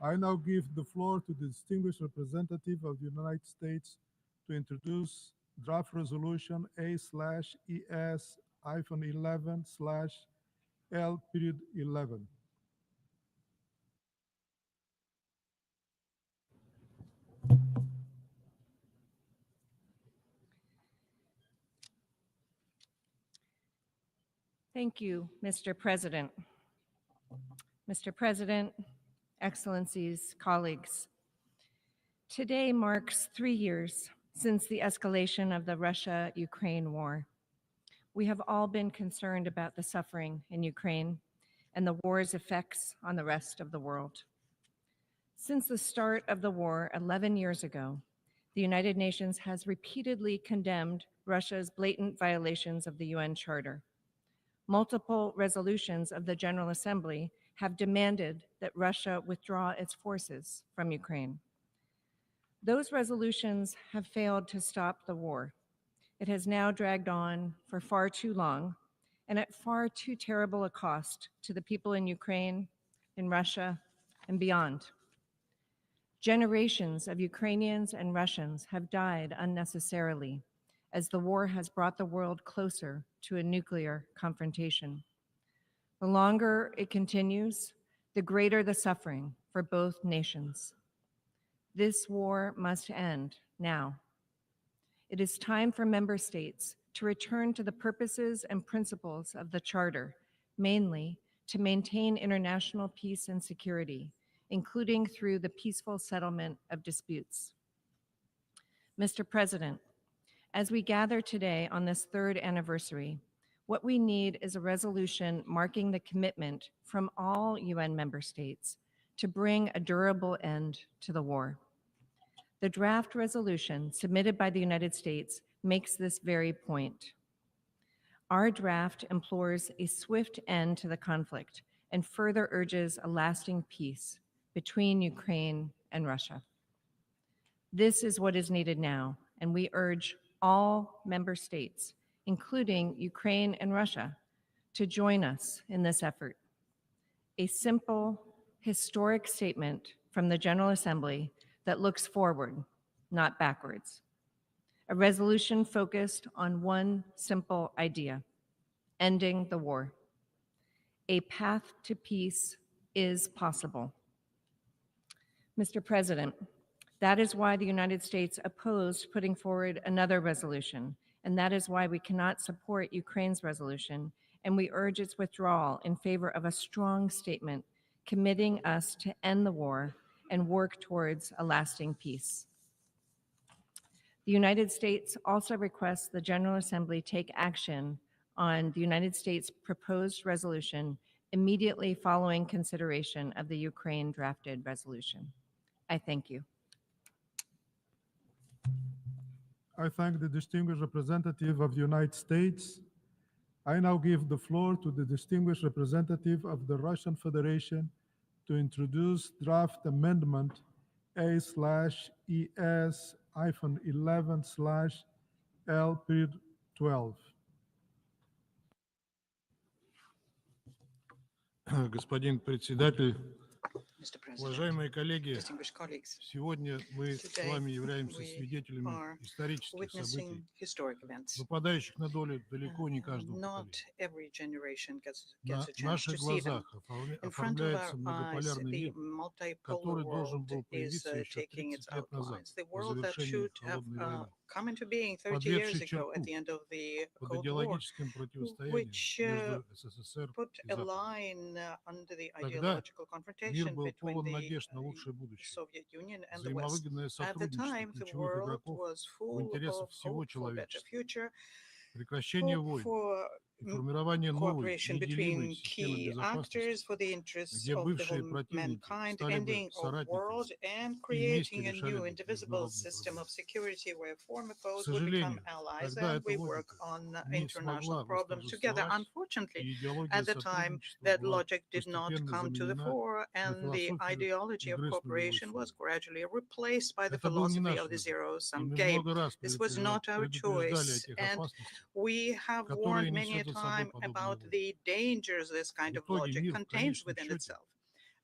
I now give the floor to the distinguished representative of the United States to introduce draft resolution A/ES-11/L-11. Thank you, Mr. President. Mr. President, Excellencies, colleagues, today marks 3 years since the escalation of the Russia-Ukraine war. We have all been concerned about the suffering in Ukraine and the war's effects on the rest of the world. Since the start of the war 11 years ago, the United Nations has repeatedly condemned Russia's blatant violations of the UN Charter. Multiple resolutions of the General Assembly have demanded that Russia withdraw its forces from Ukraine. Those resolutions have failed to stop the war. It has now dragged on for far too long and at far too terrible a cost to the people in Ukraine, in Russia, and beyond. Generations of Ukrainians and Russians have died unnecessarily as the war has brought the world closer to a nuclear confrontation. The longer it continues, the greater the suffering for both nations. This war must end now. It is time for member states to return to the purposes and principles of the Charter, mainly to maintain international peace and security, including through the peaceful settlement of disputes. Mr. President, as we gather today on this 3rd anniversary, what we need is a resolution marking the commitment from all UN member states to bring a durable end to the war. The draft resolution submitted by the United States makes this very point. Our draft implores a swift end to the conflict and further urges a lasting peace between Ukraine and Russia. This is what is needed now, and we urge all member states, including Ukraine and Russia, to join us in this effort. A simple, historic statement from the General Assembly that looks forward, not backwards. A resolution focused on one simple idea: ending the war. A path to peace is possible. Mr. President, that is why the United States opposed putting forward another resolution, and that is why we cannot support Ukraine's resolution, and we urge its withdrawal in favor of a strong statement committing us to end the war and work towards a lasting peace. The United States also requests the General Assembly take action on the United States' proposed resolution immediately following consideration of the Ukraine drafted resolution. I thank you. I thank the distinguished representative of the United States. I now give the floor to the distinguished representative of the Russian Federation to introduce draft amendment A/ES-11/L-12. Господин председатель, Mr. President, уважаемые коллеги, distinguished colleagues, сегодня мы с today вами являемся we свидетелями are исторических событий, witnessing historic events. выпадающих на долю далеко не каждого Not поколения. every generation gets На a chance наших to see them. глазах In front of оформляется our eyes, многополярный the мир, multipolar который должен world был is появиться еще taking its 30 лет назад, outlines. The по world that завершении should have Холодной войны, come into being 30 years подведший ago at черту the end of the под Cold War, идеологическим противостоянием which между СССР put и a Западом. line under the Тогда ideological мир confrontation был between полон the надежд на лучшее будущее, Soviet Union and the West. взаимовыгодное At the сотрудничество time, the ключевых world игроков was в full интересах of всего hope for a better человечества, future, прекращение войн for и формирование новой, cooperation неделимой between системы key actors безопасности, for the interests где of the бывшие whole противники mankind, стали бы ending of world соратниками and и вместе creating a решали new бы indivisible международные system проблемы. of security where former К foes would become сожалению, allies тогда and эта we work логика on не international смогла problems together. восторжествовать, Unfortunately, и идеология at the time, сотрудничества that была logic did not постепенно come to the заменена fore, на and the философию ideology of cooperation was игры с нулевой суммой. gradually replaced by the Это был не philosophy наш of the выбор, и zero-sum мы game. много раз This was not our предупреждали о choice, тех and опасностях, we have которые warned many a несет за собой time подобная about война. the dangers this В kind of итоге logic мир в contains конечном within счете itself.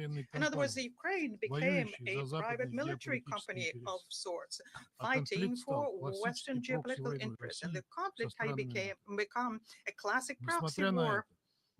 военной In other words, the компанией, Ukraine became воюющей a за private западный military геополитический company of интерес. sorts, А fighting конфликт for стал Western классической geopolitical прокси-войной interests. And the России со conflict had странами НАТО. become a classic proxy Несмотря на war это,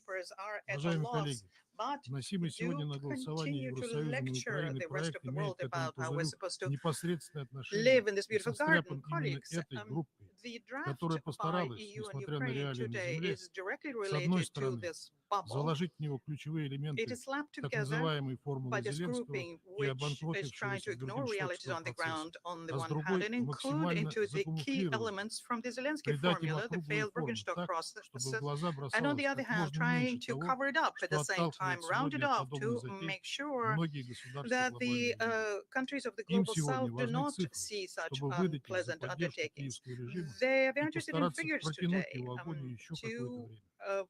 peacekeepers are at a Уважаемые loss, коллеги, but вносимый сегодня на do голосование continue to Евросоюзом и lecture Украины the rest проект of the имеет world к этому about how we're пузырю supposed to непосредственное отношение live in this и beautiful состряпан garden. именно Colleagues, этой группой. the draft которая by постаралась, EU and несмотря на Ukraine реалии на today земле, is directly с одной related to стороны, this bubble. заложить в него ключевые It элементы is slapped так together называемой by формулы this Зеленского grouping, и which is trying to обанкротившегося ignore realities бюргенштокского on the процесса, ground on the а с one hand другой and include максимально into the key закамуфлировать, elements from the Zelensky придать им formula, the округлые failed формы Birkenstock так, process, чтобы в глаза and on бросалось the other как hand, можно trying меньше to того, cover it up at что the same time, отталкивает round it сегодня от off подобных to затей make sure многие государства that глобального the мира. countries of the Им global сегодня south do важны not цифры, see such чтобы выдать их за unpleasant поддержку undertakings. киевского режима They are и very interested in постараться figures протянуть today его агонию еще какое-то to время.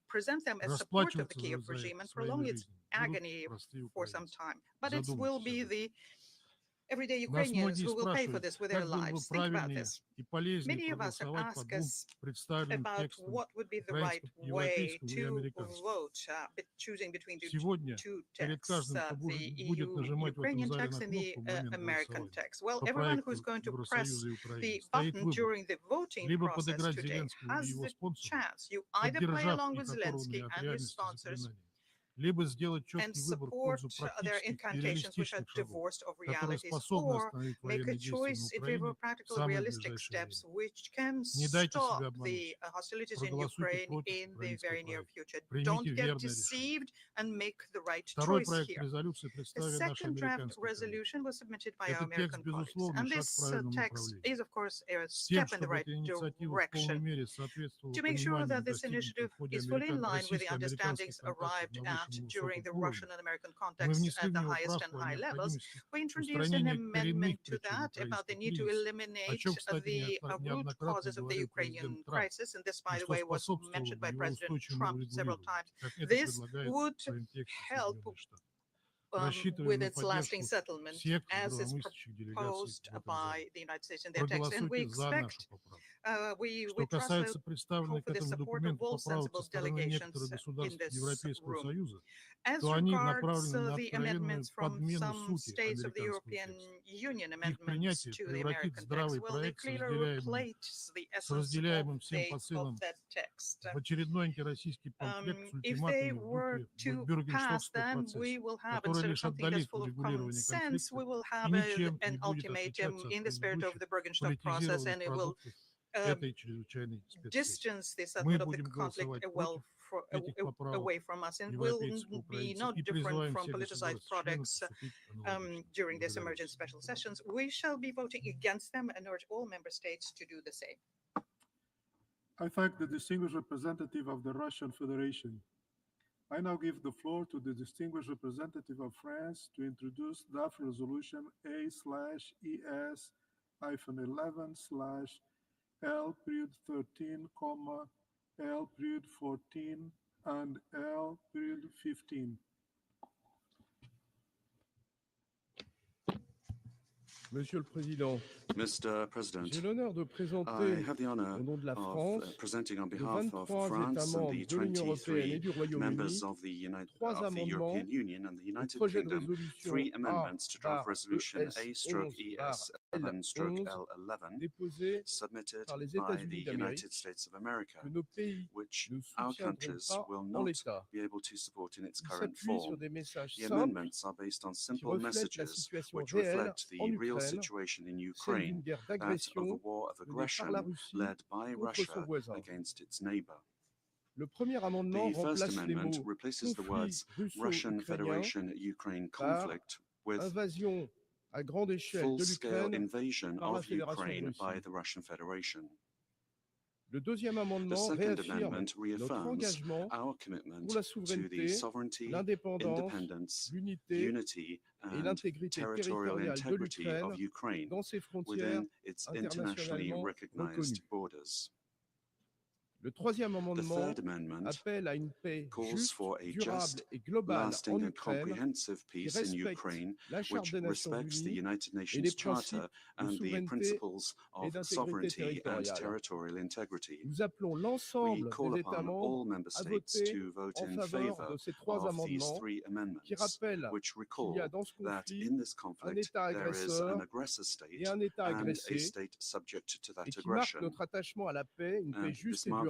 present them as support of the Расплачиваться Kiev за regime это and своими prolong its жизнями будут agony простые for some украинцы. time. But it will Задумайтесь be об этом. the everyday Нас Ukrainians многие who will pay for спрашивают, this with their как было бы lives. Think about правильнее this. и полезнее Many of us have проголосовать по asked двум us представленным about текстам what would be the right украинскому, way европейскому и to американскому. vote, choosing between the Сегодня two перед texts, каждым, кто the будет EU нажимать в этом Ukrainian зале text на and the кнопку в момент American голосования text. Well, по everyone who is проекту going to Евросоюза press и Украины, the стоит button выбор. during the voting Либо process подыграть today Зеленскому и has его the спонсорам, chance. You either play поддержав along их with Zelensky оторванные от and his реальности sponsors заклинания, либо сделать and четкий выбор в support пользу their практических и incantations, which are реалистичных шагов, divorced of которые realities, способны or остановить make a военные действия на choice in favor Украине of в practical, самое realistic ближайшее steps, время. which can Не дайте stop себя the обмануть. hostilities in Проголосуйте Ukraine против in the украинского very near проекта. future. Примите Don't get верное решение. deceived and make the right Второй choice проект here. резолюции The представили наши second draft американские коллеги. resolution was submitted by our Этот текст, American colleagues, безусловно, and шаг в this правильном text направлении. is, of course, a С тем, step in the чтобы right эта инициатива в полной direction мере соответствовала to make sure пониманию, that this достигнутым initiative в ходе is fully in line with the российско-американских understandings контактов arrived на at высшем и during the высоком Russian уровне. and American Мы contacts внесли at в the него highest and правку о high levels. необходимости We introduced an устранения amendment коренных to причин that about the украинского need to кризиса, о eliminate чем, кстати, the root неоднократно causes of the говорил Ukrainian президент Трамп, crisis. And this, by и the что way, was способствовало mentioned бы by его President устойчивому Trump several регулированию, times. как это This предлагает would в своем тексте help Соединенные Штаты. with Рассчитываем на its lasting поддержку settlement всех as is здравомыслящих делегаций proposed в этом by зале. the United States in their text. And we Проголосуйте за нашу expect, поправку. we Что trust касается hope представленных к for the этому support of документу all поправок со sensible стороны delegations некоторых in государств this Европейского room. Союза, As то они regards направлены на the откровенную amendments from подмену some сути states of the американского European текста. Union Их amendments принятие to the превратит American text, здравый well, they проект с clearly разделяемым, replace the с essence of разделяемым всем посылом that text. в очередной антироссийский памфлет с If they ультиматумами в were духе to pass, бюргенштокского then процесса, we will have, который instead of лишь something that's отдалит full of common урегулирование sense, конфликта we will и have ничем an не будет ultimatum отличаться in от the spirit of предыдущих the Birkenstock process, политизированных and it will продуктов этой чрезвычайной спецсессии. distance the Мы settlement of the будем conflict голосовать well против этих поправок away from us, and will европейцев be украинцев not и different призываем from все politicized государства-члены products поступить аналогично. during this Благодарю emergent вас. special sessions. We shall be voting against them and urge all member states to do the same. I thank the distinguished representative of the Russian Federation. I now give the floor to the distinguished representative of France to introduce draft resolution A/11/L-13, L-14 and L-15. Monsieur le Président, Mr. President, j'ai l'honneur de I présenter have the honor au nom de la of France presenting on les behalf of 23 France États and membres the de l'Union européenne et 23 du Royaume-Uni members of the trois amendements European Union and the au United projet de Kingdom, résolution 3 amendments to draft resolution A/ES11/L11 A/ES11/L11 déposés submitted par les by the États-Unis United d'Amérique States of America, que nos pays which ne our soutiendront countries pas will en not l'état. be able to support in its Il current s'appuie sur form. des messages The simples amendments are based on qui simple reflètent la messages situation which réelle reflect the en real Ukraine, situation in celle Ukraine, d'une guerre that of a d'agression war of menée par aggression la Russie led by contre Russia son voisin. against its neighbor. Le premier amendement The first remplace les amendment mots replaces the conflit words Russian russo-ukrainien Federation-Ukraine par conflict with invasion à grande échelle de full-scale l'Ukraine invasion par la of Fédération de Ukraine by Russie. the Russian Federation. Le deuxième The amendement second réaffirme amendment notre reaffirms engagement our commitment pour la to the souveraineté, sovereignty, l'indépendance, independence, l'unité unity, et and l'intégrité territorial territoriale de integrity l'Ukraine of Ukraine dans ses frontières within its internationally internationalement recognized reconnues. borders. Le troisième The amendement third amendment appelle à une paix calls juste, for a durable just, et globale en lasting and Ukraine comprehensive qui peace in respecte Ukraine, la Charte which des Nations respects the Unies United et Nations les Charter principes de and the souveraineté principles et of d'intégrité sovereignty and territoriale. territorial integrity. Nous appelons We l'ensemble call des États upon membres all member à states voter to vote en in faveur favor de ces trois of these amendements three qui amendments, rappellent which qu'il y recall a dans ce that conflit in this un conflict État there is agresseur an aggressor state et un État and a agressé state subject to that et qui marque aggression. notre attachement à la paix, une paix And juste this et marks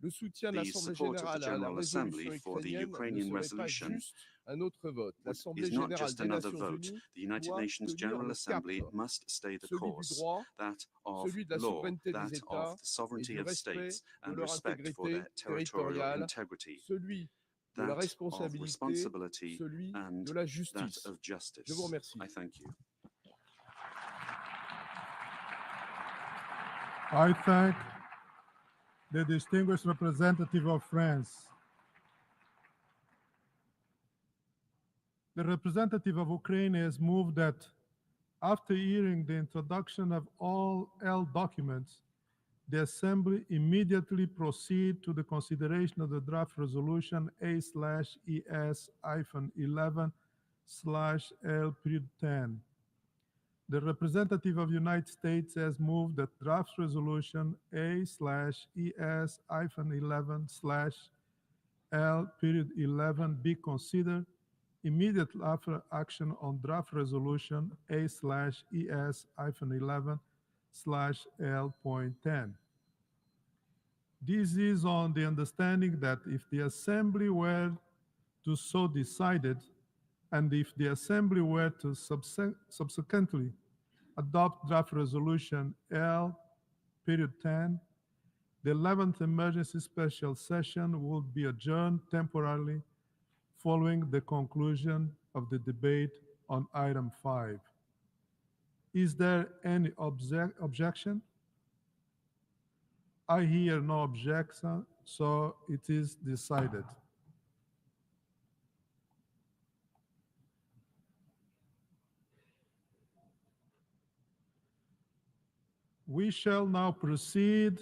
Le soutien de The l'Assemblée support of the générale à la General Assembly résolution for the ukrainienne ne Ukrainian serait pas resolution juste un autre vote. L'Assemblée is not générale just des another Nations vote. Unies The United doit Nations tenir General le cap, Assembly must stay the celui du course, droit, that of celui de la law, souveraineté des that États of the et sovereignty du of respect states de and leur respect for intégrité their territorial territoriale, integrity, celui de la that of responsabilité, responsibility celui and de la that justice. of justice. Je vous remercie. I thank you. I thank the distinguished representative of France. The representative of Ukraine has moved that After hearing the introduction of all L documents, the Assembly immediately proceed to the consideration of the draft resolution A/ES-11/L-10. The representative of the United States has moved that draft resolution A/ES-11/L-11 be considered immediately after action on draft resolution A/ES-11/L.10. This is on the understanding that if the Assembly were to so decided, and if the Assembly were to subsequently adopt draft resolution L.10, the 11th emergency special session will be adjourned temporarily following the conclusion of the debate on item 5. Is there any objection? I hear no objection, so it is decided. We shall now proceed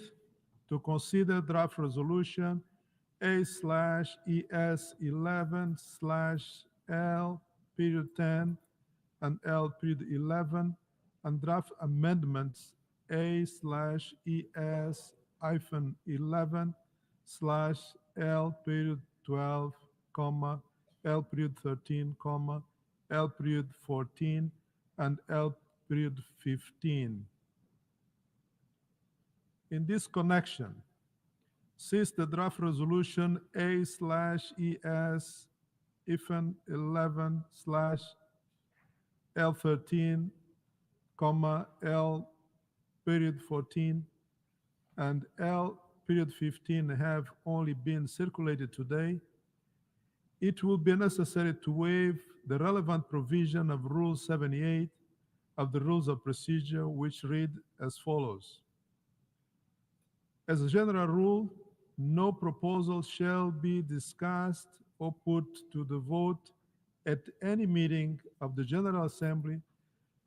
to consider draft resolution A/ES-11/L-10 and L-11 and draft amendments A/11/L-12, L-13, L-14, and L-15. In this connection, since the draft resolution A/ES-11/L13, L-14, and L-15 have only been circulated today, it will be necessary to waive the relevant provision of Rule 78 of the Rules of Procedure, which read as follows. As a general rule, no proposal shall be discussed or put to the vote at any meeting of the General Assembly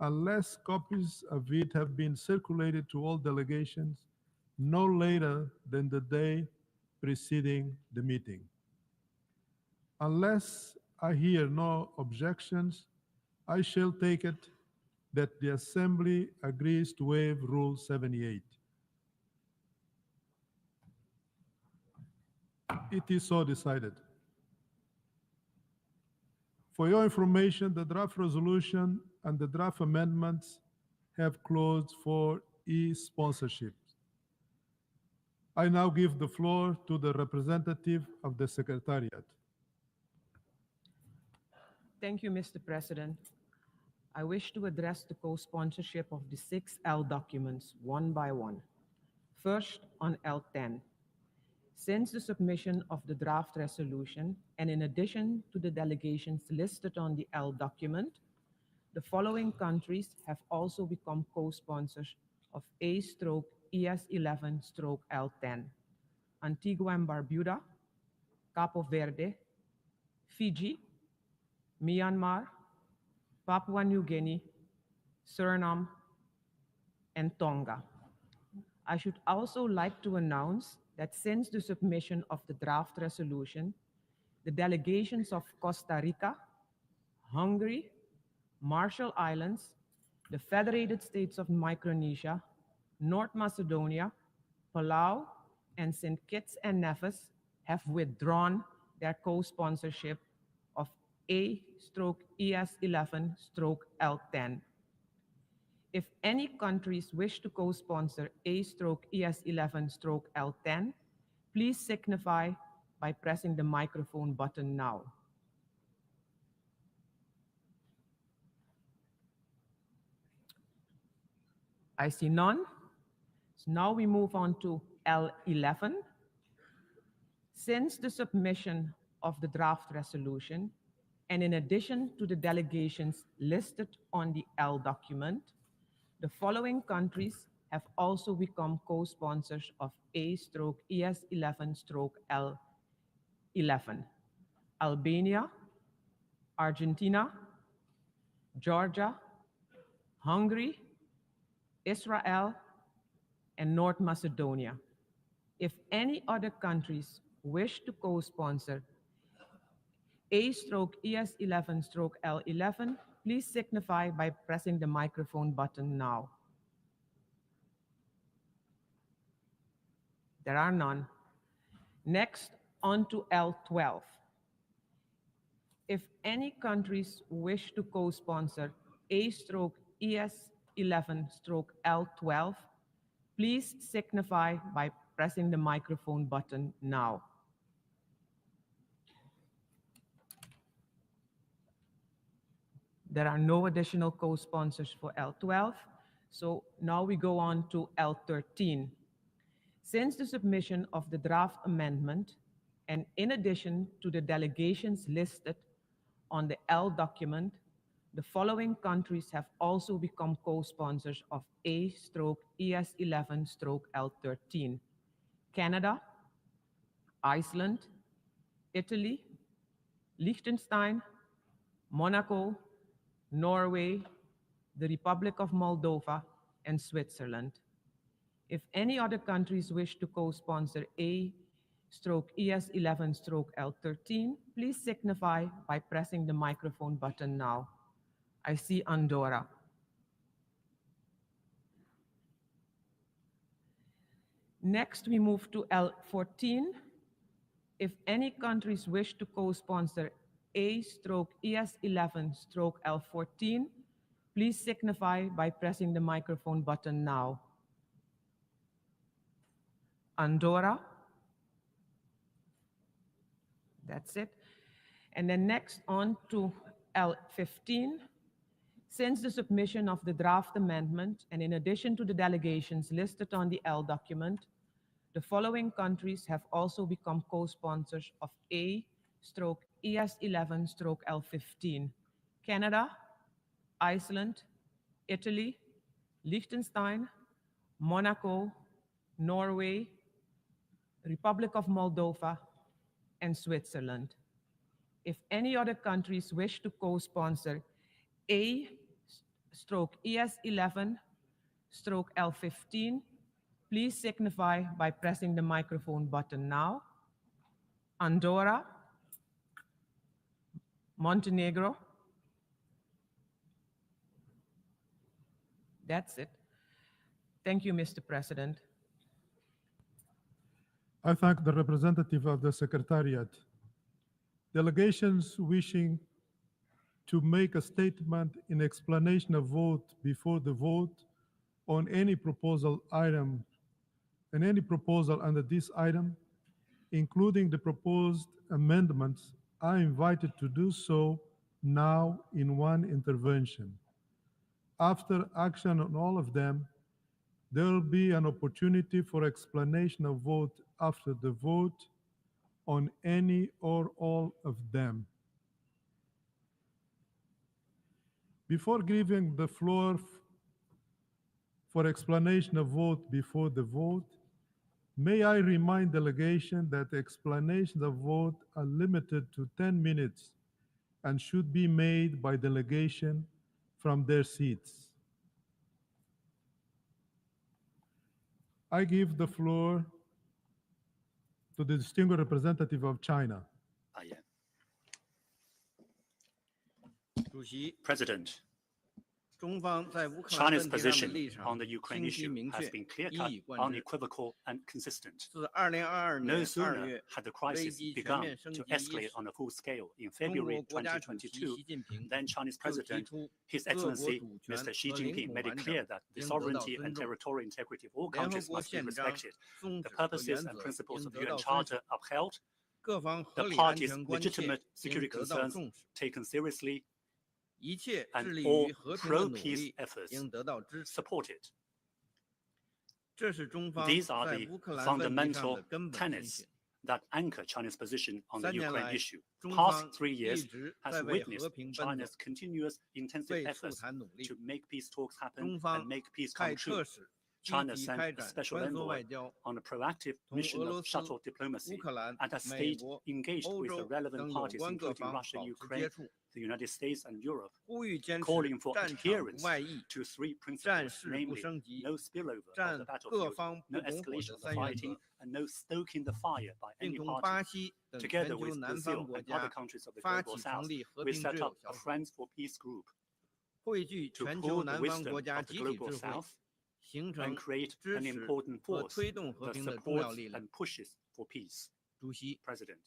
unless copies of it have been circulated to all delegations no later than the day preceding the meeting. Unless I hear no objections, I shall take it that the Assembly agrees to waive Rule 78. It is so decided. For your information, the draft resolution and the draft amendments have closed for e-sponsorship. I now give the floor to the representative of the Secretariat. Thank you, Mr. President. I wish to address the co-sponsorship of the 6 L documents one by one. First, on L10. Since the submission of the draft resolution, and in addition to the delegations listed on the L document, the following countries have also become co-sponsors of A/ES-11/L10: Antigua and Barbuda, Capo Verde, Fiji, Myanmar, Papua New Guinea, Suriname, and Tonga. I should also like to announce that since the submission of the draft resolution, the delegations of Costa Rica, Hungary, Marshall Islands, the Federated States of Micronesia, North Macedonia, Palau, and St. Kitts and Nevis have withdrawn their co-sponsorship of A/ES-11/L10. If any countries wish to co-sponsor A/ES-11/L10, please signify by pressing the microphone button now. I see none. So now we move on to L11. Since the submission of the draft resolution, and in addition to the delegations listed on the L document, the following countries have also become co-sponsors of A/ES-11/L11: Albania, Argentina, Georgia, Hungary, Israel, and North Macedonia. If any other countries wish to co-sponsor A/ES11/L11, please signify by pressing the microphone button now. There are none. Next, on to L12. If any countries wish to co-sponsor A/ES11/L12, please signify by pressing the microphone button now. There are no additional co-sponsors for L12, so now we go on to L13. Since the submission of the draft amendment, and in addition to the delegations listed on the L document, the following countries have also become co-sponsors of A/ES11/L13: Canada, Iceland, Italy, Liechtenstein, Monaco, Norway, the Republic of Moldova, and Switzerland. If any other countries wish to co-sponsor A/ES11/L13, please signify by pressing the microphone button now. I see Andorra. Next, we move to L14. If any countries wish to co-sponsor A/ES11/L14, please signify by pressing the microphone button now. Andorra. That's it. And then next on to L15. Since the submission of the draft amendment, and in addition to the delegations listed on the L document, the following countries have also become co-sponsors of A/ES11/L15: Canada, Iceland, Italy, Liechtenstein, Monaco, Norway, Republic of Moldova, and Switzerland. If any other countries wish to co-sponsor A/ES11/L15, please signify by pressing the microphone button now. Andorra, Montenegro. That's it. Thank you, Mr. President. I thank the representative of the Secretariat. Delegations wishing to make a statement in explanation of vote before the vote on any proposal item and any proposal under this item, including the proposed amendments, are invited to do so now in one intervention. After action on all of them, there will be an opportunity for explanation of vote after the vote on any or all of them. Before giving the floor for explanation of vote before the vote, may I remind delegation that explanations of vote are limited to 10 minutes and should be made by delegation from their seats. I give the floor to the distinguished representative of China. President, China's position on the Ukraine issue has been clear-cut, unequivocal, and consistent. No sooner had the crisis begun to escalate on a full scale in February 2022 than Chinese President, His Excellency Mr. Xi Jinping, made it clear that the sovereignty and territorial integrity of all countries must be respected, the purposes and principles of the UN Charter upheld, the parties' legitimate security concerns taken seriously, and all pro-peace efforts supported. These are the fundamental tenets that anchor China's position on the Ukraine issue. The past 3 years has witnessed China's continuous intensive efforts to make peace talks happen and make peace come true. China 极 sent 开 a 展 special 穿梭外 envoy 交， on a proactive 同 mission 俄罗 of 斯、 shuttle diplomacy 乌克兰、 and has 美 stayed 国、 engaged 欧 with the 洲 relevant 等有 parties, 关各 including 方 Russia, 保持 Ukraine, 接触， the United States, and Europe, 呼吁坚持 calling for 战场不 adherence 外溢、 to three 战 principles, 事不 namely 升级、 no spillover of 战 the 各 battlefield, 方 no 不拱火 escalation 的 of the 三原 fighting, 则， and no stoking the fire by 并 any 同 party. 巴西等 Together 全球 with 南方 Brazil 国 and other 家 countries of the 发 global 起 south, 成立和 we 平 set 之友 up a 小组， Friends for Peace group 汇聚 to 全 pool 球 the 南方 wisdom 国家 of the 集体 global 智慧， south 形 and 成 create 支 an 持 important 和 force 推动和 that 平的重要 supports 力量。 and pushes for peace. 主席， President,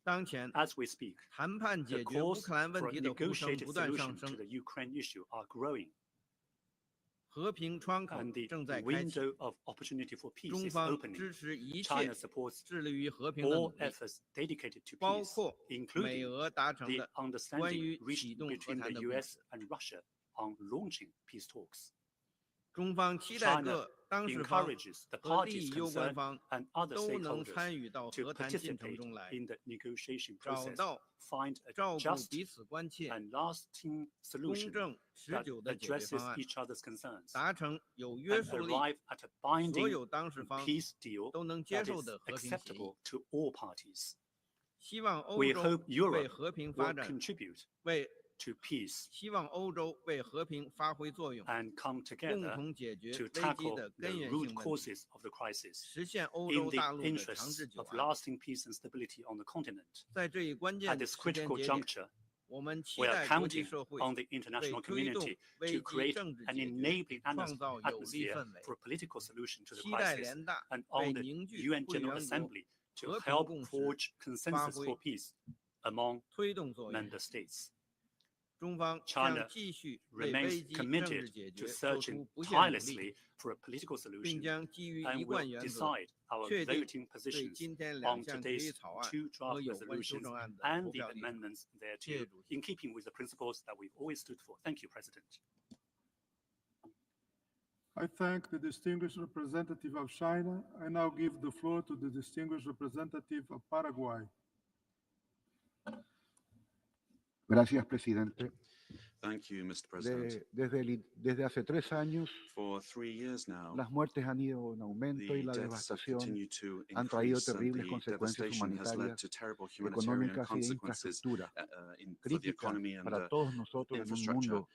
当前 as we speak, 谈判 the 解决乌 calls 克兰问 for a 题的呼声 negotiated 不断上 solution to 升， the Ukraine issue are growing, 和平窗口 and the 正在开启。 window of opportunity for peace 中 is 方 opening. 支持一切 China supports 致力于和平的 all 努力， efforts dedicated to 包 peace, 括美 including 俄达成 the 的关 understanding 于 reached 启动和 between 谈 the 的共 US 识。 and Russia on launching peace talks. 中方期待 China 各当事方 encourages the 和利 parties 益攸关 concerned 方 and other 都能 stakeholders 参与到 to 和谈进程 participate 中来， in the negotiation 找 process, 到 find a 照顾 just 彼此关切、 and lasting 公 solution 正、持 that 久的解决 addresses 方案， each other's concerns, 达成有约 and 束力、 arrive at a 所 binding 有当事方 peace deal 都能接 that 受 is 的和平协议。 acceptable to all parties. 希望欧 We 洲 hope 为 Europe 和平 will 发展、 contribute 为 to peace 希望欧洲为和平发挥作用， and come 共 together 同解决 to 危机 tackle 的 the 根源 root 性问题， causes of the crisis 实现欧 in 洲 the 大陆的长 interests 治久 of 安。 lasting peace and stability on the continent. 在这一关 At 键 this 时间 critical 节点， juncture, 我们期 we are 待国际 counting 社会 on the 为 international 推动 community 危 to 机 create 政治 an 解决 enabling 创造有利 atmosphere 氛围， for a political solution to the 期待 crisis, 联大 and 为 on the 凝聚 UN 会 General 员国 Assembly to 和平 help 共识 forge consensus 发挥 for peace among 推动作用。 member states. 中方 China 将继续为危 Remains 机政治 committed 解 to 决做 searching 出不懈努力， tirelessly for a political 并 solution 将基于 and 一 will 贯原则 decide our 确定 voting 对 positions 今天两 on 项决议 today's 草案 two draft 和有关修 resolutions 正案的 and 投 the 票立场。 amendments 谢谢 thereto, 主席。 in keeping with the principles that we've always stood for. Thank you, President. I thank the distinguished representative of China. I now give the floor to the distinguished representative of Paraguay. Gracias, presidente. Thank you, Mr. President. Desde hace 3 años, For 3 years now, las muertes han ido en aumento y the la deaths have devastación continued to han traído increase, and terribles the consecuencias devastation has led humanitarias, to terrible humanitarian económicas y de consequences infraestructura for the críticas economy and para todos nosotros en un infrastructure. mundo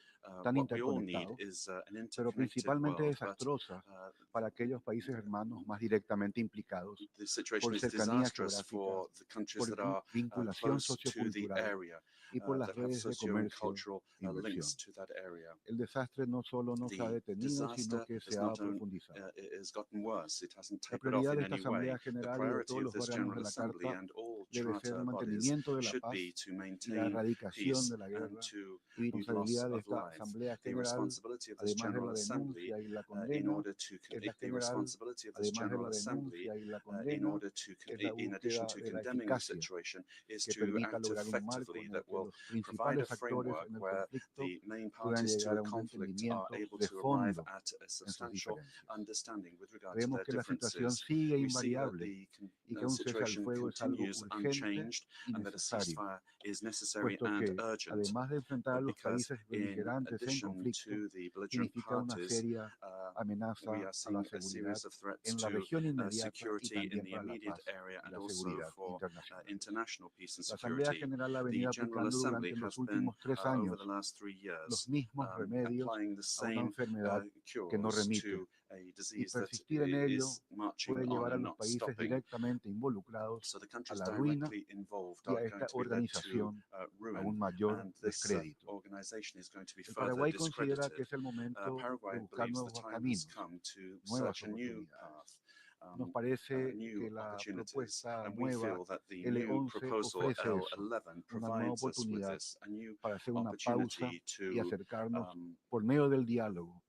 tan What we all need interconectado, is an pero interconnected principalmente world, but desastrosas para aquellos países hermanos más directamente implicados the situation por is cercanía disastrous geográfica, for the countries por that are vinculación close to the sociocultural area, y por las that have redes de socio and comercio cultural e inversión. links to that area. El desastre no solo no se ha The detenido, sino disaster que has se ha not profundizado. it has gotten worse. It hasn't La tapered off prioridad in de esta any way. Asamblea The General y de priority todos of los this órganos General de la Assembly Carta and all debe ser el charter bodies mantenimiento de la should paz be to y la maintain erradicación peace de la and guerra to y loss responsabilidad de of esta lives. Asamblea The General, responsibility of this además de General la Assembly, denuncia y la in condena, order to es la the general, responsibility of this además de General la Assembly, denuncia y la in condena, order to, es la in addition búsqueda to de la condemning the eficacia situation, is que to permita act lograr un marco effectively en el that que will los provide a principales actores framework en el where conflicto the main puedan parties to llegar a a un conflict are entendimiento able de to arrive fondo at a en sus substantial diferencias. understanding with regard to Creemos their que la situación differences. sigue We see that invariable the y que un cese al situation fuego es algo continues urgente unchanged y and that a necesario, ceasefire is necessary puesto and que urgent, además de enfrentar a los because países in beligerantes en addition conflicto, to the belligerent significa una parties, seria amenaza we are a seeing la a seguridad series of threats en la to región inmediata y security in también the para la immediate paz area y and la also seguridad for internacional. international peace and La Asamblea security. General ha The venido General aplicando Assembly durante has los been, últimos 3 over años the last 3 los years, mismos remedios applying the a una same enfermedad que no cures remite, to a y disease that persistir en ello is marching puede on llevar a and los not países stopping. directamente involucrados So the a countries la ruina directly involved y a are esta going to be led to organización a ruin, un mayor and this descrédito. organization is going to be El further Paraguay considera discredited. que es el momento de Paraguay buscar believes the nuevos time has caminos, come to nuevas search a new oportunidades. path, Nos parece new que la opportunities, propuesta and we nueva feel that the L11 new proposal ofrece eso, L11 una nueva provides us with oportunidad this, a new para hacer una pausa opportunity y to acercarnos por medio del diálogo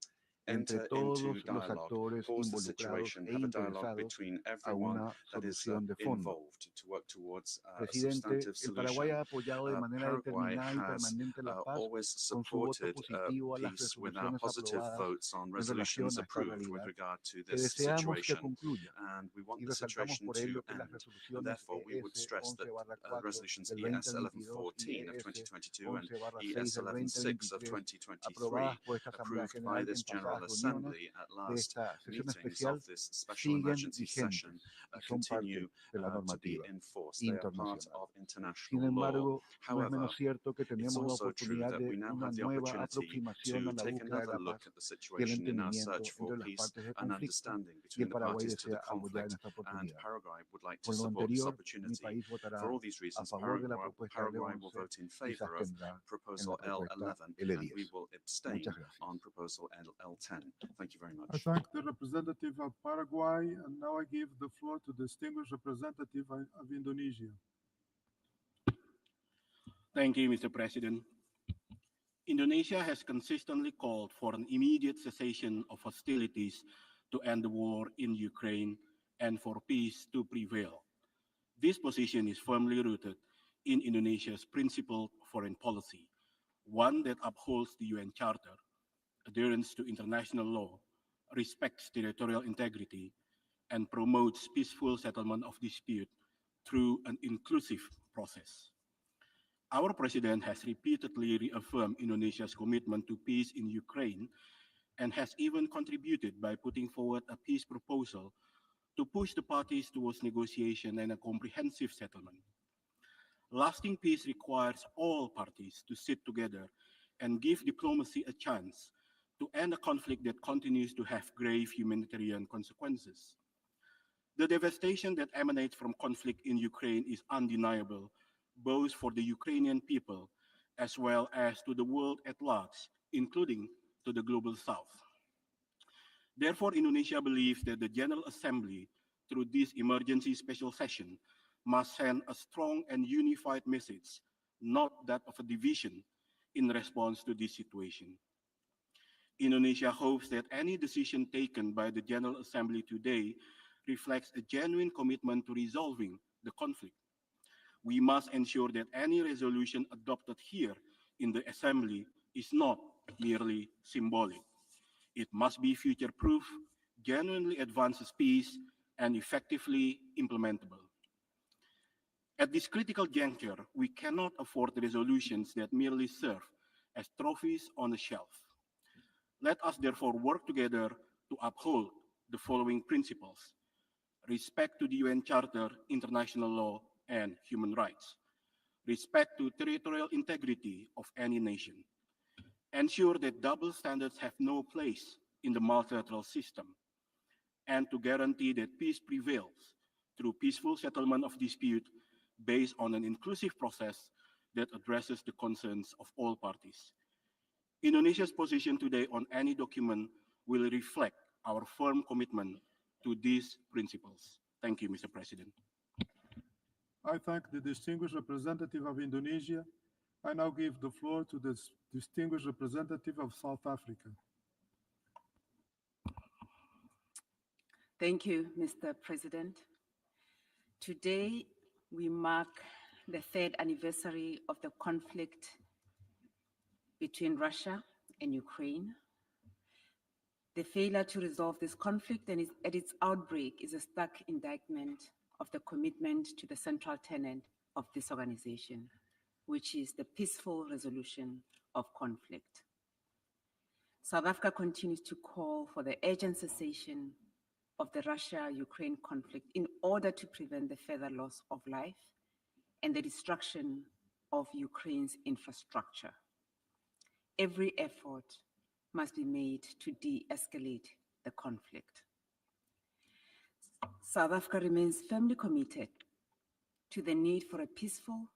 entre enter todos into los dialogue, actores pause the involucrados situation, e have a dialogue interesados between a everyone una that is solución de fondo, involved to work towards a Presidente, substantive el Paraguay solution. ha apoyado de manera Paraguay determinada y has permanente la paz always con su voto supported positivo a las peace with our resoluciones positive aprobadas votes on en relación resolutions a esta approved with realidad regard to que this deseamos que situation. concluya. And we want Y the resaltamos situation por to ello que las end. And resoluciones therefore, we would ES stress that 11/4 resolutions del ES 2022 y 1114 of ES 2022 and 11/6 ES del 11.6 of 2023 2023, aprobadas por esta Asamblea approved by General this en General pasadas reuniones Assembly at de last esta sesión meetings especial of this special siguen emergency session vigentes y son continue parte de la to be normativa enforced. They are part internacional. of Sin international law. embargo, no es However, menos cierto que it's tenemos la also true oportunidad that de we now una have the nueva opportunity aproximación to a la take búsqueda de another la look paz at the y el situation in our entendimiento search for entre las peace partes del and conflicto understanding y between el the Paraguay parties to desea the apoyar en conflict, esta and oportunidad. Paraguay would like to Por lo support this anterior, mi opportunity. país For votará all these a reasons, favor de la propuesta Paraguay will L11 vote in y se favor of abstendrá en la Proposal propuesta L11, and we L10. will abstain Muchas gracias. on Proposal L10. Thank you very I much. thank the representative of Paraguay, and now I give the floor to the distinguished representative of Indonesia. Thank you, Mr. President. Indonesia has consistently called for an immediate cessation of hostilities to end the war in Ukraine and for peace to prevail. This position is firmly rooted in Indonesia's principled foreign policy, one that upholds the UN Charter, adherence to international law, respects territorial integrity, and promotes peaceful settlement of dispute through an inclusive process. Our president has repeatedly reaffirmed Indonesia's commitment to peace in Ukraine and has even contributed by putting forward a peace proposal to push the parties towards negotiation and a comprehensive settlement. Lasting peace requires all parties to sit together and give diplomacy a chance to end a conflict that continues to have grave humanitarian consequences. The devastation that emanates from conflict in Ukraine is undeniable, both for the Ukrainian people as well as to the world at large, including to the global south. Therefore, Indonesia believes that the General Assembly, through this emergency special session, must send a strong and unified message, not that of a division, in response to this situation. Indonesia hopes that any decision taken by the General Assembly today reflects a genuine commitment to resolving the conflict. We must ensure that any resolution adopted here in the Assembly is not merely symbolic. It must be future-proof, genuinely advances peace, and effectively implementable. At this critical juncture, we cannot afford resolutions that merely serve as trophies on a shelf. Let us therefore work together to uphold the following principles: respect to the UN Charter, international law, and human rights, respect to territorial integrity of any nation, ensure that double standards have no place in the multilateral system, and to guarantee that peace prevails through peaceful settlement of dispute based on an inclusive process that addresses the concerns of all parties. Indonesia's position today on any document will reflect our firm commitment to these principles. Thank you, Mr. President. I thank the distinguished representative of Indonesia. I now give the floor to the distinguished representative of South Africa. Thank you, Mr. President. Today, we mark the third anniversary of the conflict between Russia and Ukraine. The failure to resolve this conflict and at its outbreak is a stark indictment of the commitment to the central tenet of this organization, which is the peaceful resolution of conflict. South Africa continues to call for the urgent cessation of the Russia-Ukraine conflict in order to prevent the further loss of life and the destruction of Ukraine's infrastructure. Every effort must be made to de-escalate the conflict. South Africa remains firmly committed to the need for a peaceful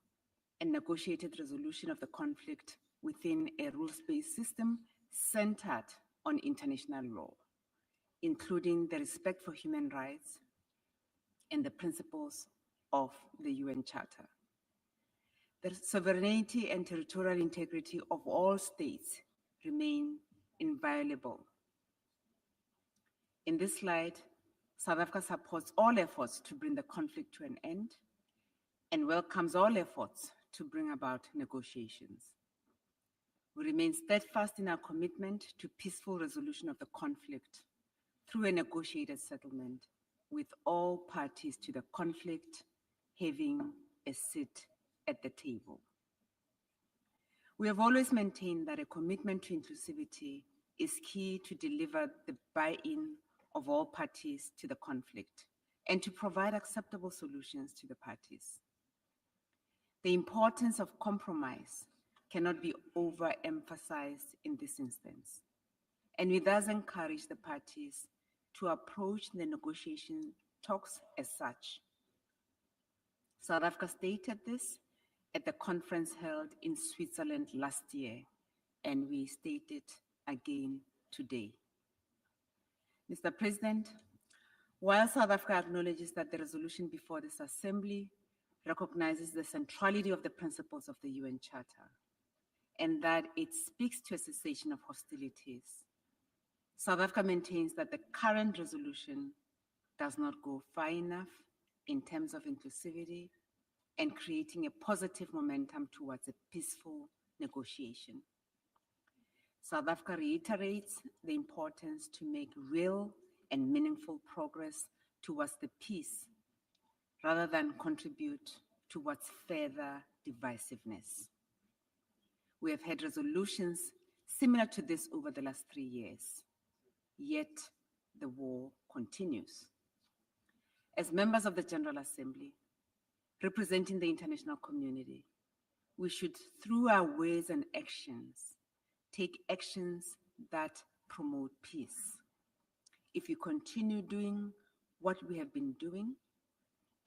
and negotiated resolution of the conflict within a rules-based system centered on international law, including the respect for human rights and the principles of the UN Charter. The sovereignty and territorial integrity of all states remain inviolable. In this light, South Africa supports all efforts to bring the conflict to an end and welcomes all efforts to bring about negotiations. We remain steadfast in our commitment to peaceful resolution of the conflict through a negotiated settlement, with all parties to the conflict having a seat at the table. We have always maintained that a commitment to inclusivity is key to deliver the buy-in of all parties to the conflict and to provide acceptable solutions to the parties. The importance of compromise cannot be overemphasized in this instance, and we thus encourage the parties to approach the negotiation talks as such. South Africa stated this at the conference held in Switzerland last year, and we state it again today. Mr. President, while South Africa acknowledges that the resolution before this Assembly recognizes the centrality of the principles of the UN Charter and that it speaks to a cessation of hostilities, South Africa maintains that the current resolution does not go far enough in terms of inclusivity and creating a positive momentum towards a peaceful negotiation. South Africa reiterates the importance to make real and meaningful progress towards the peace rather than contribute towards further divisiveness. We have had resolutions similar to this over the last 3 years, yet the war continues. As members of the General Assembly, representing the international community, we should, through our words and actions, take actions that promote peace. If we continue doing what we have been doing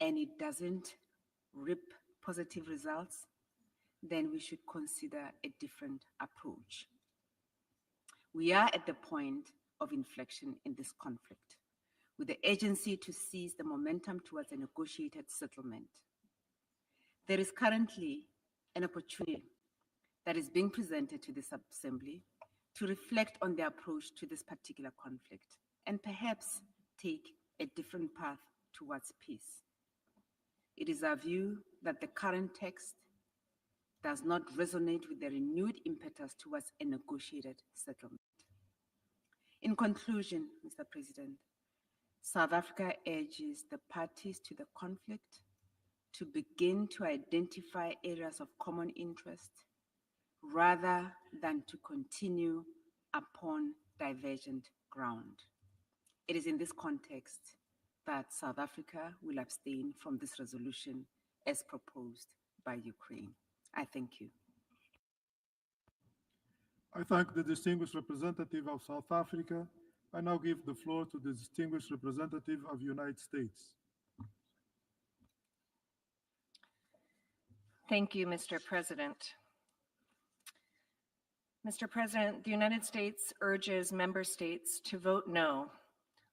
and it doesn't reap positive results, then we should consider a different approach. We are at the point of inflection in this conflict, with the urgency to seize the momentum towards a negotiated settlement. There is currently an opportunity that is being presented to this Assembly to reflect on the approach to this particular conflict and perhaps take a different path towards peace. It is our view that the current text does not resonate with the renewed impetus towards a negotiated settlement. In conclusion, Mr. President, South Africa urges the parties to the conflict to begin to identify areas of common interest rather than to continue upon divergent ground. It is in this context that South Africa will abstain from this resolution as proposed by Ukraine. I thank you. I thank the distinguished representative of South Africa. I now give the floor to the distinguished representative of the United States. Thank you, Mr. President. Mr. President, the United States urges member states to vote no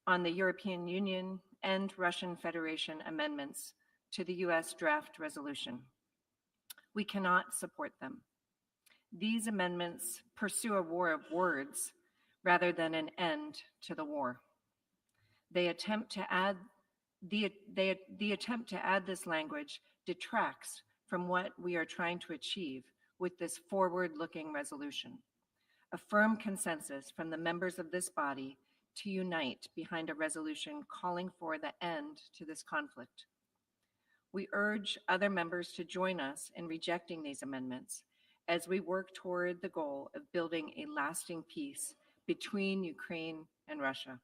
on the European Union and Russian Federation amendments to the US draft resolution. We cannot support them. These amendments pursue a war of words rather than an end to the war. The attempt to add this language detracts from what we are trying to achieve with this forward-looking resolution, a firm consensus from the members of this body to unite behind a resolution calling for the end to this conflict. We urge other members to join us in rejecting these amendments as we work toward the goal of building a lasting peace between Ukraine and Russia.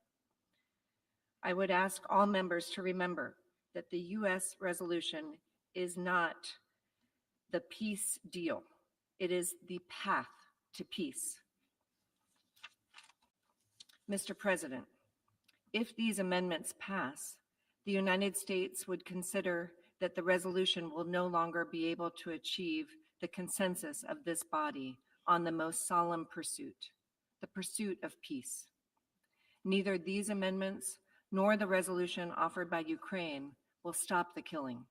I would ask all members to remember that the US resolution is not the peace deal. It is the path to peace. Mr. President, if these amendments pass, the United States would consider that the resolution will no longer be able to achieve the consensus of this body on the most solemn pursuit, the pursuit of peace. Neither these amendments nor the resolution offered by Ukraine will stop the killing.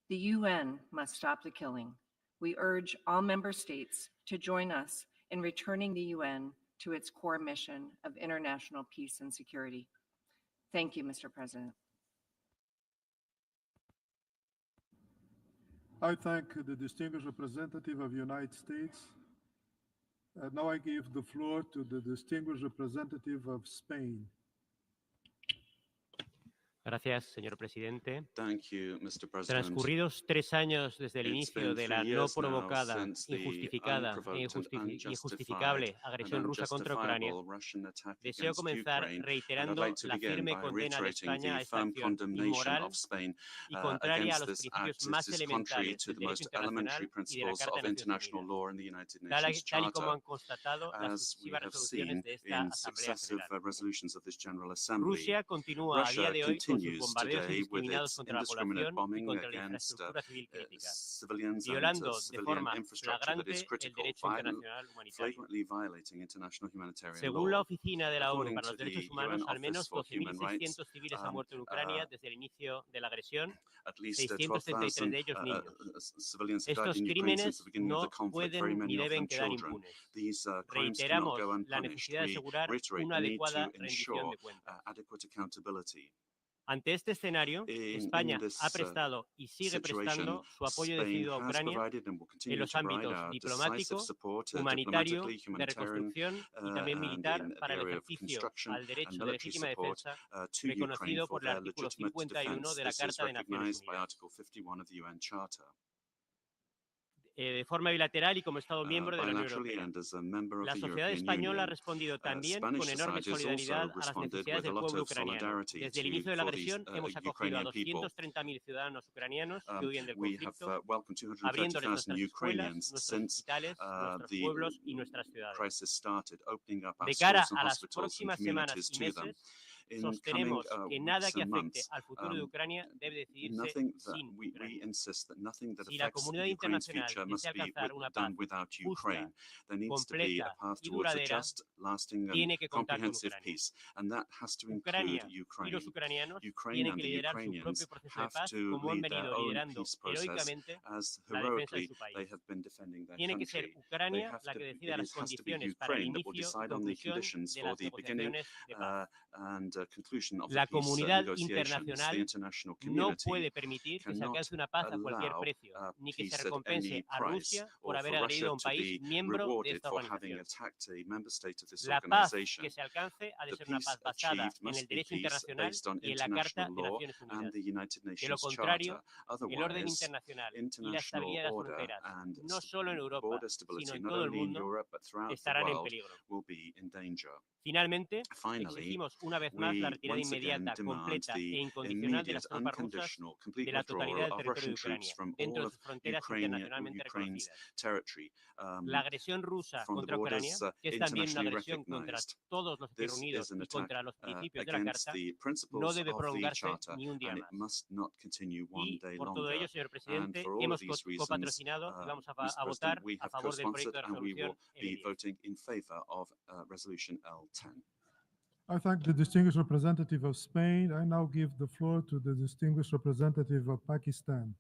The UN must stop the killing. We urge all member states to join us in returning the UN to its core mission of international peace and security. Thank you, Mr. President. I thank the distinguished representative of the United States. Now I give the floor to the distinguished representative of Spain. Gracias, señor presidente. Thank you, Mr. President. Transcurridos 3 años desde el It's inicio been de 3 la no years now provocada, since the injustificada e unprovoked, injustificable unjustified, agresión and rusa contra Ucrania, unjustifiable Russian attack deseo against comenzar Ukraine, and I'd reiterando like to la begin firme by condena de reiterating España a the esta firm acción condemnation inmoral of Spain y contraria a against los this principios act. más It is contrary elementales to del the derecho most elementary internacional y de la principles Carta of de Naciones international Unidas, law and the United tal Nations y como Charter, han constatado las as we sucesivas have resoluciones seen de esta in Asamblea successive General. resolutions of this General Assembly. Rusia continúa a día Russia de hoy con sus continues bombardeos today with indiscriminados its contra la indiscriminate población y bombing contra la against infraestructura civil crítica, civilians and violando de civilian forma infrastructure that is flagrante el critical, derecho internacional humanitario. flagrantly violating international humanitarian Según la law. Oficina de la ONU According para to los Derechos the Humanos, UN al Office menos for Human Rights, 12.600 civiles han muerto en Ucrania desde el inicio de la agresión, at least 633 de ellos niños. civilians have died Estos in Ukraine since crímenes the beginning of the no conflict, very pueden many ni of them deben quedar children. impunes. These crimes cannot Reiteramos go la unpunished. necesidad de We asegurar reiterate una the need adecuada to rendición ensure de cuentas. adequate accountability. Ante este escenario, In España this ha prestado y sigue situation, prestando su apoyo Spain decidido a has Ucrania provided and will en continue los to provide ámbitos decisive diplomático, support, humanitario, diplomatically, de humanitarian, reconstrucción y también and militar in the para el area of ejercicio construction al and derecho de military legítima support defensa to Ukraine reconocido for por el their artículo legitimate 51 defense. de la This is Carta de Naciones recognized by Unidas. Article 51 of the UN Charter. De forma bilateral y como Estado miembro de la Unión Bilaterally Europea. and as a member of La the sociedad European española ha Union. respondido también Spanish con enorme society has solidaridad also a las responded necesidades with a del lot pueblo of ucraniano. solidarity Desde el inicio de la for these agresión hemos acogido a Ukrainian people. 230.000 ciudadanos ucranianos que huyen del We have conflicto, welcomed abriéndoles 230,000 nuestras escuelas, Ukrainians nuestros since hospitales, nuestros the pueblos y nuestras ciudades. crisis started, opening up our De cara schools and a las hospitals and próximas semanas communities y to them. meses, In coming sostenemos que nada weeks que and afecte months, al futuro de Ucrania debe decidirse nothing that sin we Ucrania. insist that nothing that Si la affects comunidad Ukraine's internacional future desea must be alcanzar una paz done without justa, Ukraine. There needs to be a completa path y towards a duradera, just, lasting, and tiene que contar con comprehensive Ucrania. peace, and that has to include Ucrania y Ukraine. los ucranianos Ukraine tienen and que the liderar su Ukrainians propio proceso de have paz to como han lead their venido own liderando peace process heroicamente as la defensa de heroically su they país. have been defending their Tiene que ser country. They Ucrania have la to, que decida las has to be condiciones para el Ukraine that will inicio y decide on the conclusión conditions de for las the beginning negociaciones de paz. and conclusion of the La peace comunidad negotiations. The internacional international no community puede permitir que se cannot alcance una paz a cualquier allow precio, ni que se peace at recompense any a price, Rusia por or haber for agredido a Russia un to país be miembro de rewarded esta for having organización. attacked a member state of this La paz organization. que se alcance ha de The ser una peace paz basada achieved en el must be derecho peace internacional based on y en la Carta international de law Naciones and Unidas. the United De lo Nations contrario, Charter. el orden Otherwise, internacional y la international estabilidad de las order fronteras, and no solo en Europa, border sino stability, en not todo el only in mundo, Europe but throughout the estarán en world, peligro. will be in danger. Finalmente, Finally, exigimos una vez más la we retirada once again inmediata, demand completa the e incondicional de immediate, las tropas rusas unconditional, complete de la totalidad withdrawal del of territorio de Russian troops Ucrania, from dentro all de of sus fronteras internacionalmente Ukraine's reconocidas. territory. La agresión rusa From the contra Ucrania, borders que es también una internationally agresión contra recognized. todos los This reunidos is an y attack contra los principios de la against Carta, the no principles debe of the prolongarse Charter, ni un día and it más. must not continue one Y day por todo longer. ello, señor And presidente, for all of hemos these reasons, copatrocinado y vamos a Mr. votar President, we a have favor del co-sponsored proyecto de and we will resolución be L10. voting in favor of Resolution L10. I thank the distinguished representative of Spain. I now give the floor to the distinguished representative of Pakistan.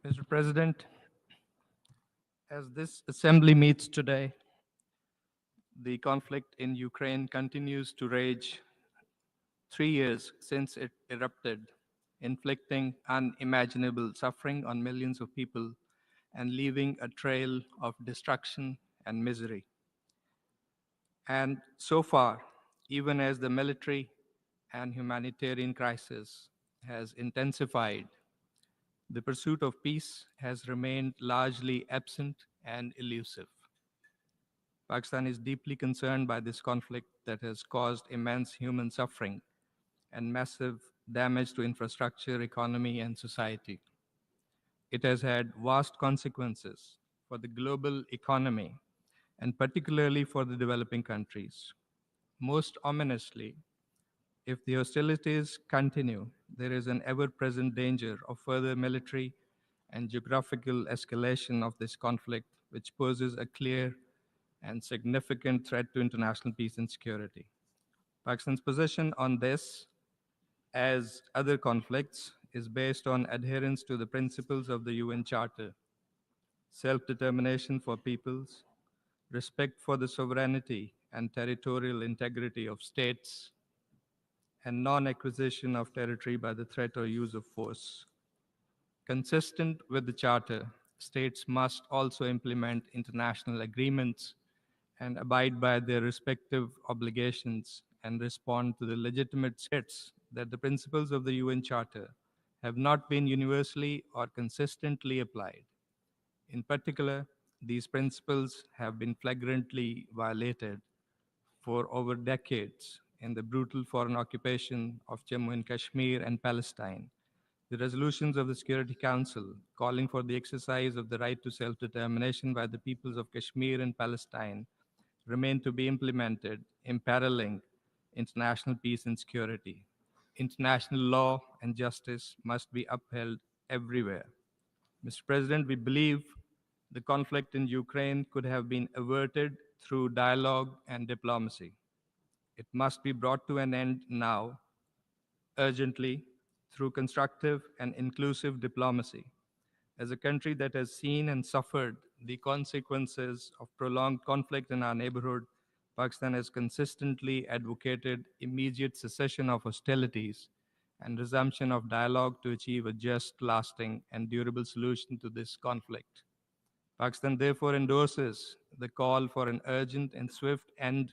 Mr. President, as this assembly meets today, the conflict in Ukraine continues to rage 3 years since it erupted, inflicting unimaginable suffering on millions of people and leaving a trail of destruction and misery. And so far, even as the military and humanitarian crisis has intensified, the pursuit of peace has remained largely absent and elusive. Pakistan is deeply concerned by this conflict that has caused immense human suffering and massive damage to infrastructure, economy, and society. It has had vast consequences for the global economy and particularly for the developing countries. Most ominously, if the hostilities continue, there is an ever-present danger of further military and geographical escalation of this conflict, which poses a clear and significant threat to international peace and security. Pakistan's position on this, as other conflicts, is based on adherence to the principles of the UN Charter, self-determination for peoples, respect for the sovereignty and territorial integrity of states, and non-acquisition of territory by the threat or use of force. Consistent with the Charter, states must also implement international agreements and abide by their respective obligations and respond to the legitimate threats that the principles of the UN Charter have not been universally or consistently applied. In particular, these principles have been flagrantly violated for over decades in the brutal foreign occupation of Jammu and Kashmir and Palestine. The resolutions of the Security Council calling for the exercise of the right to self-determination by the peoples of Kashmir and Palestine remain to be implemented, imperiling international peace and security. International law and justice must be upheld everywhere. Mr. President, we believe the conflict in Ukraine could have been averted through dialogue and diplomacy. It must be brought to an end now, urgently, through constructive and inclusive diplomacy. As a country that has seen and suffered the consequences of prolonged conflict in our neighborhood, Pakistan has consistently advocated immediate cessation of hostilities and resumption of dialogue to achieve a just, lasting, and durable solution to this conflict. Pakistan therefore endorses the call for an urgent and swift end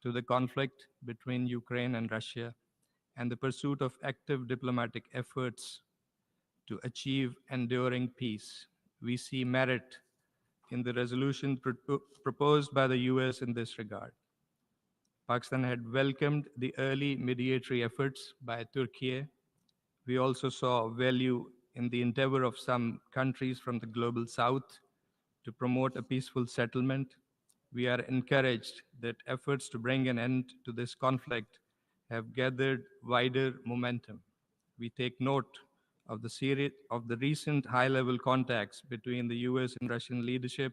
to the conflict between Ukraine and Russia and the pursuit of active diplomatic efforts to achieve enduring peace. We see merit in the resolution proposed by the US in this regard. Pakistan had welcomed the early mediatory efforts by Turkey. We also saw value in the endeavor of some countries from the global south to promote a peaceful settlement. We are encouraged that efforts to bring an end to this conflict have gathered wider momentum. We take note of the recent high-level contacts between the US and Russian leadership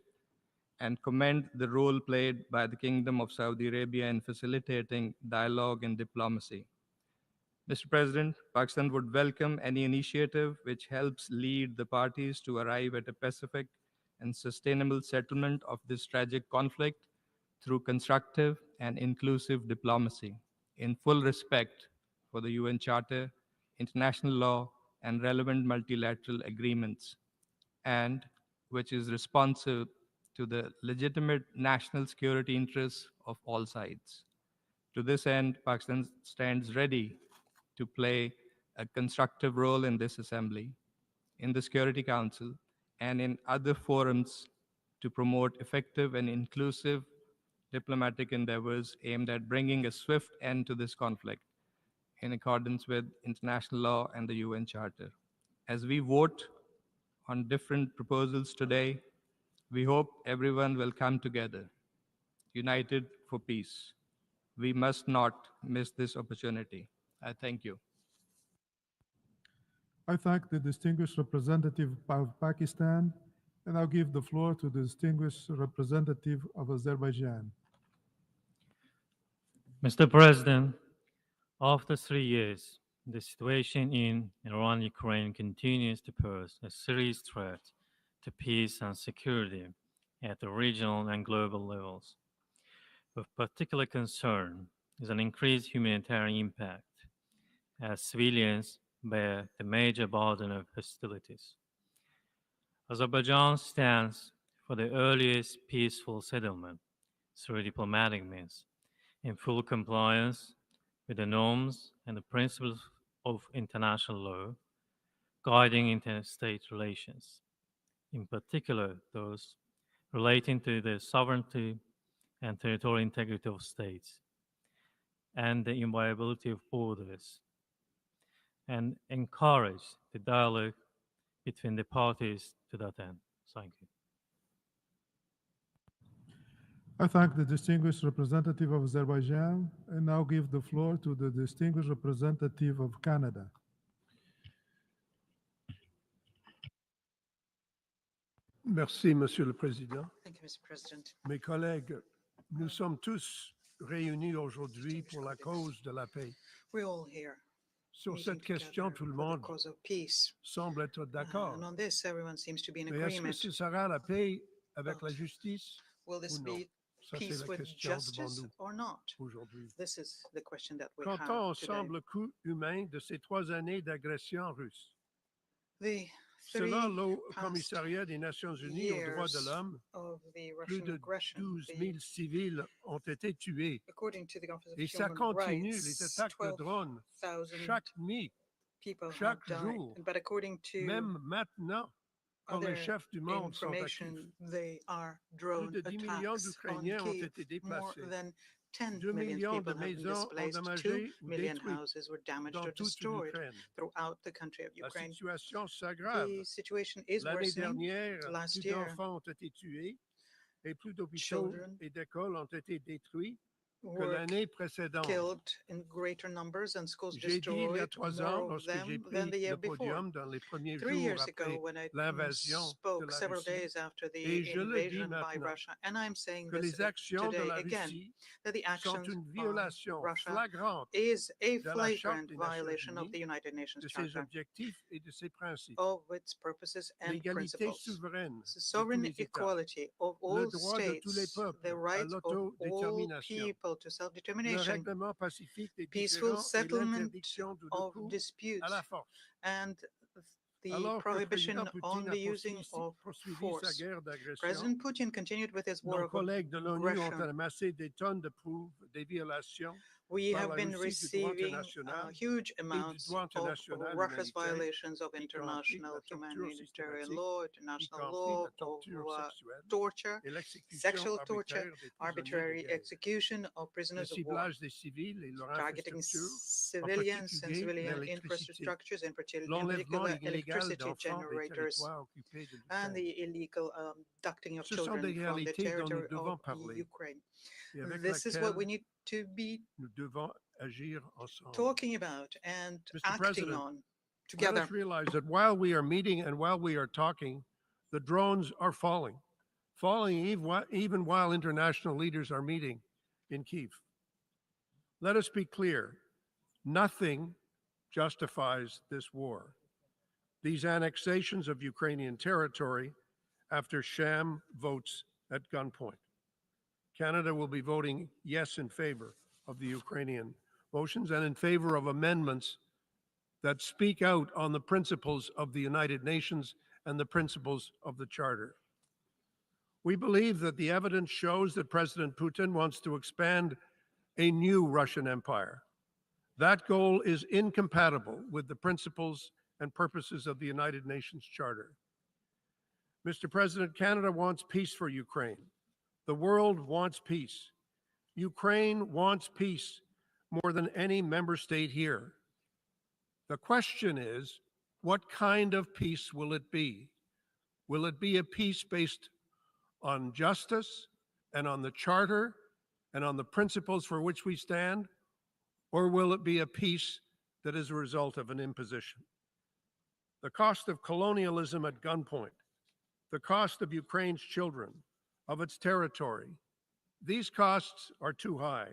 and commend the role played by the Kingdom of Saudi Arabia in facilitating dialogue and diplomacy. Mr. President, Pakistan would welcome any initiative which helps lead the parties to arrive at a pacific and sustainable settlement of this tragic conflict through constructive and inclusive diplomacy, in full respect for the UN Charter, international law, and relevant multilateral agreements, and which is responsive to the legitimate national security interests of all sides. To this end, Pakistan stands ready to play a constructive role in this assembly, in the Security Council, and in other forums to promote effective and inclusive diplomatic endeavors aimed at bringing a swift end to this conflict in accordance with international law and the UN Charter. As we vote on different proposals today, we hope everyone will come together, united for peace. We must not miss this opportunity. I thank you. I thank the distinguished representative of Pakistan, and I'll give the floor to the distinguished representative of Azerbaijan. Mr. President, after 3 years, the situation in Iran and Ukraine continues to pose a serious threat to peace and security at the regional and global levels. Of particular concern is an increased humanitarian impact as civilians bear the major burden of hostilities. Azerbaijan stands for the earliest peaceful settlement through diplomatic means, in full compliance with the norms and the principles of international law guiding interstate relations, in particular those relating to the sovereignty and territorial integrity of states and the inviolability of borders, and encourage the dialogue between the parties to that end. Thank you. I thank the distinguished representative of Azerbaijan and now give the floor to the distinguished representative of Canada. Merci, Monsieur le Président. Thank you, Mr. President. Mes collègues, nous sommes tous réunis aujourd'hui pour la cause de la paix. We're all here. Sur meeting cette question, together tout le for the monde cause of peace. semble être d'accord. And on this, everyone seems to be in Mais est-ce que agreement. ce sera la paix avec la justice Will this ou non? be Ça, c'est peace la with question devant justice nous or not? aujourd'hui. This is the question that we Quand have on today. ensemble le coût humain de ces 3 années d'agression russe, The selon 3 le past Commissariat des Nations Unies aux droits de years l'homme, of the plus Russian de aggression, 12 000 civils ont été tués. according to the Office of Et ça Human continue, les Rights, attaques de drones, 12,000 chaque nuit, people have chaque died. jour, But according to même maintenant, quand les other chefs du monde sont à information, Kiev. they are Plus drone de 10 millions attacks on d'Ukrainiens ont Kiev. été More déplacés. than 10 2 million millions de people have been maisons displaced. 2 endommagées ou million détruites houses were damaged dans or toute destroyed l'Ukraine. throughout the country of La Ukraine. situation s'aggrave. The situation is L'année worsening. dernière, plus Last year, d'enfants ont été tués et plus d'hôpitaux children et d'écoles ont été détruits que were l'année précédente. killed in greater numbers and schools J'ai dit il y a destroyed, 3 ans, more of lorsque j'ai them than pris the year le before. podium dans les premiers 3 jours years ago, après when I l'invasion de spoke la several Russie, days after the et je le dis invasion by maintenant, Russia, and I'm saying que this les actions de today la again, Russie that the sont actions une by violation Russia flagrante is a de la Charte flagrant des Nations violation of Unies, the United Nations de ses Charter, objectifs et de ses principes. of its purposes and L'égalité principles. souveraine The de tous sovereign les États, equality of le all droit de tous les states, peuples the à right of all l'autodétermination, people to le self-determination, règlement pacifique des peaceful différends et settlement l'interdiction du of recours disputes, à la force. and the Alors que le prohibition président on Poutine the a using of poursuivi sa force. guerre d'agression, President Putin continued with his war nos of collègues de l'ONU ont aggression. amassé des tonnes de preuves des violations We par have la been Russie du droit receiving international huge et du amounts droit of international Russia's humanitaire, violations of y compris international la torture humanitarian systématique, law, y international compris law la of torture sexuelle torture, et l'exécution sexual torture, arbitraire des prisonniers de arbitrary guerre. execution of Le prisoners of war, ciblage des civils et leur targeting infrastructure, en civilians and particulier civilian l'électricité, infrastructures, in l'enlèvement particular illégal electricity d'enfants des generators, territoires occupés de and l'Ukraine. the illegal ducting of Ce sont children des from the réalités dont nous territory devons of parler Ukraine. et avec This is what we laquelle need to be nous devons agir ensemble. talking about and Mr. acting President, on let together. us realize that while we are meeting and while we are talking, the drones are falling even while international leaders are meeting in Kyiv. Let us be clear, nothing justifies this war. These annexations of Ukrainian territory after sham votes at gunpoint. Canada will be voting yes in favor of the Ukrainian motions and in favor of amendments that speak out on the principles of the United Nations and the principles of the Charter. We believe that the evidence shows that President Putin wants to expand a new Russian empire. That goal is incompatible with the principles and purposes of the United Nations Charter. Mr. President, Canada wants peace for Ukraine. The world wants peace. Ukraine wants peace more than any member state here. The question is, what kind of peace will it be? Will it be a peace based on justice and on the Charter and on the principles for which we stand? Or will it be a peace that is a result of an imposition? The cost of colonialism at gunpoint, the cost of Ukraine's children, of its territory, these costs are too high.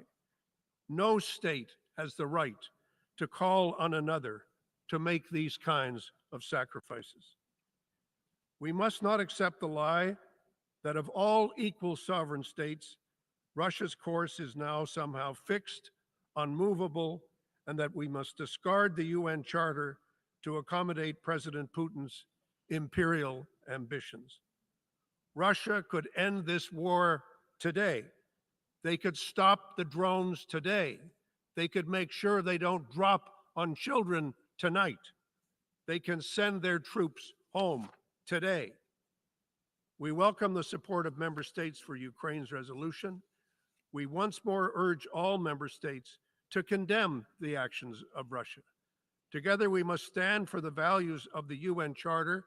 No state has the right to call on another to make these kinds of sacrifices. We must not accept the lie that of all equal sovereign states, Russia's course is now somehow fixed, unmovable, and that we must discard the UN Charter to accommodate President Putin's imperial ambitions. Russia could end this war today. They could stop the drones today. They could make sure they don't drop on children tonight. They can send their troops home today. We welcome the support of member states for Ukraine's resolution. We once more urge all member states to condemn the actions of Russia. Together, we must stand for the values of the UN Charter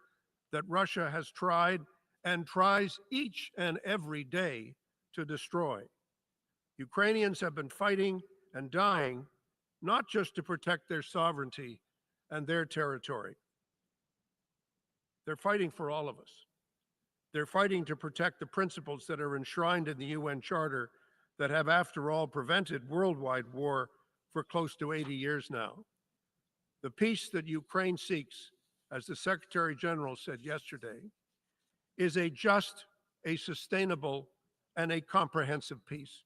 that Russia has tried and tries each and every day to destroy. Ukrainians have been fighting and dying, not just to protect their sovereignty and their territory. They're fighting for all of us. They're fighting to protect the principles that are enshrined in the UN Charter that have, after all, prevented worldwide war for close to 80 years now. The peace that Ukraine seeks, as the Secretary General said yesterday, is a just, a sustainable, and a comprehensive peace,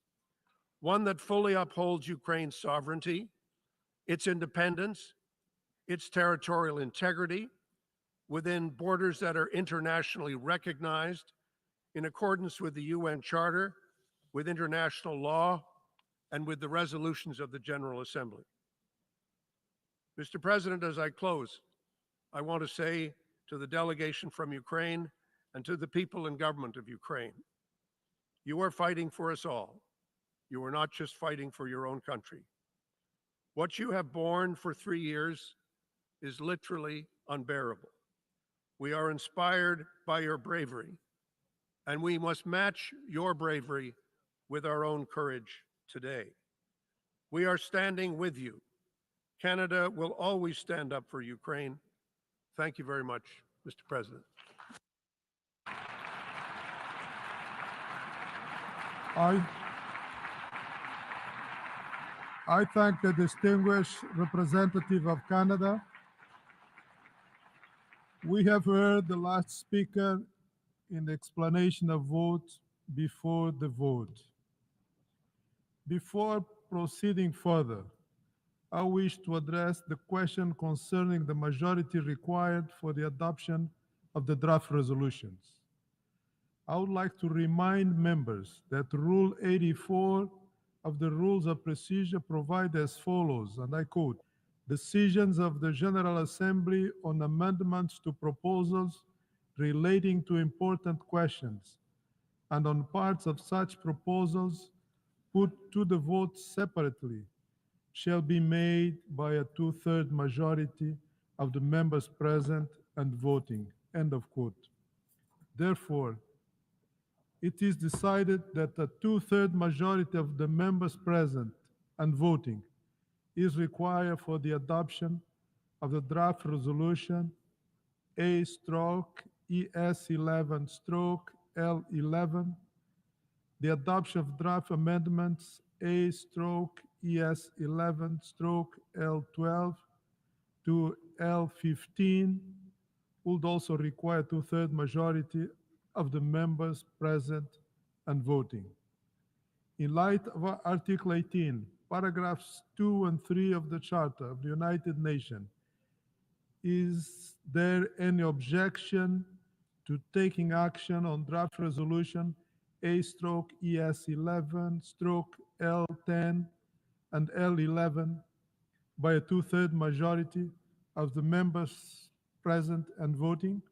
one that fully upholds Ukraine's sovereignty, its independence, its territorial integrity within borders that are internationally recognized in accordance with the UN Charter, with international law, and with the resolutions of the General Assembly. Mr. President, as I close, I want to say to the delegation from Ukraine and to the people and government of Ukraine, you are fighting for us all. You are not just fighting for your own country. What you have borne for 3 years is literally unbearable. We are inspired by your bravery, and we must match your bravery with our own courage today. We are standing with you. Canada will always stand up for Ukraine. Thank you very much, Mr. President. I thank the distinguished representative of Canada. We have heard the last speaker in the explanation of vote before the vote. Before proceeding further, I wish to address the question concerning the majority required for the adoption of the draft resolutions. I would like to remind members that Rule 84 of the Rules of Procedure provide as follows, and I quote, "Decisions of the General Assembly on amendments to proposals relating to important questions and on parts of such proposals put to the vote separately shall be made by a two-thirds majority of the members present and voting." End of quote. Therefore, it is decided that a two-thirds majority of the members present and voting is required for the adoption of the draft resolution A/ES11/L11, the adoption of draft amendments A/ES11/L12 to L15 would also require two-thirds majority of the members present and voting. In light of Article 18, paragraphs 2 and 3 of the Charter of the United Nations, is there any objection to taking action on draft resolution A/ES11/L10 and L11 by a two-thirds majority of the members present and voting?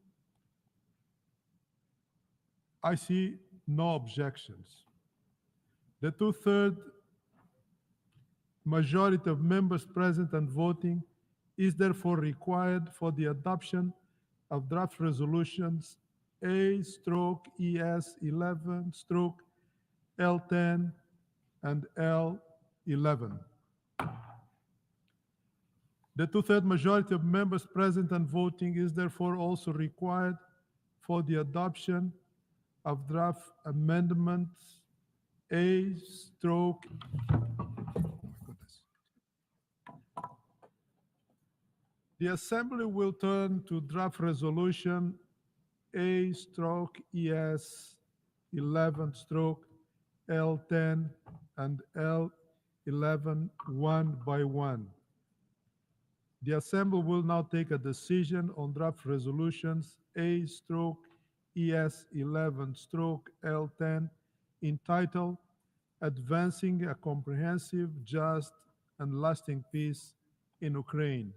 I see no objections. The two-thirds majority of members present and voting is therefore required for the adoption of draft resolutions A/ES11/L10 and L11. The two-thirds majority of members present and voting is therefore also required for the adoption of draft amendments The Assembly will turn to draft resolution A/ES11/L10 and L11 one by one. The Assembly will now take a decision on draft resolutions A/ES11/L10 entitled Advancing a Comprehensive, Just, and Lasting Peace in Ukraine.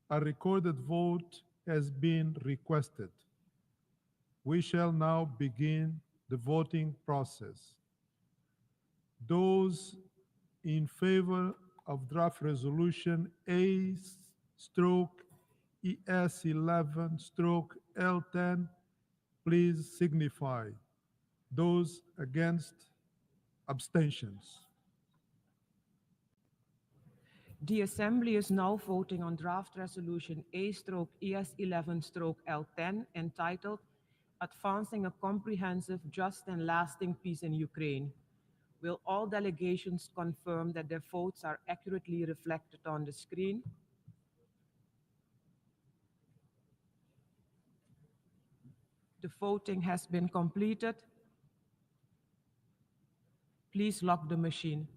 A recorded vote has been requested. We shall now begin the voting process. Those in favor of draft resolution A/ES11/L10, please signify. Those against, abstentions. The Assembly is now voting on draft resolution A/ES11/L10 entitled Advancing a Comprehensive, Just, and Lasting Peace in Ukraine. Will all delegations confirm that their votes are accurately reflected on the screen? The voting has been completed. Please lock the machine.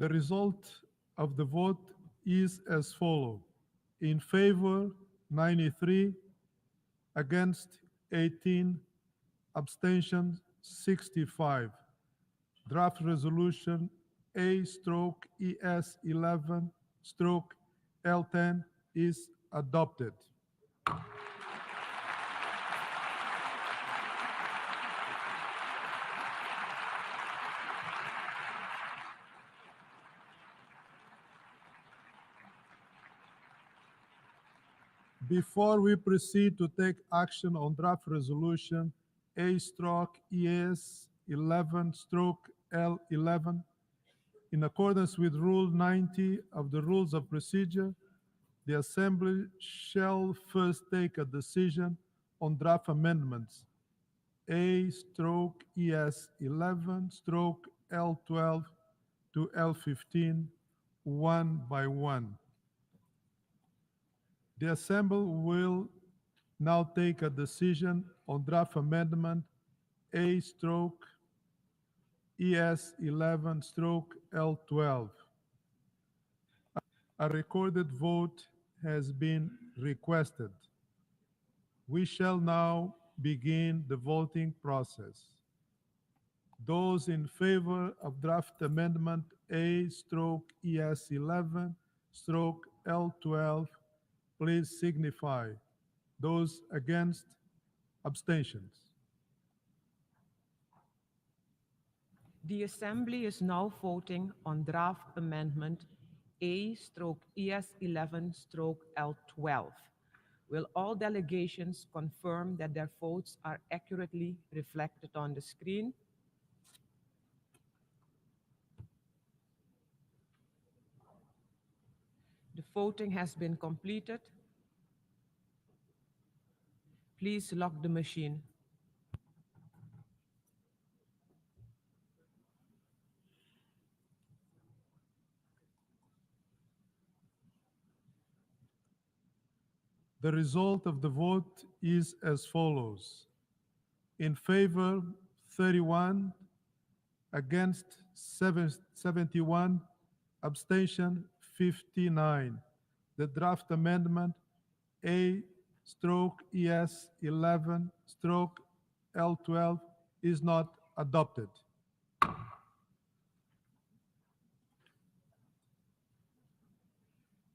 The result of the vote is as follows. In favor, 93, against 18, abstentions 65. Draft resolution A/ES11/L10 is adopted. Before we proceed to take action on draft resolution A/ES11/L11, in accordance with Rule 90 of the Rules of Procedure, the Assembly shall first take a decision on draft amendments A/ES11/L12 to L15, one by one. The Assembly will now take a decision on draft amendment A/ES11/L12. A recorded vote has been requested. We shall now begin the voting process. Those in favor of draft amendment A/ES11/L12, please signify. Those against, abstentions. The Assembly is now voting on draft amendment A/ES11/L12. Will all delegations confirm that their votes are accurately reflected on the screen? The voting has been completed. Please lock the machine. The result of the vote is as follows. In favor, 31, against 71, abstention 59. The draft amendment A/ES11/L12 is not adopted.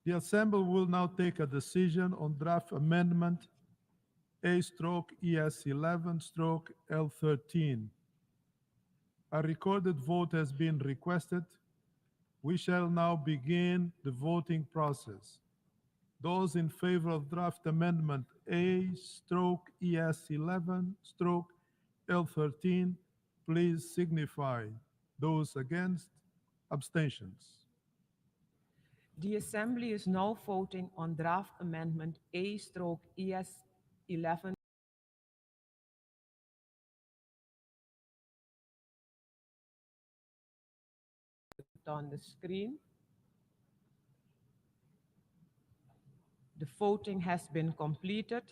The Assembly will now take a decision on draft amendment A/ES11/L13. A recorded vote has been requested. We shall now begin the voting process. Those in favor of draft amendment A/ES11/L13, please signify. Those against, abstentions. The Assembly is now voting on draft amendment A/ES11 on the screen. The voting has been completed.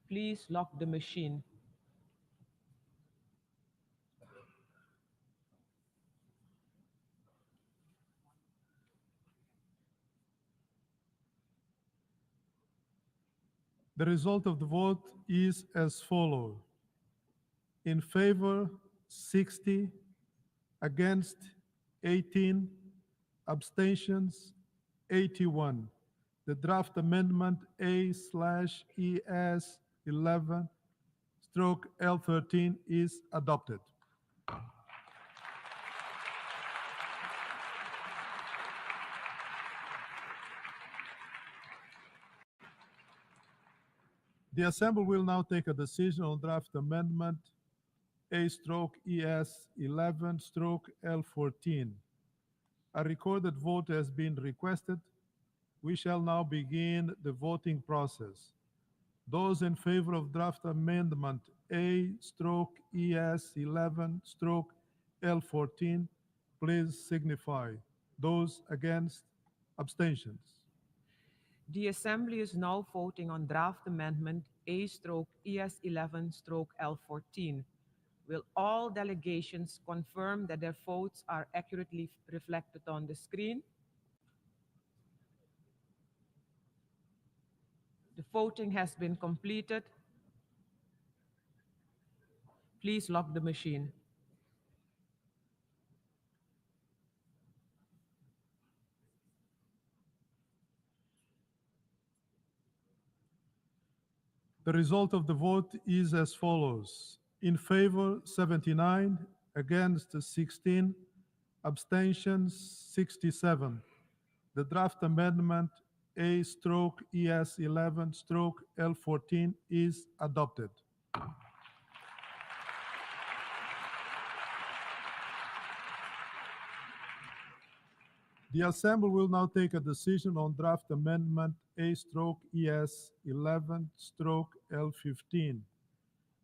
Please lock the machine. The result of the vote is as follows. In favor, 60, against 18, abstentions 81. The draft amendment A/ES11/L13 is adopted. The Assembly will now take a decision on draft amendment A/ES11/L14. A recorded vote has been requested. We shall now begin the voting process. Those in favor of draft amendment A/ES 11/L14, please signify. Those against, abstentions. The Assembly is now voting on draft amendment A/ES 11/L14. Will all delegations confirm that their votes are accurately reflected on the screen? The voting has been completed. Please lock the machine. The result of the vote is as follows. In favor, 79, against 16, abstentions 67. The draft amendment A/ES 11/L14 is adopted. The Assembly will now take a decision on draft amendment A/ES 11/L15.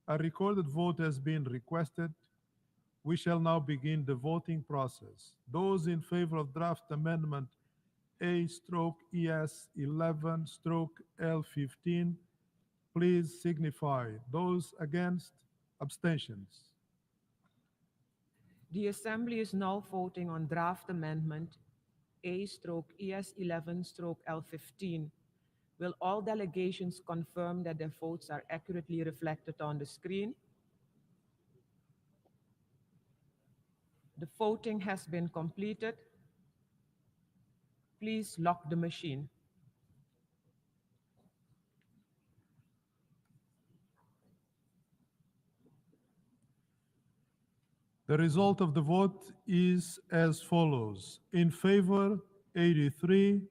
A recorded vote has been requested. We shall now begin the voting process. Those in favor of draft amendment A/ES 11/L15, please signify. Those against, abstentions. The Assembly is now voting on draft amendment A/ES 11/L15. Will all delegations confirm that their votes are accurately reflected on the screen? The voting has been completed. Please lock the machine. The result of the vote is as follows. In favor, 83,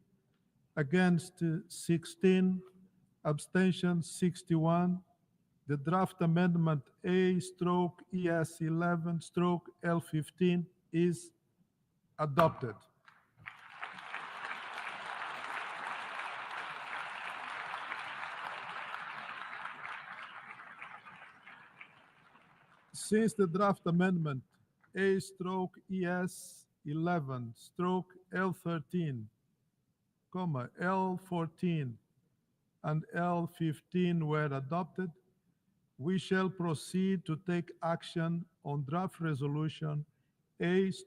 against 16, abstention 61. The draft amendment A/ES 11/L15 is adopted. Since the draft amendment A/ES 11/L13, L14, and L15 were adopted, we shall proceed to take action on draft resolution A/ES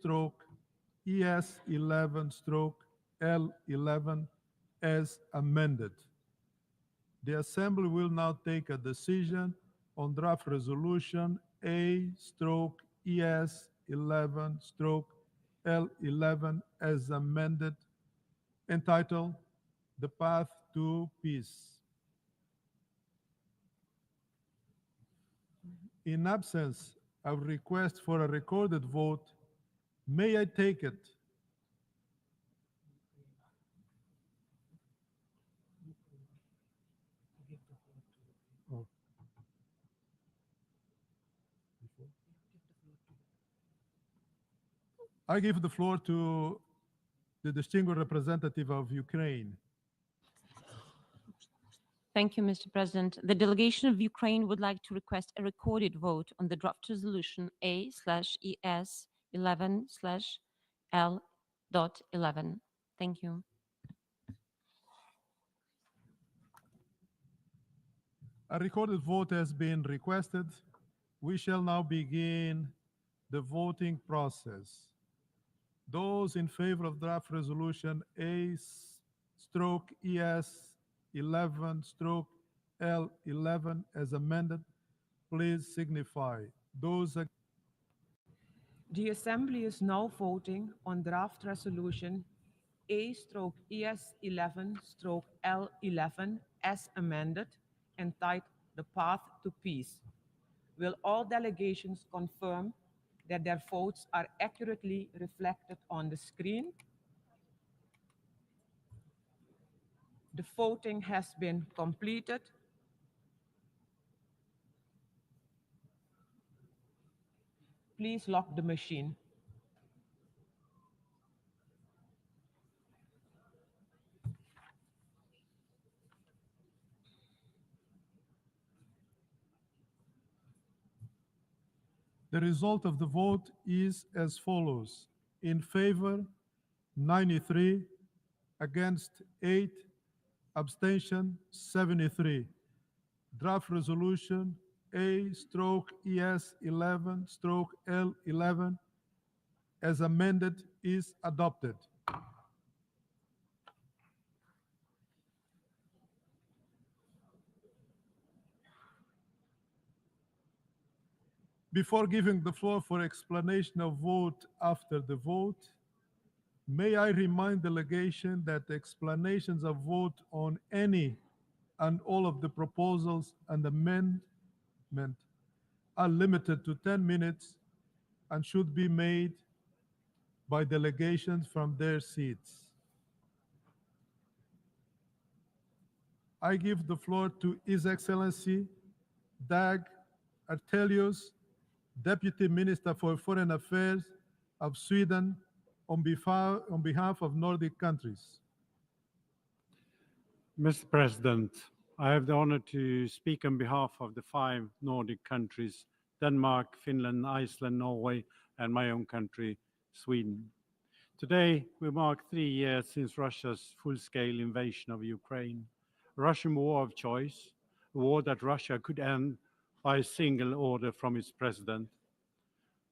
11/L11 as amended. The Assembly will now take a decision on draft resolution A/ES 11/L11 as amended, entitled The Path to Peace. In absence of request for a recorded vote, may I take it? Oh. I give the floor to the distinguished representative of Ukraine. Thank you, Mr. President. The delegation of Ukraine would like to request a recorded vote on the draft resolution A/ES 11/L.11. Thank you. A recorded vote has been requested. We shall now begin the voting process. Those in favor of draft resolution A/ES 11/L11 as amended, please signify. Those The Assembly is now voting on draft resolution A/ES 11/L11 as amended, entitled The Path to Peace. Will all delegations confirm that their votes are accurately reflected on the screen? The voting has been completed. Please lock the machine. The result of the vote is as follows. In favor, 93, against 8, abstention 73. Draft resolution A/ES 11/L11 as amended is adopted. Before giving the floor for explanation of vote after the vote, may I remind the delegation that the explanations of vote on any and all of the proposals and amendment are limited to 10 minutes and should be made by delegations from their seats. I give the floor to His Excellency Dag Artelius, Deputy Minister for Foreign Affairs of Sweden, on behalf of Nordic countries. Mr. President, I have the honor to speak on behalf of the 5 Nordic countries, Denmark, Finland, Iceland, Norway, and my own country, Sweden. Today, we mark 3 years since Russia's full-scale invasion of Ukraine, a Russian war of choice, a war that Russia could end by a single order from its president.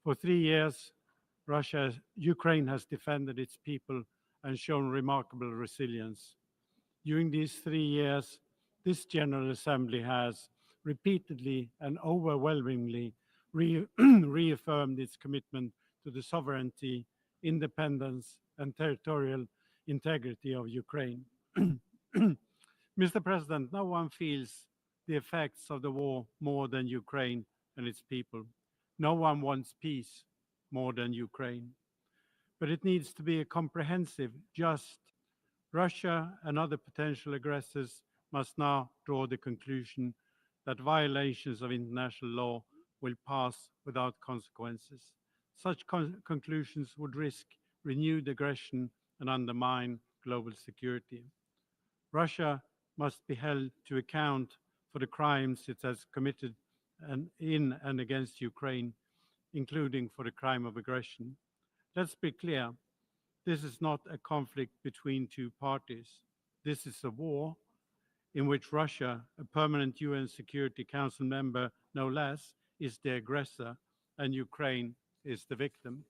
For 3 years, Ukraine has defended its people and shown remarkable resilience. During these 3 years, this General Assembly has repeatedly and overwhelmingly reaffirmed its commitment to the sovereignty, independence, and territorial integrity of Ukraine. Mr. President, no one feels the effects of the war more than Ukraine and its people. No one wants peace more than Ukraine. But it needs to be a comprehensive, just. Russia and other potential aggressors must now draw the conclusion that violations of international law will pass without consequences. Such conclusions would risk renewed aggression and undermine global security. Russia must be held to account for the crimes it has committed in and against Ukraine, including for the crime of aggression. Let's be clear, this is not a conflict between 2 parties. This is a war in which Russia, a permanent UN Security Council member no less, is the aggressor and Ukraine is the victim.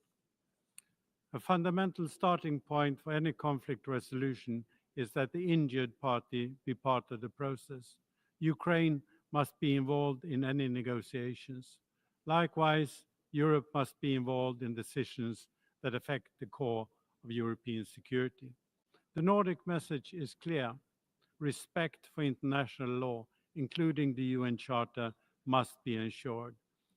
A fundamental starting point for any conflict resolution is that the injured party be part of the process. Ukraine must be involved in any negotiations. Likewise, Europe must be involved in decisions that affect the core of European security. The Nordic message is clear. Respect for international law, including the UN Charter, must be ensured.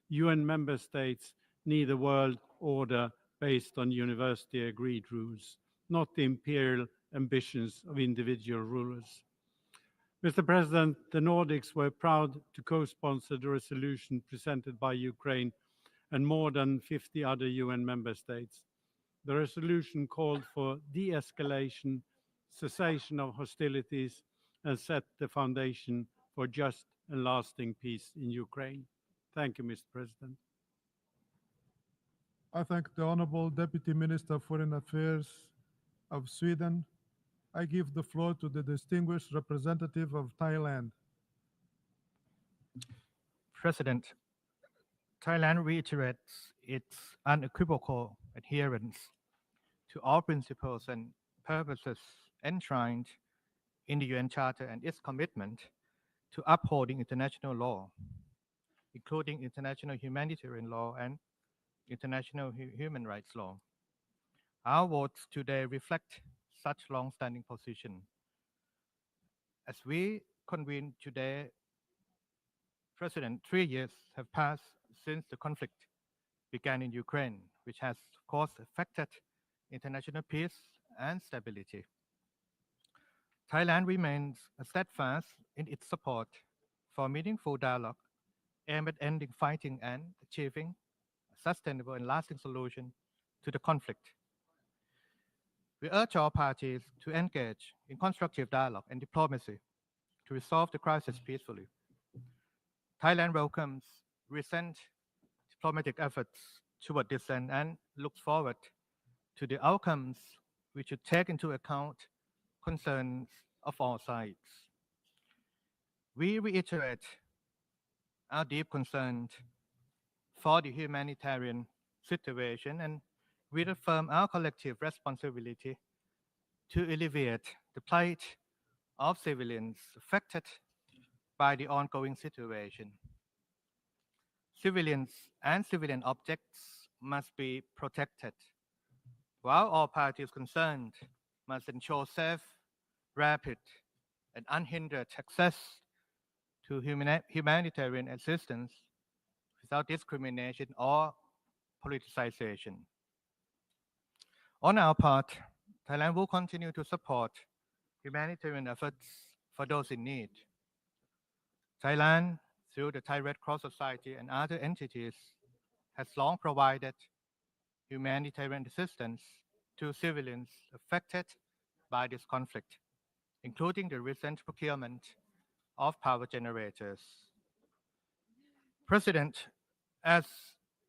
UN member states need a world order based on university agreed rules, not the imperial ambitions of individual rulers. Mr. President, the Nordics were proud to co-sponsor the resolution presented by Ukraine and more than 50 other UN member states. The resolution called for de-escalation, cessation of hostilities, and set the foundation for just and lasting peace in Ukraine. Thank you, Mr. President. I thank the Honorable Deputy Minister of Foreign Affairs of Sweden. I give the floor to the distinguished representative of Thailand. President, Thailand reiterates its unequivocal adherence to all principles and purposes enshrined in the UN Charter and its commitment to upholding international law, including international humanitarian law and international human rights law. Our votes today reflect such long-standing position. As we convene today, President, 3 years have passed since the conflict began in Ukraine, which has, of course, affected international peace and stability. Thailand remains steadfast in its support for meaningful dialogue aimed at ending fighting and achieving a sustainable and lasting solution to the conflict. We urge all parties to engage in constructive dialogue and diplomacy to resolve the crisis peacefully. Thailand welcomes recent diplomatic efforts toward this end and looks forward to the outcomes which should take into account concerns of all sides. We reiterate our deep concern for the humanitarian situation and reaffirm our collective responsibility to alleviate the plight of civilians affected by the ongoing situation. Civilians and civilian objects must be protected, while all parties concerned must ensure safe, rapid, and unhindered access to humanitarian assistance without discrimination or politicization. On our part, Thailand will continue to support humanitarian efforts for those in need. Thailand, through the Thai Red Cross Society and other entities, has long provided humanitarian assistance to civilians affected by this conflict, including the recent procurement of power generators. President, as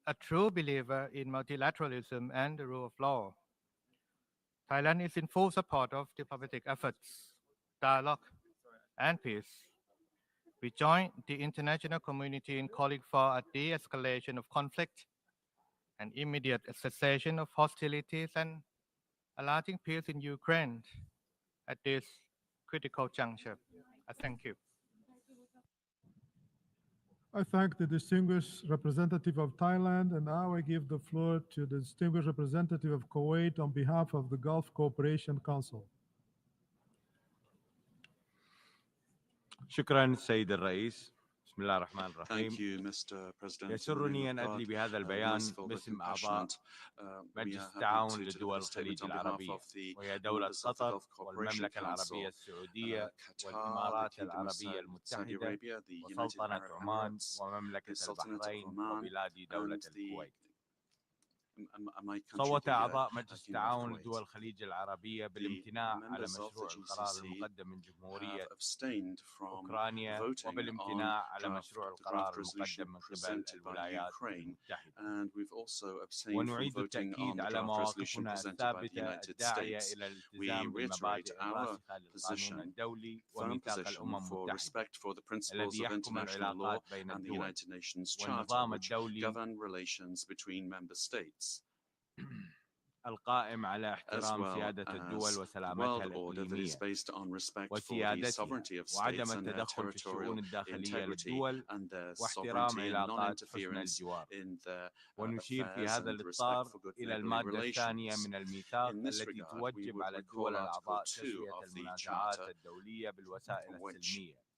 a true believer in multilateralism and the rule of law, Thailand is in full support of diplomatic efforts, dialogue, and peace. We join the international community in calling for a de-escalation of conflict and immediate cessation of hostilities and allowing peace in Ukraine at this critical juncture. I thank you. I thank the distinguished representative of Thailand, and now I give the floor to the distinguished representative of Kuwait on behalf of the Gulf Cooperation Council. شكرا سيد الرئيس. بسم الله الرحمن الرحيم. Thank you, Mr. President. يسرني أن أدلي بهذا البيان باسم أعضاء مجلس التعاون لدول الخليج العربية، وهي دولة قطر والمملكة العربية السعودية والإمارات العربية المتحدة وسلطنة عمان ومملكة البحرين وبلاد دولة الكويت. صوت أعضاء مجلس التعاون لدول الخليج العربية بالامتناع على مشروع القرار المقدم من جمهورية أوكرانيا وبالامتناع على مشروع القرار المقدم من قبل الولايات المتحدة. ونعيد التأكيد على مواقفنا الثابتة الداعية إلى الالتزام بالمبادئ الراسخة للقانون الدولي وميثاق الأمم المتحدة الذي يحكم العلاقات بين الدول والنظام الدولي القائم على احترام سيادة الدول وسلامتها الإقليمية وسيادتها وعدم التدخل في الشؤون الداخلية للدول واحترام علاقات حسن الجوار. ونشير في هذا الإطار إلى المادة الثانية من الميثاق التي توجب على الدول الأعضاء تسوية المنازعات الدولية بالوسائل السلمية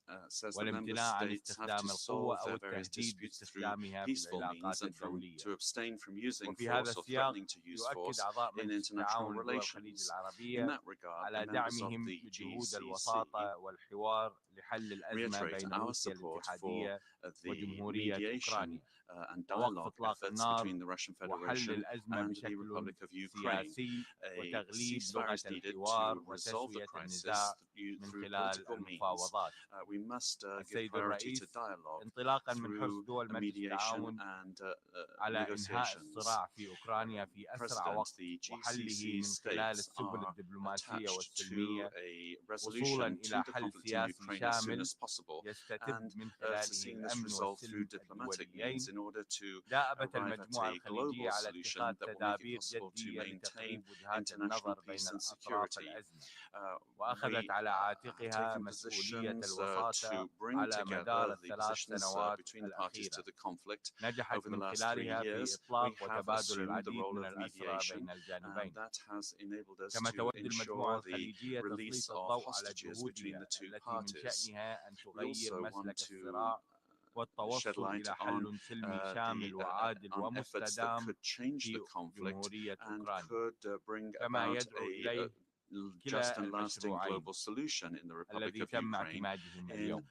والامتناع عن استخدام القوة أو التهديد باستخدامها في العلاقات الدولية. وفي هذا السياق يؤكد أعضاء مجلس التعاون لدول الخليج العربية على دعمهم لجهود الوساطة والحوار لحل الأزمة بين روسيا الاتحادية وجمهورية أوكرانيا ووقف إطلاق النار وحل الأزمة بشكل سياسي وتغليب لغة الحوار وتسوية النزاع من خلال المفاوضات. السيد الرئيس، انطلاقا من حرص دول مجلس التعاون على إنهاء الصراع في أوكرانيا في أسرع وقت وحله من خلال السبل الدبلوماسية والسلمية وصولا إلى حل سياسي شامل يستتب من خلاله الأمن والسلم الدوليين، دأبت المجموعة الخليجية على اتخاذ تدابير جدية لتقريب وجهات النظر بين أطراف الأزمة، وأخذت على عاتقها مسؤولية الوساطة على مدار الثلاث سنوات الأخيرة، نجحت من خلالها في إطلاق وتبادل العديد من الأسرى بين الجانبين. كما تود المجموعة الخليجية تسليط الضوء على جهودها التي من شأنها أن تغير مسلك الصراع والتوصل إلى حل سلمي شامل وعادل ومستدام في جمهورية أوكرانيا، كما يدعو إليه كلا المشروعين الذي تم اعتمادهما اليوم،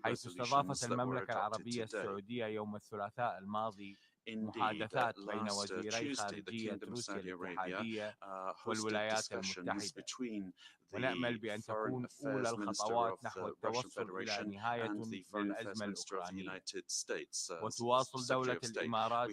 حيث استضافت المملكة العربية السعودية يوم الثلاثاء الماضي محادثات بين وزيري خارجية روسيا الاتحادية والولايات المتحدة ونأمل بأن Foreign تكون أولى Affairs Minister الخطوات of نحو the Russian التوصل إلى Federation نهاية and the Foreign Affairs للأزمة Minister of the الأوكرانية. United States, وتواصل Secretary دولة of State. الإمارات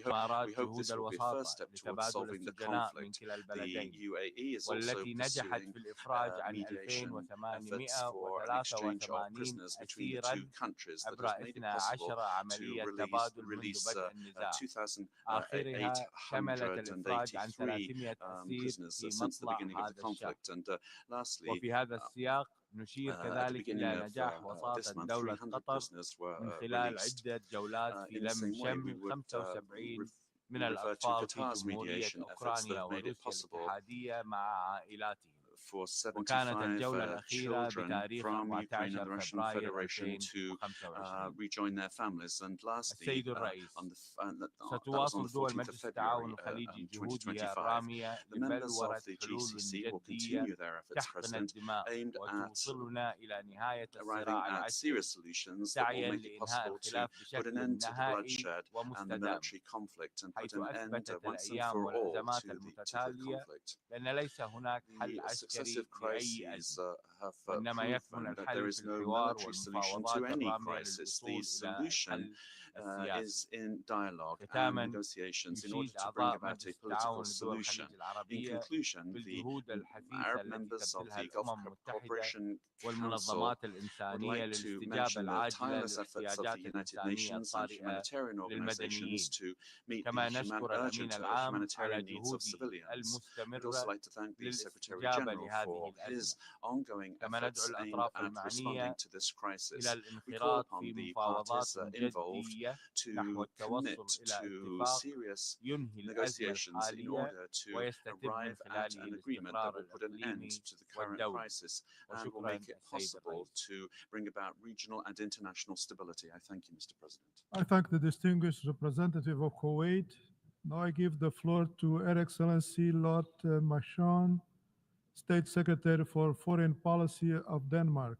We hope جهود this will be a الوساطة first step towards لتبادل solving the السجناء من conflict. كلا The البلدين UAE is also والتي نجحت pursuing في الإفراج عن mediation efforts for an exchange of 2883 prisoners between the أسيرا two countries that عبر has made it possible 12 عملية to تبادل منذ release بدء النزاع. 2,883 آخرها شملت الإفراج عن 300 أسير prisoners في since the مطلع beginning of the هذا الشهر. conflict. And lastly, وفي هذا السياق نشير at the كذلك beginning إلى of نجاح this وساطة month, دولة 300 قطر prisoners were من خلال released. عدة جولات في In the لم same way, we شمل would 75 من refer to الأطفال في Qatar's جمهورية mediation efforts أوكرانيا that made it وروسيا possible الاتحادية مع عائلاتهم. for وكانت 75 الجولة الأخيرة children بتاريخ from Ukraine and the 14 Russian فبراير Federation to 2025. rejoin their families. And lastly, السيد الرئيس on that was on ستواصل the دول 14th of مجلس February التعاون الخليجي جهودها 2025. الرامية The members of لبلورة the حلول GCC will جدية continue their efforts, تحقن President, الدماء aimed at وتوصلنا إلى نهاية arriving الصراع at العسكري serious solutions that will سعيا make it لإنهاء possible to الخلاف put an بشكل end to the نهائي bloodshed and the ومستدام military conflict and put حيث an end أثبتت once and الأيام for all والأزمات to the المتتالية conflict. لأن ليس هناك حل The عسكري successive لأي crises أزمة have وإنما يكمن proven that there الحل is في no الحوار military solution to والمفاوضات any الرامية crisis. للوصول The إلى solution الحل السياسي. is in dialogue and ختاما negotiations in order يشيد to bring أعضاء about a مجلس political التعاون لدول solution. الخليج In العربية conclusion, the بالجهود الحثيثة Arab التي members of تبذلها the Gulf الأمم المتحدة Cooperation Council والمنظمات would الإنسانية like to للاستجابة mention the العاجلة tireless efforts of the للاحتياجات United الإنسانية Nations and الطارئة humanitarian organizations للمدنيين to meet the كما نشكر الأمين urgent العام على humanitarian needs of جهوده civilians. We'd المستمرة also like to thank the Secretary للاستجابة General لهذه for his الأزمة ongoing كما ندعو efforts aimed الأطراف at responding المعنية to this crisis. إلى We call الانخراط upon في the مفاوضات parties involved جدية نحو to commit التوصل إلى to اتفاق serious ينهي الأزمة negotiations in الحالية order to ويستتب من arrive at خلاله an agreement that الاستقرار will put an end الإقليمي to the current والدولي crisis and will وشكرا make it السيد possible الرئيس. to bring about regional and international stability. I thank you, Mr. President. I thank the distinguished representative of Kuwait. Now I give the floor to Her Excellency Lot Machon, State Secretary for Foreign Policy of Denmark.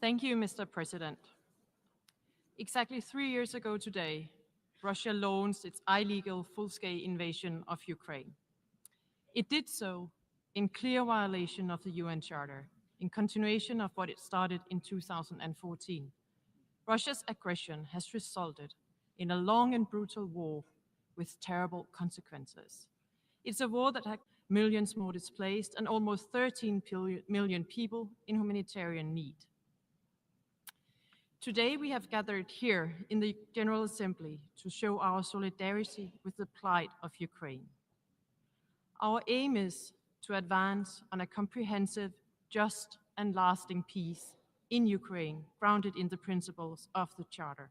Thank you, Mr. President. Exactly 3 years ago today, Russia launched its illegal full-scale invasion of Ukraine. It did so in clear violation of the UN Charter, in continuation of what it started in 2014. Russia's aggression has resulted in a long and brutal war with terrible consequences. It's a war that had millions more displaced and almost 13 million people in humanitarian need. Today, we have gathered here in the General Assembly to show our solidarity with the plight of Ukraine. Our aim is to advance on a comprehensive, just, and lasting peace in Ukraine, grounded in the principles of the Charter.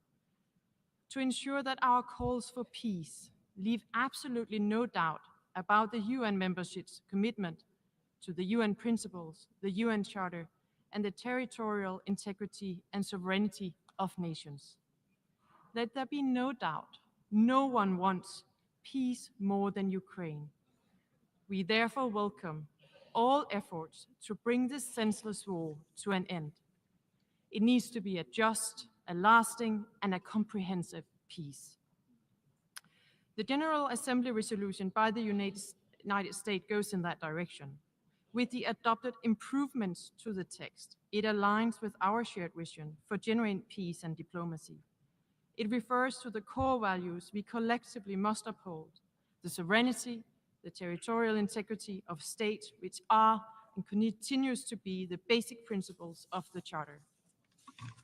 To ensure that our calls for peace leave absolutely no doubt about the UN membership's commitment to the UN principles, the UN Charter, and the territorial integrity and sovereignty of nations. Let there be no doubt, no one wants peace more than Ukraine. We therefore welcome all efforts to bring this senseless war to an end. It needs to be a just, a lasting, and a comprehensive peace. The General Assembly resolution by the United States goes in that direction. With the adopted improvements to the text, it aligns with our shared vision for genuine peace and diplomacy. It refers to the core values we collectively must uphold: the sovereignty, the territorial integrity of states, which are and continues to be the basic principles of the Charter.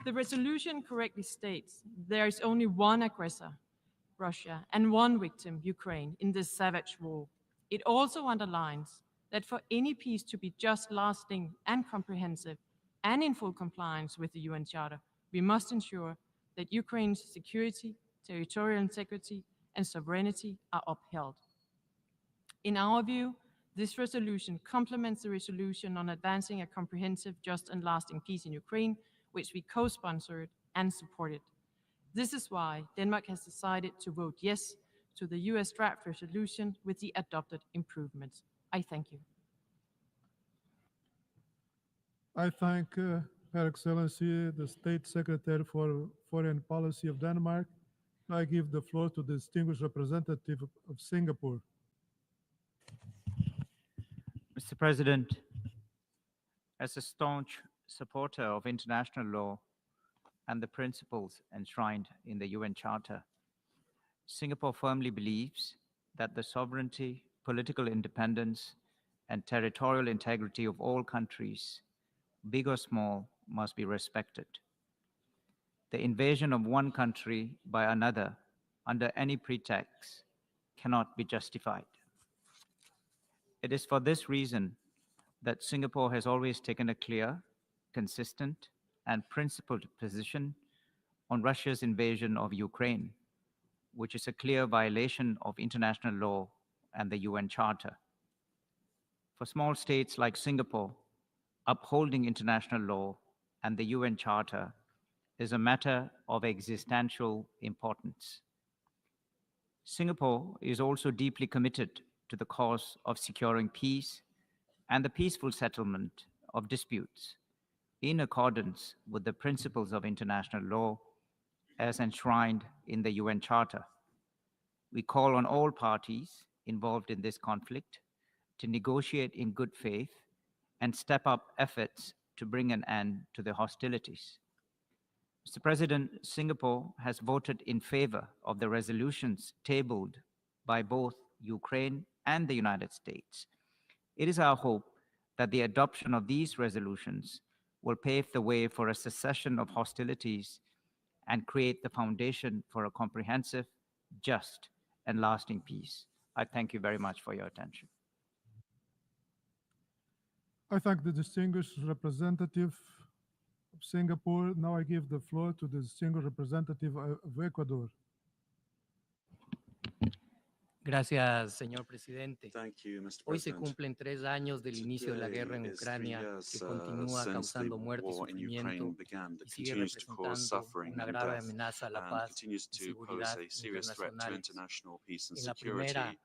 The resolution correctly states there is only one aggressor, Russia, and one victim, Ukraine, in this savage war. It also underlines that for any peace to be just, lasting, and comprehensive, and in full compliance with the UN Charter, we must ensure that Ukraine's security, territorial integrity, and sovereignty are upheld. In our view, this resolution complements the resolution on advancing a comprehensive, just, and lasting peace in Ukraine, which we co-sponsored and supported. This is why Denmark has decided to vote yes to the US draft resolution with the adopted improvements. I thank you. I thank Her Excellency, the State Secretary for Foreign Policy of Denmark. I give the floor to the distinguished representative of Singapore. Mr. President, as a staunch supporter of international law and the principles enshrined in the UN Charter, Singapore firmly believes that the sovereignty, political independence, and territorial integrity of all countries, big or small, must be respected. The invasion of one country by another under any pretext cannot be justified. It is for this reason that Singapore has always taken a clear, consistent, and principled position on Russia's invasion of Ukraine, which is a clear violation of international law and the UN Charter. For small states like Singapore, upholding international law and the UN Charter is a matter of existential importance. Singapore is also deeply committed to the cause of securing peace and the peaceful settlement of disputes in accordance with the principles of international law as enshrined in the UN Charter. We call on all parties involved in this conflict to negotiate in good faith and step up efforts to bring an end to the hostilities. Mr. President, Singapore has voted in favor of the resolutions tabled by both Ukraine and the United States. It is our hope that the adoption of these resolutions will pave the way for a cessation of hostilities and create the foundation for a comprehensive, just, and lasting peace. I thank you very much for your attention. I thank the distinguished representative of Singapore. Now I give the floor to the distinguished representative of Ecuador. Gracias, señor presidente. Thank you, Mr. Hoy se President. cumplen 3 años del inicio de la guerra en Today is 3 Ucrania, years que continúa since the causando muerte y war in Ukraine sufrimiento began, that y sigue continues to cause representando suffering una and grave death, amenaza a la and paz continues y to pose seguridad a serious threat to internacionales. international peace and En la security. primera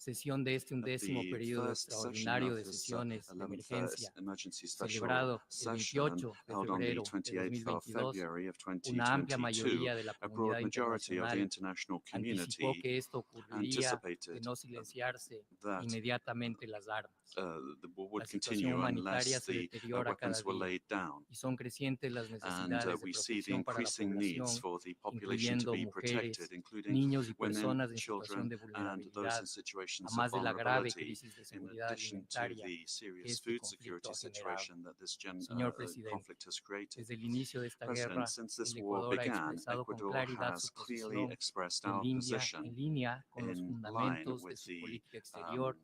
sesión de este 11º The periodo first session extraordinario of de this sesiones de 11th emergencia, emergency special celebrado el session 28 de held on the febrero de 28th of 2022, February of una amplia 2022, mayoría de la a broad comunidad majority of the internacional international anticipó community que esto ocurriría de anticipated no silenciarse that inmediatamente las armas. the war would La situación continue humanitaria unless se the deteriora cada weapons were día laid down. y son crecientes las And necesidades de we see the protección para la increasing needs población, for the population to incluyendo be mujeres, protected, including niños y women, personas en children, situación de and those vulnerabilidad, in situations of además de la grave vulnerability, crisis de in seguridad addition to alimentaria the que serious este food conflicto security ha generado. situation that this Señor presidente, conflict has created. desde el inicio de esta guerra, President, since this el war Ecuador ha began, expresado con Ecuador claridad has su clearly posición expressed en our position línea con los in line fundamentos de with su the política exterior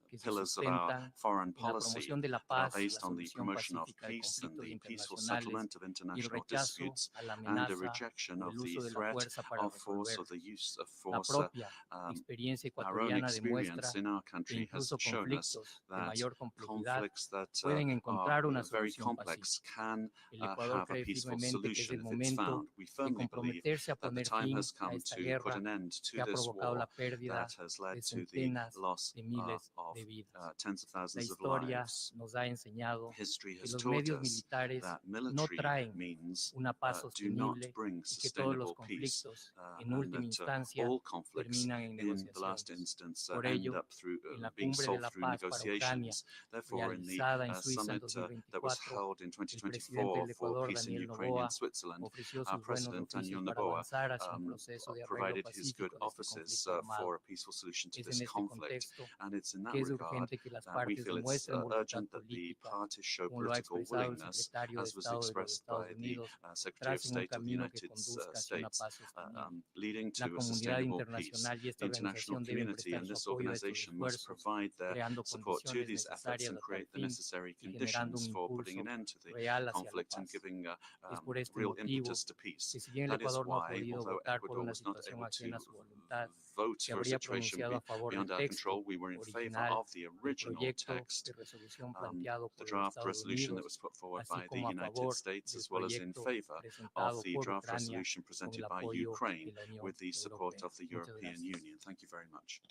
que se pillars of our sustentan foreign en la policy promoción de la that are paz, la based on the solución promotion of pacífica de peace and conflictos the peaceful internacionales settlement of y el international rechazo disputes a la and the amenaza rejection o of el the uso de la threat fuerza para of force or resolverlos. the use of La force. propia experiencia Our own ecuatoriana demuestra experience in our que country has incluso shown us conflictos de that mayor complejidad conflicts that pueden encontrar una are very solución complex pacífica. can El Ecuador have a cree peaceful firmemente que es solution el if it's momento found. We de firmly believe comprometerse a that the poner time fin has a come esta to put guerra an end que to ha this provocado war la pérdida that has led de to the centenas loss de miles of de vidas. tens of La thousands of historia lives. nos ha enseñado History que has los taught medios us militares that no military traen means una paz do not sostenible bring y que todos los sustainable peace, conflictos en and última that instancia all conflicts terminan en in the last negociaciones. instance Por end ello, up through en la being Cumbre de solved la through Paz para Ucrania, negotiations. Therefore, in the realizada en Suiza en summit that was 2024, held in el presidente 2024 del for Ecuador, peace in Daniel Ukraine and Noboa, Switzerland, ofreció our sus buenos President Daniel oficios para Noboa avanzar hacia un proceso de arreglo provided his good pacífico de este offices conflicto armado. for a peaceful solution to Es this en este conflict. contexto And it's in that que es regard urgente que las that we partes feel it's demuestren voluntad urgent that the política, parties show como lo ha political expresado el willingness, secretario de as was Estado de los expressed Estados by the Unidos, Secretary of tracen un State of the camino que United conduzca hacia una States, paz sostenible. leading La to a comunidad sustainable peace. internacional y esta The international organización deben community prestar and su this apoyo a estos organization must esfuerzos, provide their creando support to condiciones these efforts necesarias and a tal create the fin necessary y generando un conditions for putting impulso an end to the real hacia la conflict and paz. giving Es por este real motivo impetus to peace. que si bien el That is Ecuador no ha why, podido although votar por Ecuador una was not situación able ajena a to su voluntad, vote se for a habría situation pronunciado a favor beyond del our texto control, we were in favor original of the del original proyecto text, de resolución planteado the por los draft Estados resolution that Unidos, was put forward así by the como a United favor States, del as well as in proyecto favor of presentado the por draft Ucrania resolution con presented el by apoyo Ukraine de la Unión with the support Europea. of the Muchas European gracias. Union. Thank you very much.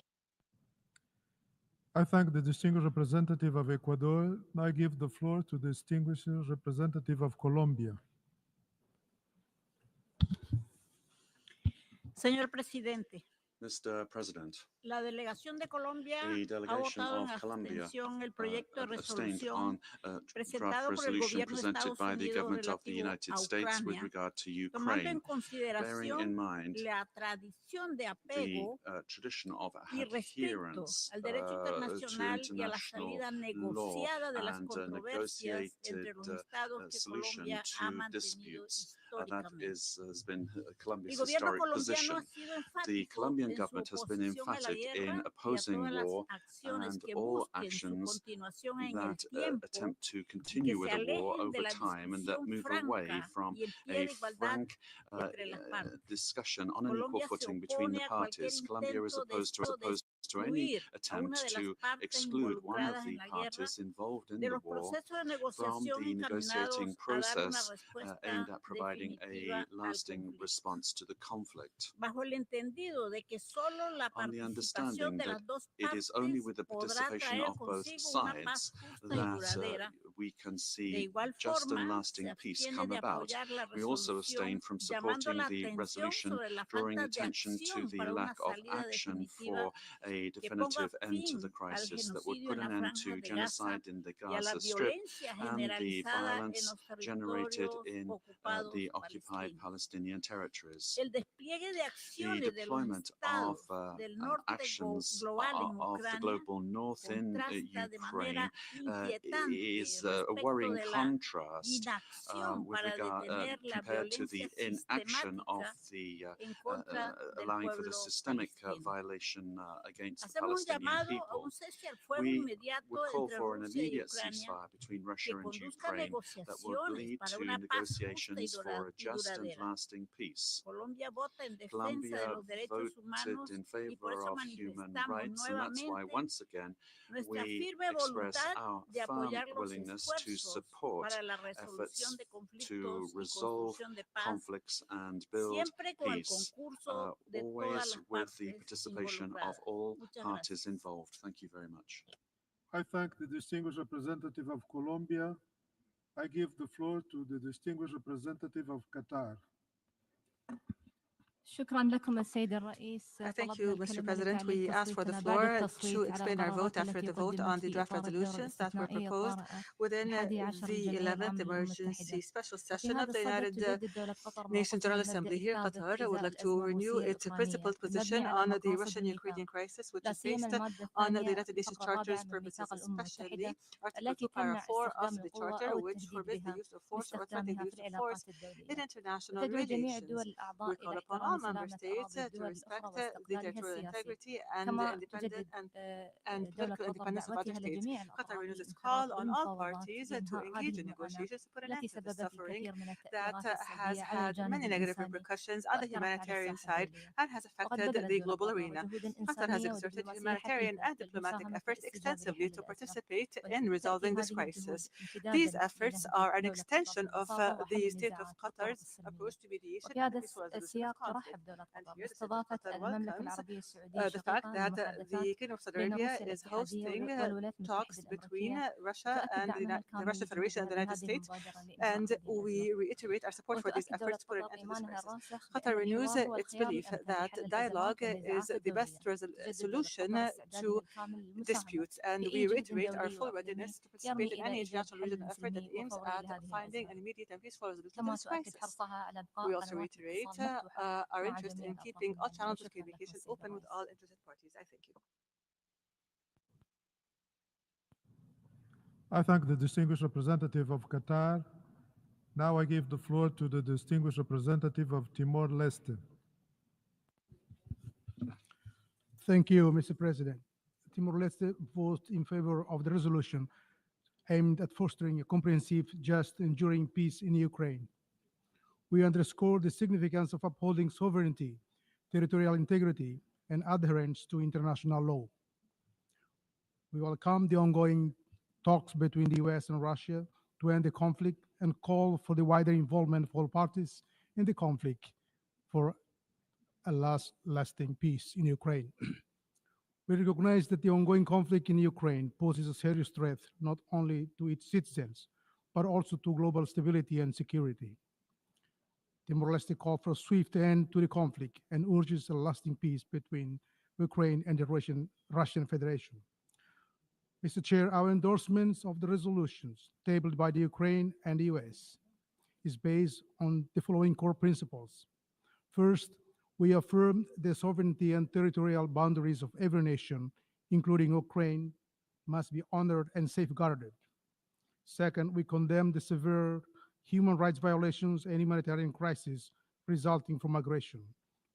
I thank the distinguished representative of Ecuador. Now I give the floor to the distinguished representative of Colombia. Señor presidente, Mr. President, La delegación de Colombia the ha delegation votado en of Colombia abstención el proyecto de abstained resolución on a draft presentado por el resolution gobierno de presented Estados by the Unidos government of the relativo United a States with Ucrania, regard to tomando en Ukraine, bearing in consideración mind la tradición de the apego tradition of y respeto adherence al derecho to internacional y a la international salida law negociada de las and a controversias negotiated entre los estados que solution Colombia ha to mantenido disputes. That históricamente. has been El Colombia's gobierno historic colombiano position. ha sido The enfático Colombian en su government has been oposición a la emphatic in guerra y a opposing todas las war acciones and que all busquen su actions continuación en el that tiempo attempt to y que continue se with a war alejen de over la time and that discusión move away franca from y en pie a de igualdad frank entre las partes. discussion on an equal Colombia se footing between the opone a cualquier parties. Colombia is intento opposed to any excluir a attempt una de las to partes exclude one of involucradas en the la guerra parties involved in de the los war procesos de from negociación the negotiating encaminados a dar una process respuesta aimed at providing definitiva a al lasting conflicto, response to the conflict. bajo el entendido de que solo la On the participación understanding de that las dos it is only partes with the podrá participation traer of both consigo una paz sides justa y that duradera. we can De see igual just and forma, lasting se peace abstiene come de about. apoyar la We also resolución, abstain from llamando supporting la the atención resolution, sobre la drawing falta de attention to acción the para lack una of salida action definitiva for a que ponga definitive end to the fin al crisis that would genocidio put en an la end franja to de Gaza genocide in the y a la Gaza Strip violencia and the generalizada en violence los generated territorios in ocupados the occupied palestinos. Palestinian territories. El despliegue de The acciones de los deployment estados of del norte actions global en of the Ucrania global north in contrasta de Ukraine manera inquietante is a respecto worrying de la contrast inacción with para regard detener la compared to the violencia inaction of sistemática the en contra del allowing for the pueblo systemic palestino. violation against the Hacemos un Palestinian llamado a people. un cese al fuego We inmediato would call entre for an Rusia y immediate Ucrania ceasefire between que Russia and conduzca a Ukraine that would negociaciones lead para to una paz justa y negotiations for a just and duradera. lasting peace. Colombia vota en defensa de Colombia los derechos voted humanos in y por favor eso of human manifestamos rights, and that's why nuevamente once again nuestra we firme express voluntad our de firm apoyar los willingness to esfuerzos support para la resolución efforts de to conflictos y resolve construcción de paz, conflicts and build siempre con el peace, concurso de todas always las with the partes participation of involucradas. all Muchas parties gracias. involved. Thank you very much. I thank the distinguished representative of Colombia. I give the floor to the distinguished representative of Qatar. شكرا لكم السيد الرئيس. Thank you, Mr. President. We asked for the floor to explain our vote after the vote on the draft resolutions that were proposed within the 11th emergency special session of the United Nations General Assembly here in Qatar. I would like to renew its principled position on the Russian-Ukrainian crisis, which is based on the United Nations Charter's purposes, especially Article 2, Paragraph 4 of the Charter, which forbids the use of force or threatening the use of force in international relations. We call upon all member states to respect the territorial integrity and political independence of other states. Qatar renews its call on all parties to engage in negotiations to put an end to the suffering that has had many negative repercussions on the humanitarian side and has affected the global arena. Qatar has exerted humanitarian and diplomatic efforts extensively to participate in resolving this crisis. These efforts are an extension of the state of Qatar's approach to mediation and peaceful resolution of conflict. And here, the state of Qatar welcomes the fact that the Kingdom of Saudi Arabia is hosting talks between Russia and the Russian Federation and the United States, and we reiterate our support for these efforts to put an end to this crisis. Qatar renews its belief that dialogue is the best solution to disputes, and we reiterate our full readiness to participate in any international regional effort that aims at finding an immediate and peaceful resolution to this crisis. We also reiterate our interest in keeping all channels of communication open with all interested parties. I thank you. I thank the distinguished representative of Qatar. Now I give the floor to the distinguished representative of Timor-Leste. Thank you, Mr. President. Timor-Leste voted in favor of the resolution aimed at fostering a comprehensive, just, and enduring peace in Ukraine. We underscore the significance of upholding sovereignty, territorial integrity, and adherence to international law. We welcome the ongoing talks between the US and Russia to end the conflict and call for the wider involvement of all parties in the conflict for a lasting peace in Ukraine. We recognize that the ongoing conflict in Ukraine poses a serious threat not only to its citizens, but also to global stability and security. Timor-Leste calls for a swift end to the conflict and urges a lasting peace between Ukraine and the Russian Federation. Mr. Chair, our endorsements of the resolutions tabled by the Ukraine and the US is based on the following core principles. First, we affirm the sovereignty and territorial boundaries of every nation, including Ukraine, must be honored and safeguarded. Second, we condemn the severe human rights violations and humanitarian crisis resulting from aggression.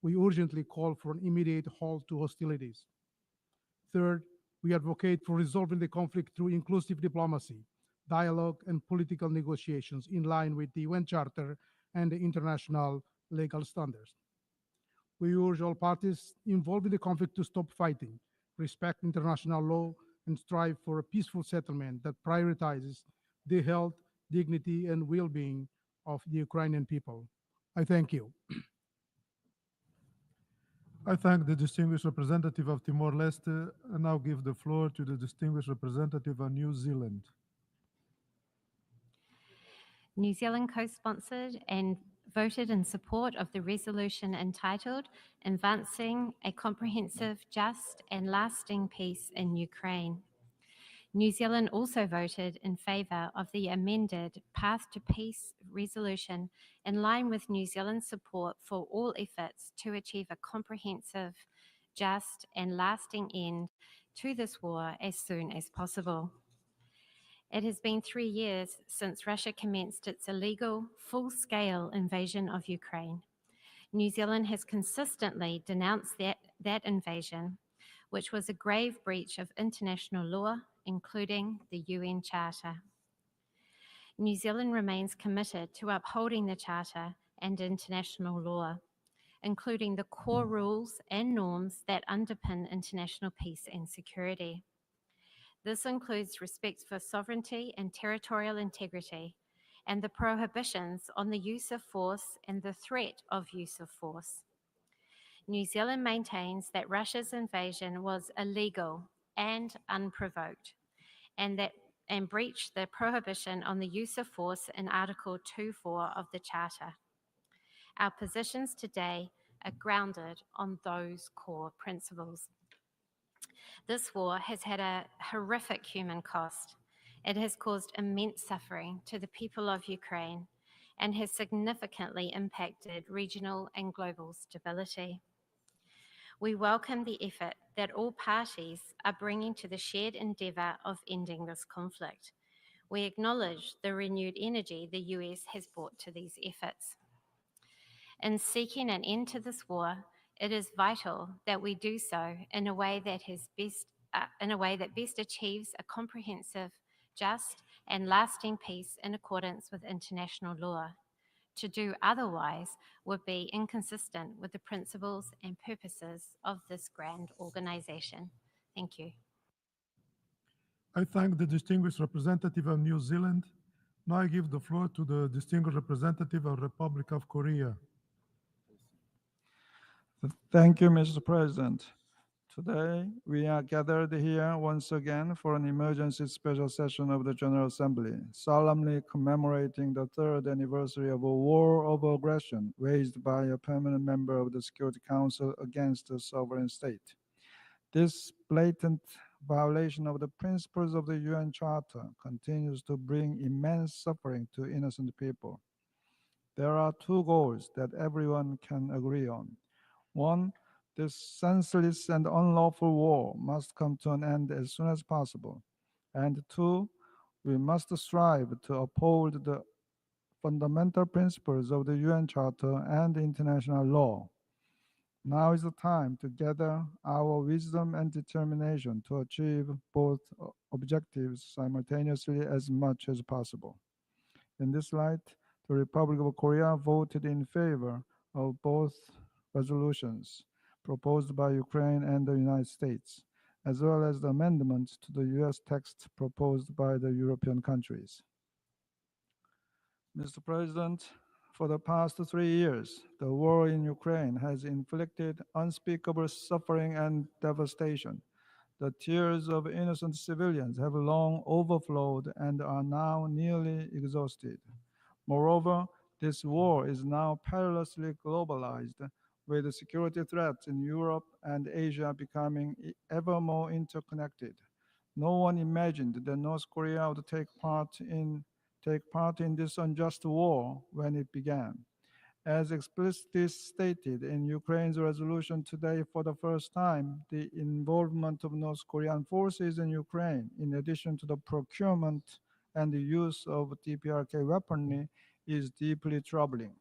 We urgently call for an immediate halt to hostilities. Third, we advocate for resolving the conflict through inclusive diplomacy, dialogue, and political negotiations in line with the UN Charter and the international legal standards. We urge all parties involved in the conflict to stop fighting, respect international law, and strive for a peaceful settlement that prioritizes the health, dignity, and well-being of the Ukrainian people. I thank you. I thank the distinguished representative of Timor-Leste and now give the floor to the distinguished representative of New Zealand. New Zealand co-sponsored and voted in support of the resolution entitled Advancing a Comprehensive, Just and Lasting Peace in Ukraine. New Zealand also voted in favour of the amended Path to Peace resolution in line with New Zealand's support for all efforts to achieve a comprehensive, just and lasting end to this war as soon as possible. It has been 3 years since Russia commenced its illegal, full-scale invasion of Ukraine. New Zealand has consistently denounced that invasion, which was a grave breach of international law, including the UN Charter. New Zealand remains committed to upholding the Charter and international law, including the core rules and norms that underpin international peace and security. This includes respect for sovereignty and territorial integrity, and the prohibitions on the use of force and the threat of use of force. New Zealand maintains that Russia's invasion was illegal and unprovoked, and breached the prohibition on the use of force in Article 2.4 of the Charter. Our positions today are grounded on those core principles. This war has had a horrific human cost. It has caused immense suffering to the people of Ukraine and has significantly impacted regional and global stability. We welcome the effort that all parties are bringing to the shared endeavour of ending this conflict. We acknowledge the renewed energy the US has brought to these efforts. In seeking an end to this war, it is vital that we do so in a way that best achieves a comprehensive, just and lasting peace in accordance with international law. To do otherwise would be inconsistent with the principles and purposes of this grand organisation. Thank you. I thank the distinguished representative of New Zealand. Now I give the floor to the distinguished representative of Republic of Korea. Thank you, Mr. President. Today, we are gathered here once again for an emergency special session of the General Assembly, solemnly commemorating the 3rd anniversary of a war of aggression waged by a permanent member of the Security Council against a sovereign state. This blatant violation of the principles of the UN Charter continues to bring immense suffering to innocent people. There are 2 goals that everyone can agree on. 1, this senseless and unlawful war must come to an end as soon as possible. And 2, we must strive to uphold the fundamental principles of the UN Charter and international law. Now is the time to gather our wisdom and determination to achieve both objectives simultaneously as much as possible. In this light, the Republic of Korea voted in favor of both resolutions proposed by Ukraine and the United States, as well as the amendments to the US text proposed by the European countries. Mr. President, for the past 3 years, the war in Ukraine has inflicted unspeakable suffering and devastation. The tears of innocent civilians have long overflowed and are now nearly exhausted. Moreover, This war is now perilously globalized, with the security threats in Europe and Asia becoming ever more interconnected. No one imagined that North Korea would take part in this unjust war when it began. As explicitly stated in Ukraine's resolution today, for the first time, the involvement of North Korean forces in Ukraine, in addition to the procurement and the use of DPRK weaponry, is deeply troubling.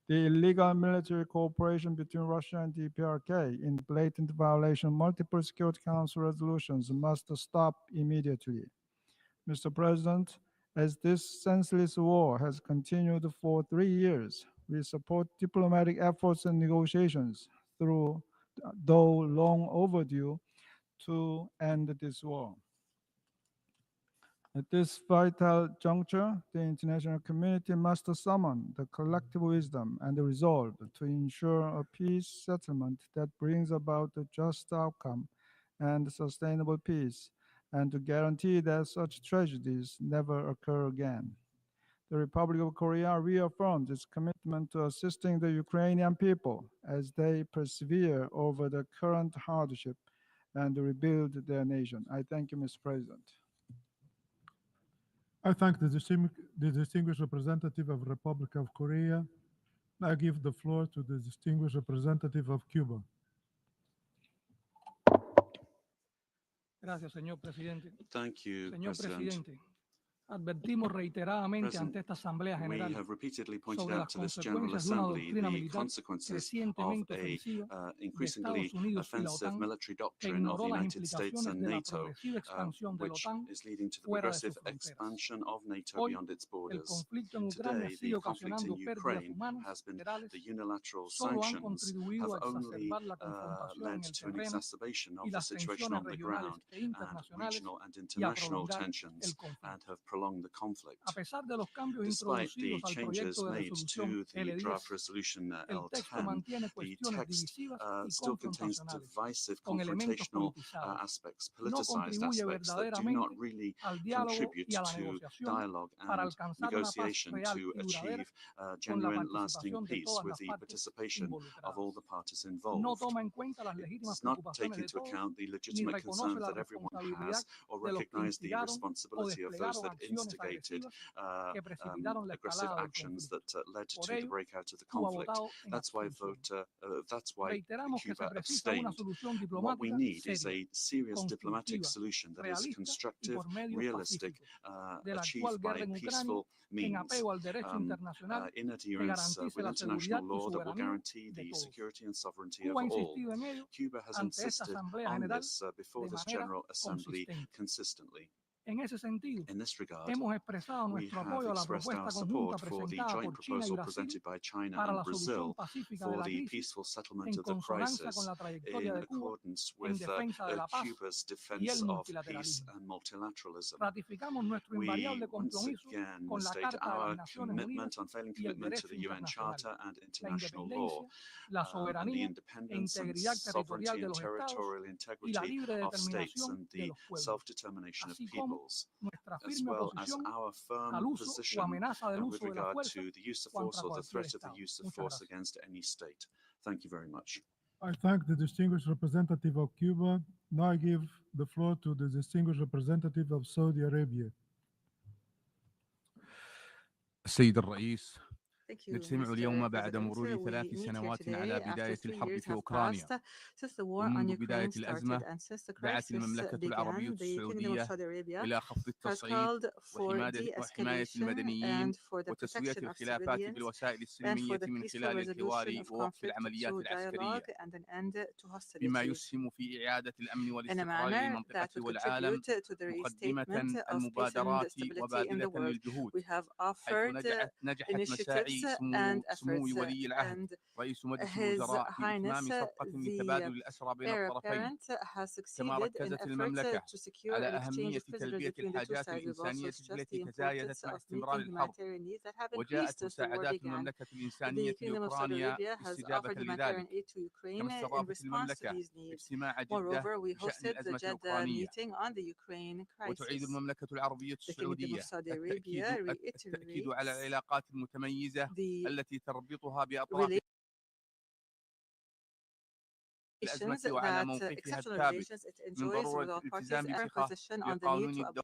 The illegal military cooperation between Russia and DPRK, in blatant violation of multiple Security Council resolutions, must stop immediately. Mr. President, as this senseless war has continued for 3 years, we support diplomatic efforts and negotiations, though long overdue, to end this war. At this vital juncture, the international community must summon the collective wisdom and the resolve to ensure a peace settlement that brings about a just outcome and sustainable peace, and to guarantee that such tragedies never occur again. The Republic of Korea reaffirms its commitment to assisting the Ukrainian people as they persevere over the current hardship and rebuild their nation. I thank you, Mr. President. I thank the distinguished representative of Republic of Korea. I give the floor to the distinguished representative of Cuba. Gracias, señor presidente. Thank you, Señor President. presidente, advertimos reiteradamente ante esta Asamblea We General have repeatedly pointed sobre out las to this General consecuencias de una Assembly doctrina the militar consequences of crecientemente ofensiva de increasingly Estados Unidos y la offensive OTAN, military que doctrine of the ignoró las United States implicaciones and de la NATO, progresiva expansión de la which OTAN is leading to the fuera de sus progressive fronteras. expansion of NATO Hoy, beyond its el borders. conflicto en Ucrania Today, sigue the conflict in ocasionando pérdidas Ukraine humanas has been literales, the unilateral solo han sanctions contribuido have a only exacerbar la confrontación led en el to an terreno exacerbation y of the las situation tensiones on the regionales ground e and internacionales regional and y a international prolongar tensions el conflicto. and have prolonged the conflict. A pesar de los cambios Despite the introducidos al changes proyecto de made resolución to the L10, draft resolution el texto L10, mantiene the cuestiones text divisivas y still contains confrontacionales, divisive, con elementos confrontational politizados, aspects, y no politicized contribuye aspects that do not verdaderamente really al diálogo contribute y a la to negociación dialogue para and alcanzar una paz negotiation real to y duradera achieve con la genuine, lasting participación de peace todas with las the partes participation of involucradas. all the parties No involved. toma en cuenta las It legítimas does not preocupaciones take de into todos, account the ni legitimate reconoce concerns la that everyone responsabilidad has or de los que recognize the instigaron o responsibility of those desplegaron that acciones instigated agresivas que precipitaron la aggressive escalada del actions conflicto. that led Por to the ello, breakout of the Cuba ha conflict. votado en That's why abstención. Cuba Reiteramos que se precisa una abstained. solución What we diplomática need is seria, a serious diplomatic constructiva, solution that is realista y constructive, por medios realistic, pacíficos de la achieved actual by guerra en Ucrania peaceful en means, apego al derecho internacional in que adherence garantice with la international seguridad y law that will soberanía guarantee de the todos. security and sovereignty Cuba ha of all. insistido en ello Cuba has ante esta insisted Asamblea on General this before de this manera General Assembly consistente. consistently. En ese sentido, In this regard, hemos expresado we nuestro have apoyo a la expressed our propuesta conjunta support for the presentada joint por China y proposal Brasil presented by China para and la solución Brazil pacífica de for la the crisis, peaceful settlement en of the consonancia con crisis la trayectoria in de Cuba accordance en with defensa de la paz Cuba's y defense el of peace multilateralismo. and multilateralism. Ratificamos nuestro We invariable once compromiso again con la state Carta de our las Naciones Unidas commitment, unfailing y el commitment to derecho the UN internacional, Charter and la international law, independencia, la and the soberanía e independence and integridad territorial sovereignty de and los estados territorial y la integrity libre of states determinación and de the los pueblos, self-determination of así como peoples, nuestra as firme well as oposición our al firm uso o position amenaza del with uso de la regard fuerza to the use of contra force or the cualquier threat of the Estado. use of Muchas force gracias. against any state. Thank you very much. I thank the distinguished representative of Cuba. Now I give the floor to the distinguished representative of Saudi Arabia. السيد الرئيس Thank you, نجتمع Mr. اليوم بعد President. مرور We 3 meet here سنوات today على after بداية 3 الحرب years في have أوكرانيا passed since the war on ومنذ Ukraine بداية started الأزمة and since the دعت crisis المملكة العربية began. The Kingdom of السعودية Saudi Arabia إلى خفض has التصعيد called for وحماية de-escalation المدنيين and for the وتسوية protection of الخلافات civilians بالوسائل and for السلمية the من peaceful خلال resolution الحوار of ووقف conflict العمليات through العسكرية dialogue and an end to بما hostilities يسهم في إعادة الأمن in a والاستقرار manner للمنطقة that would والعالم contribute to the مقدمة restatement of peace and المبادرات stability in the وباذلة world. للجهود We have حيث offered نجحت initiatives مساعي and سمو efforts ولي العهد and رئيس مجلس His الوزراء في Highness إتمام صفقة the لتبادل الأسرى بين heir الطرفين apparent has كما succeeded in ركزت efforts المملكة to secure على an exchange أهمية of prisoners تلبية between the two الحاجات sides. We've also الإنسانية stressed التي the تزايدت importance مع of استمرار meeting الحرب humanitarian needs that have وجاءت increased as the war مساعدات began. المملكة The الإنسانية Kingdom of Saudi لأوكرانيا Arabia has استجابة offered humanitarian لذلك aid to Ukraine كما in استضافت response to المملكة these needs. اجتماع جدة Moreover, we بشأن hosted the الأزمة Jeddah الأوكرانية meeting on the Ukraine وتعيد crisis. المملكة العربية The Kingdom of السعودية Saudi Arabia التأكيد على reiterates العلاقات المتميزة the التي تربطها بأطراف الأزمة relations وعلى that موقفها exceptional الثابت relations it من enjoys ضرورة with all parties الالتزام and our باتخاذ position on the need بقانون to الدولة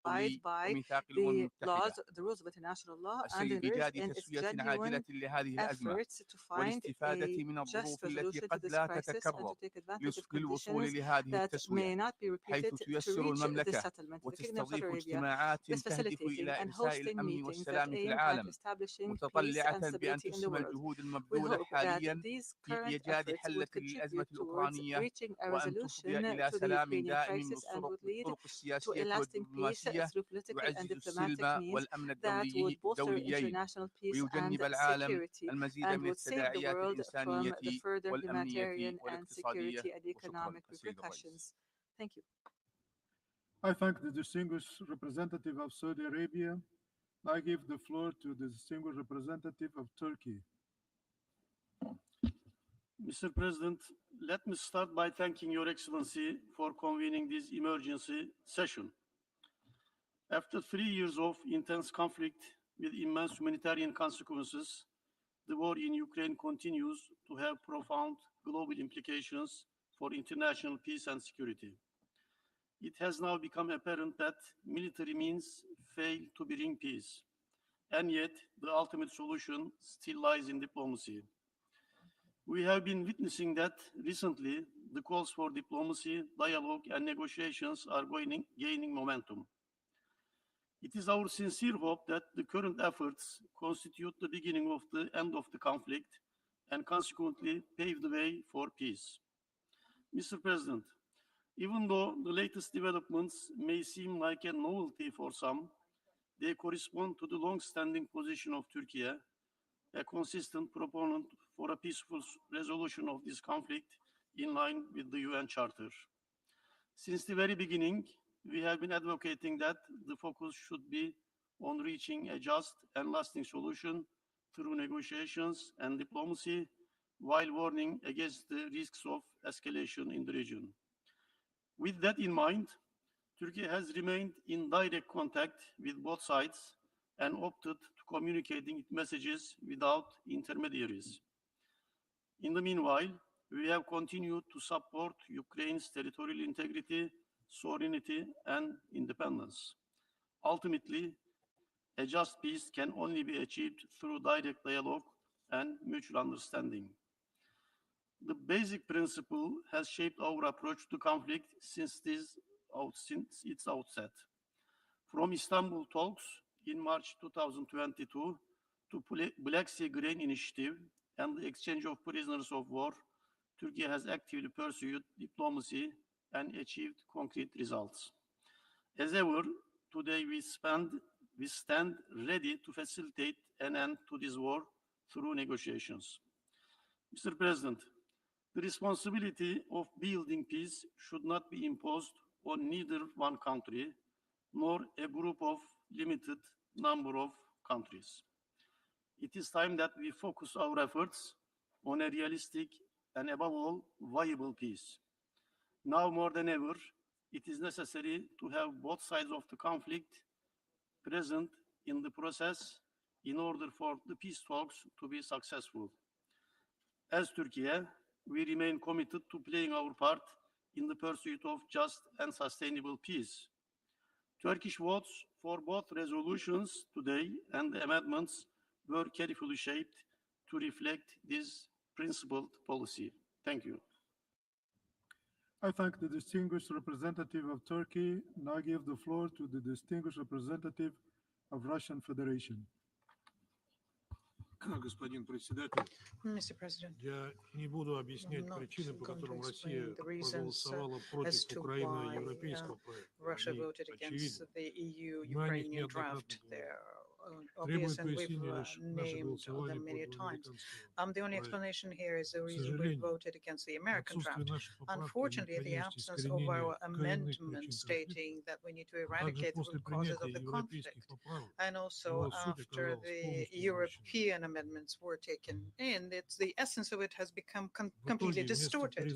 abide by وميثاق الأمم the المتحدة. laws, the rules of international law, and السيد encourage بإيجاد in its تسوية genuine عاجلة لهذه الأزمة efforts to find والاستفادة a من just الظروف التي resolution to قد this لا crisis and to تتكرر take advantage of للوصول conditions لهذه that التسوية may not be حيث repeated to تيسر reach this المملكة settlement. The Kingdom of Saudi وتستضيف Arabia اجتماعات is تهدف facilitating إلى and إرساء hosting الأمن meetings that والسلام في aim at العالم establishing peace متطلعة and بأن stability in the تسهم world. الجهود We المبذولة hope that حاليا these في current إيجاد efforts حل would للأزمة contribute towards الأوكرانية reaching a وأن تفضي resolution إلى to the سلام Ukrainian دائم crisis and would lead بالطرق to a السياسية lasting peace والدبلوماسية through political and يعزز diplomatic السلم means والأمن that would bolster الدوليين international peace and ويجنب العالم security المزيد and من would save the التداعيات world from the الإنسانية further والأمنية humanitarian and والاقتصادية security and وشكرا economic السيد الرئيس. repercussions. Thank you. I thank the distinguished representative of Saudi Arabia. I give the floor to the distinguished representative of Turkey. Mr. President, let me start by thanking Your Excellency for convening this emergency session. After 3 years of intense conflict with immense humanitarian consequences, the war in Ukraine continues to have profound global implications for international peace and security. It has now become apparent that military means fail to bring peace, and yet the ultimate solution still lies in diplomacy. We have been witnessing that recently the calls for diplomacy, dialogue, and negotiations are gaining momentum. It is our sincere hope that the current efforts constitute the beginning of the end of the conflict and consequently pave the way for peace. Mr. President, even though the latest developments may seem like a novelty for some, they correspond to the long-standing position of Turkey, a consistent proponent for a peaceful resolution of this conflict in line with the UN Charter. Since the very beginning, we have been advocating that the focus should be on reaching a just and lasting solution through negotiations and diplomacy, while warning against the risks of escalation in the region. With that in mind, Turkey has remained in direct contact with both sides and opted to communicating its messages without intermediaries. In the meanwhile, we have continued to support Ukraine's territorial integrity, sovereignty, and independence. Ultimately, a just peace can only be achieved through direct dialogue and mutual understanding. The basic principle has shaped our approach to conflict since its outset. From Istanbul talks in March 2022 to Black Sea Grain Initiative and the exchange of prisoners of war, Turkey has actively pursued diplomacy and achieved concrete results. As ever, today we stand ready to facilitate an end to this war through negotiations. Mr. President, the responsibility of building peace should not be imposed on neither one country nor a group of limited number of countries. It is time that we focus our efforts on a realistic and above all viable peace. Now more than ever, it is necessary to have both sides of the conflict present in the process in order for the peace talks to be successful. As Turkey, we remain committed to playing our part in the pursuit of just and sustainable peace. Turkish votes for both resolutions today and the amendments were carefully shaped to reflect this principled policy. Thank you. I thank the distinguished representative of Turkey. Now give the floor to the distinguished representative of Russian Federation. Господин председатель, Mr. President, я не буду объяснять not причины, по going to которым explain Россия the reasons проголосовала as против to Украины why европейского проекта. Russia Они voted against очевидны. the Мы о них EU-Ukrainian неоднократно draft. говорили. obvious, and we've named them many times. The only explanation here is the reason we voted against the American draft. Unfortunately, the absence of our amendment stating that we need to eradicate the root causes of the conflict, and also after the European amendments were taken in, the essence of it has become completely distorted.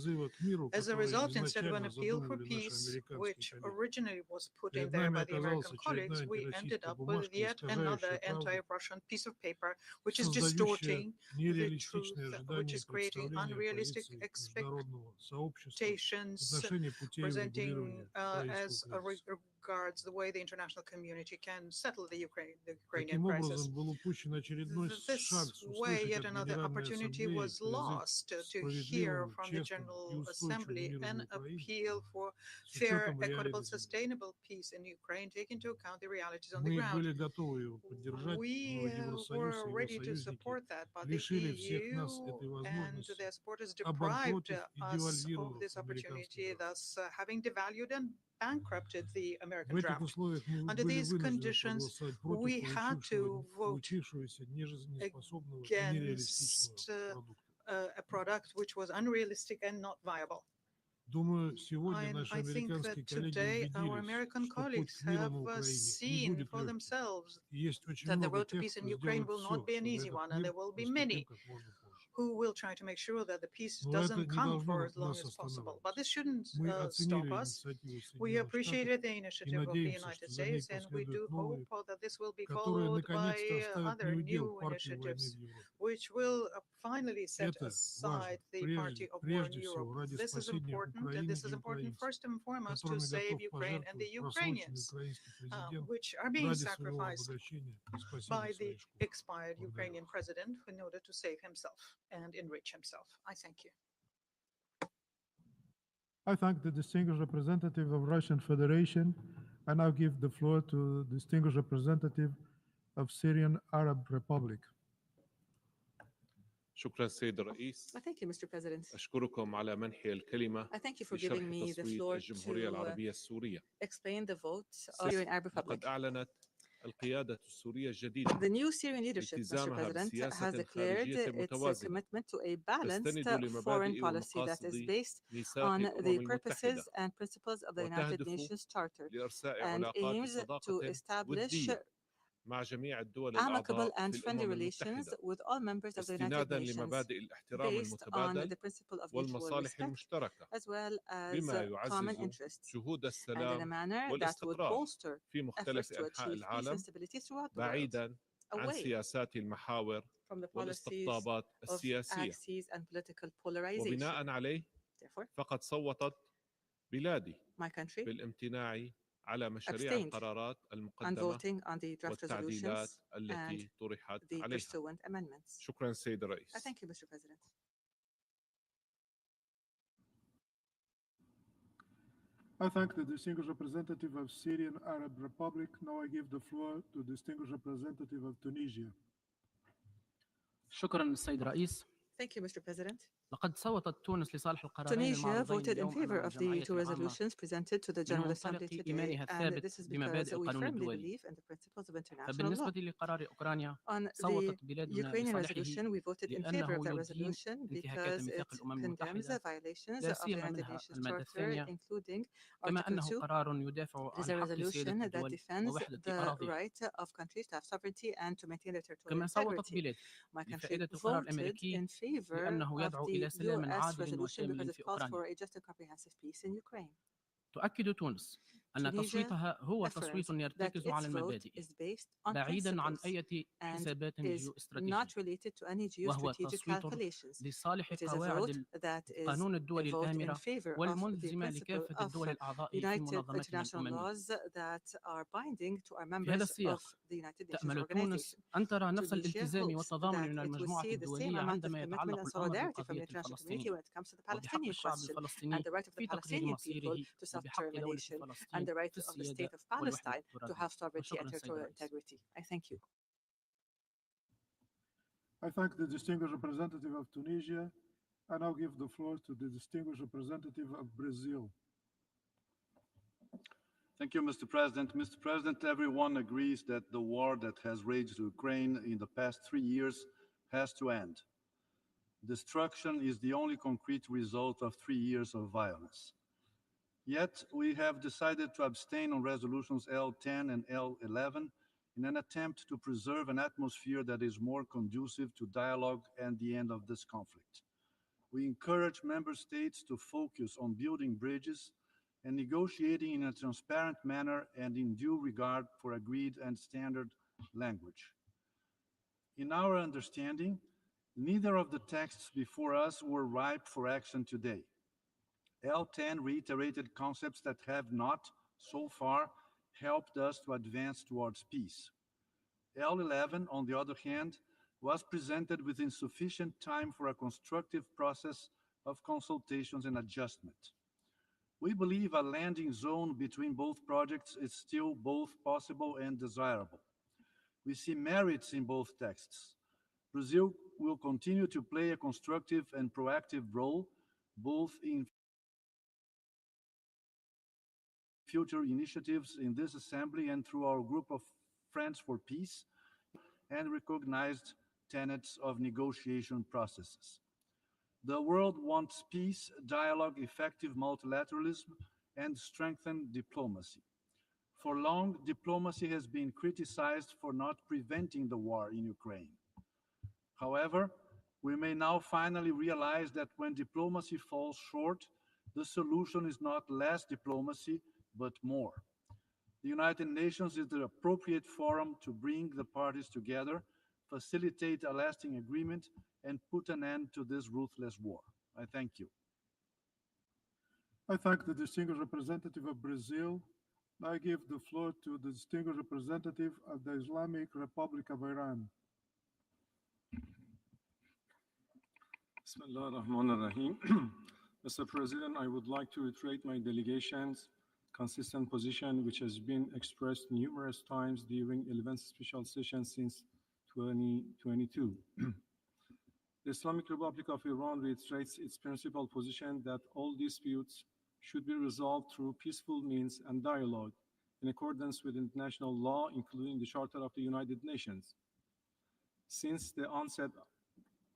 As a result, instead of an appeal for peace, which originally was put in there by the American colleagues, we ended up with yet another anti-Russian piece of paper, which is distorting the truth, which is creating unrealistic expectations, presenting as regards the way the international community can settle the Ukrainian crisis. This way, yet another opportunity was lost to hear from the General Assembly an appeal for fair, equitable, sustainable peace in Ukraine, taking into account the realities on the ground. We were ready to support that, but the EU and their supporters deprived us of this opportunity, thus having devalued and bankrupted the American draft. Under these conditions, we had to vote against a product which was unrealistic and not viable. I think that today our American colleagues have seen for themselves that the road to peace in Ukraine will not be an easy one, and there will be many who will try to make sure that the peace doesn't come for as long as possible. But this shouldn't stop us. We appreciated the initiative of the United States, and we do hope that this will be followed by other new initiatives, which will finally set aside the party of war in Europe. This is important, and this is important first and foremost to save Ukraine and the Ukrainians, which are being sacrificed by the expired Ukrainian president in order to save himself and enrich himself. I thank you. I thank the distinguished representative of Russian Federation. I now give the floor to distinguished representative of Syrian Arab Republic. شكرا سيد الرئيس. Thank you, Mr. President. أشكركم على منح الكلمة I thank you for لشرح giving me the تصويت floor الجمهورية to العربية السورية. explain the vote of the Syrian Arab Republic. لقد أعلنت القيادة السورية الجديدة The new Syrian leadership, Mr. President, has declared its commitment to a balanced foreign policy that is based on the purposes and principles of the United Nations Charter and aims to establish مع جميع الدول amicable الأعضاء and في friendly الأمم relations المتحدة with all members of the United استنادا Nations لمبادئ الاحترام based on المتبادل the principle of mutual والمصالح respect المشتركة as well as بما common يعزز interests جهود and in a السلام manner that would والاستقرار bolster في efforts مختلف to أنحاء achieve peace and العالم stability throughout the world بعيدا عن away سياسات المحاور from the policies والاستقطابات of السياسية axes and political polarization. وبناء عليه Therefore, فقد صوتت بلادي my country بالامتناع على مشاريع abstained القرارات on المقدمة voting on the draft والتعديلات resolutions and التي طرحت the عليها. pursuant amendments. شكرا سيد الرئيس. I thank you, Mr. President. I thank the distinguished representative of Syrian Arab Republic. Now I give the floor to distinguished representative of Tunisia. شكرا السيد الرئيس. Thank you, Mr. President. لقد صوتت تونس لصالح القرارين Tunisia المعروضين voted in اليوم favor أمام of the الجمعية two العامة resolutions presented to the من General Assembly منطلق today, إيمانها and الثابت this is because بمبادئ we القانون firmly الدولي. believe in the principles of international law. فبالنسبة لقرار أوكرانيا On the صوتت بلادنا Ukrainian لصالحه resolution, we voted in favor لأنه of that يدين resolution انتهاكات because ميثاق it الأمم condemns المتحدة violations لا of the سيما United منها Nations المادة Charter, الثانية including كما Article أنه 2. قرار يدافع It is عن a حق سيادة resolution that الدول defends ووحدة the أراضيها right of countries to have sovereignty and to maintain their territorial كما صوتت integrity. بلادي My country بفائدة القرار voted الأمريكي in favor لأنه of يدعو the إلى سلام US عادل resolution because وشامل it في calls for أوكرانيا. a just and comprehensive peace in Ukraine. تؤكد تونس أن Tunisia تصويتها هو تصويت affirms that يرتكز على its vote المبادئ is based on بعيدا عن principles أي and حسابات is جيوستراتيجية not related to any وهو geostrategic تصويت calculations. لصالح It is a قواعد vote that is القانون a الدولي vote in الآمرة favor of the والملزمة principle لكافة of الدول الأعضاء في United منظمتها international الأممية. laws that are binding to our في هذا members of السياق the United Nations تأمل تونس organization. أن ترى نفس Tunisia الالتزام hopes والتضامن that من it will المجموعة see the same الدولية amount of عندما commitment يتعلق and الأمر solidarity from بالقضية the international community الفلسطينية when it comes to the وبحق Palestinian الشعب question and الفلسطيني the right of the في تقرير Palestinian people مصيره to وبحق دولة self-determination and فلسطين the right في of the السيادة state of والوحدة Palestine to الترابية. have sovereignty and وشكرا سيد territorial الرئيس. integrity. I thank you. I thank the distinguished representative of Tunisia. I now give the floor to the distinguished representative of Brazil. Thank you, Mr. President. Mr. President, everyone agrees that the war that has raged Ukraine in the past 3 years has to end. Destruction is the only concrete result of 3 years of violence. Yet, we have decided to abstain on resolutions L10 and L11 in an attempt to preserve an atmosphere that is more conducive to dialogue and the end of this conflict. We encourage member states to focus on building bridges and negotiating in a transparent manner and in due regard for agreed and standard language. In our understanding, neither of the texts before us were ripe for action today. L10 reiterated concepts that have not, so far, helped us to advance towards peace. L11, on the other hand, was presented with insufficient time for a constructive process of consultations and adjustment. We believe a landing zone between both projects is still both possible and desirable. We see merits in both texts. Brazil will continue to play a constructive and proactive role, both in future initiatives in this assembly and through our group of Friends for Peace and recognized tenets of negotiation processes. The world wants peace, dialogue, effective multilateralism, and strengthened diplomacy. For long, diplomacy has been criticized for not preventing the war in Ukraine. However, we may now finally realize that when diplomacy falls short, the solution is not less diplomacy, but more. The United Nations is the appropriate forum to bring the parties together, facilitate a lasting agreement, and put an end to this ruthless war. I thank you. I thank the distinguished representative of Brazil. I give the floor to the distinguished representative of the Islamic Republic of Iran. Bismillah ar-Rahman ar-Rahim. Mr. President, I would like to reiterate my delegation's consistent position, which has been expressed numerous times during 11th special session since 2022. The Islamic Republic of Iran reiterates its principal position that all disputes should be resolved through peaceful means and dialogue in accordance with international law, including the Charter of the United Nations. Since the onset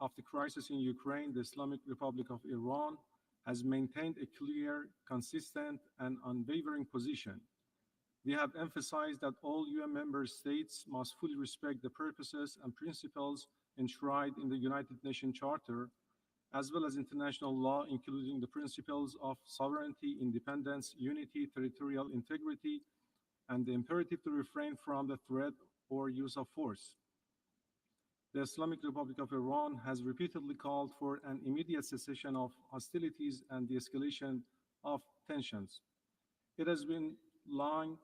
of the crisis in Ukraine, the Islamic Republic of Iran has maintained a clear, consistent, and unwavering position. We have emphasized that all UN member states must fully respect the purposes and principles enshrined in the United Nations Charter, as well as international law, including the principles of sovereignty, independence, unity, territorial integrity, and the imperative to refrain from the threat or use of force. The Islamic Republic of Iran has repeatedly called for an immediate cessation of hostilities and the escalation of tensions. It has long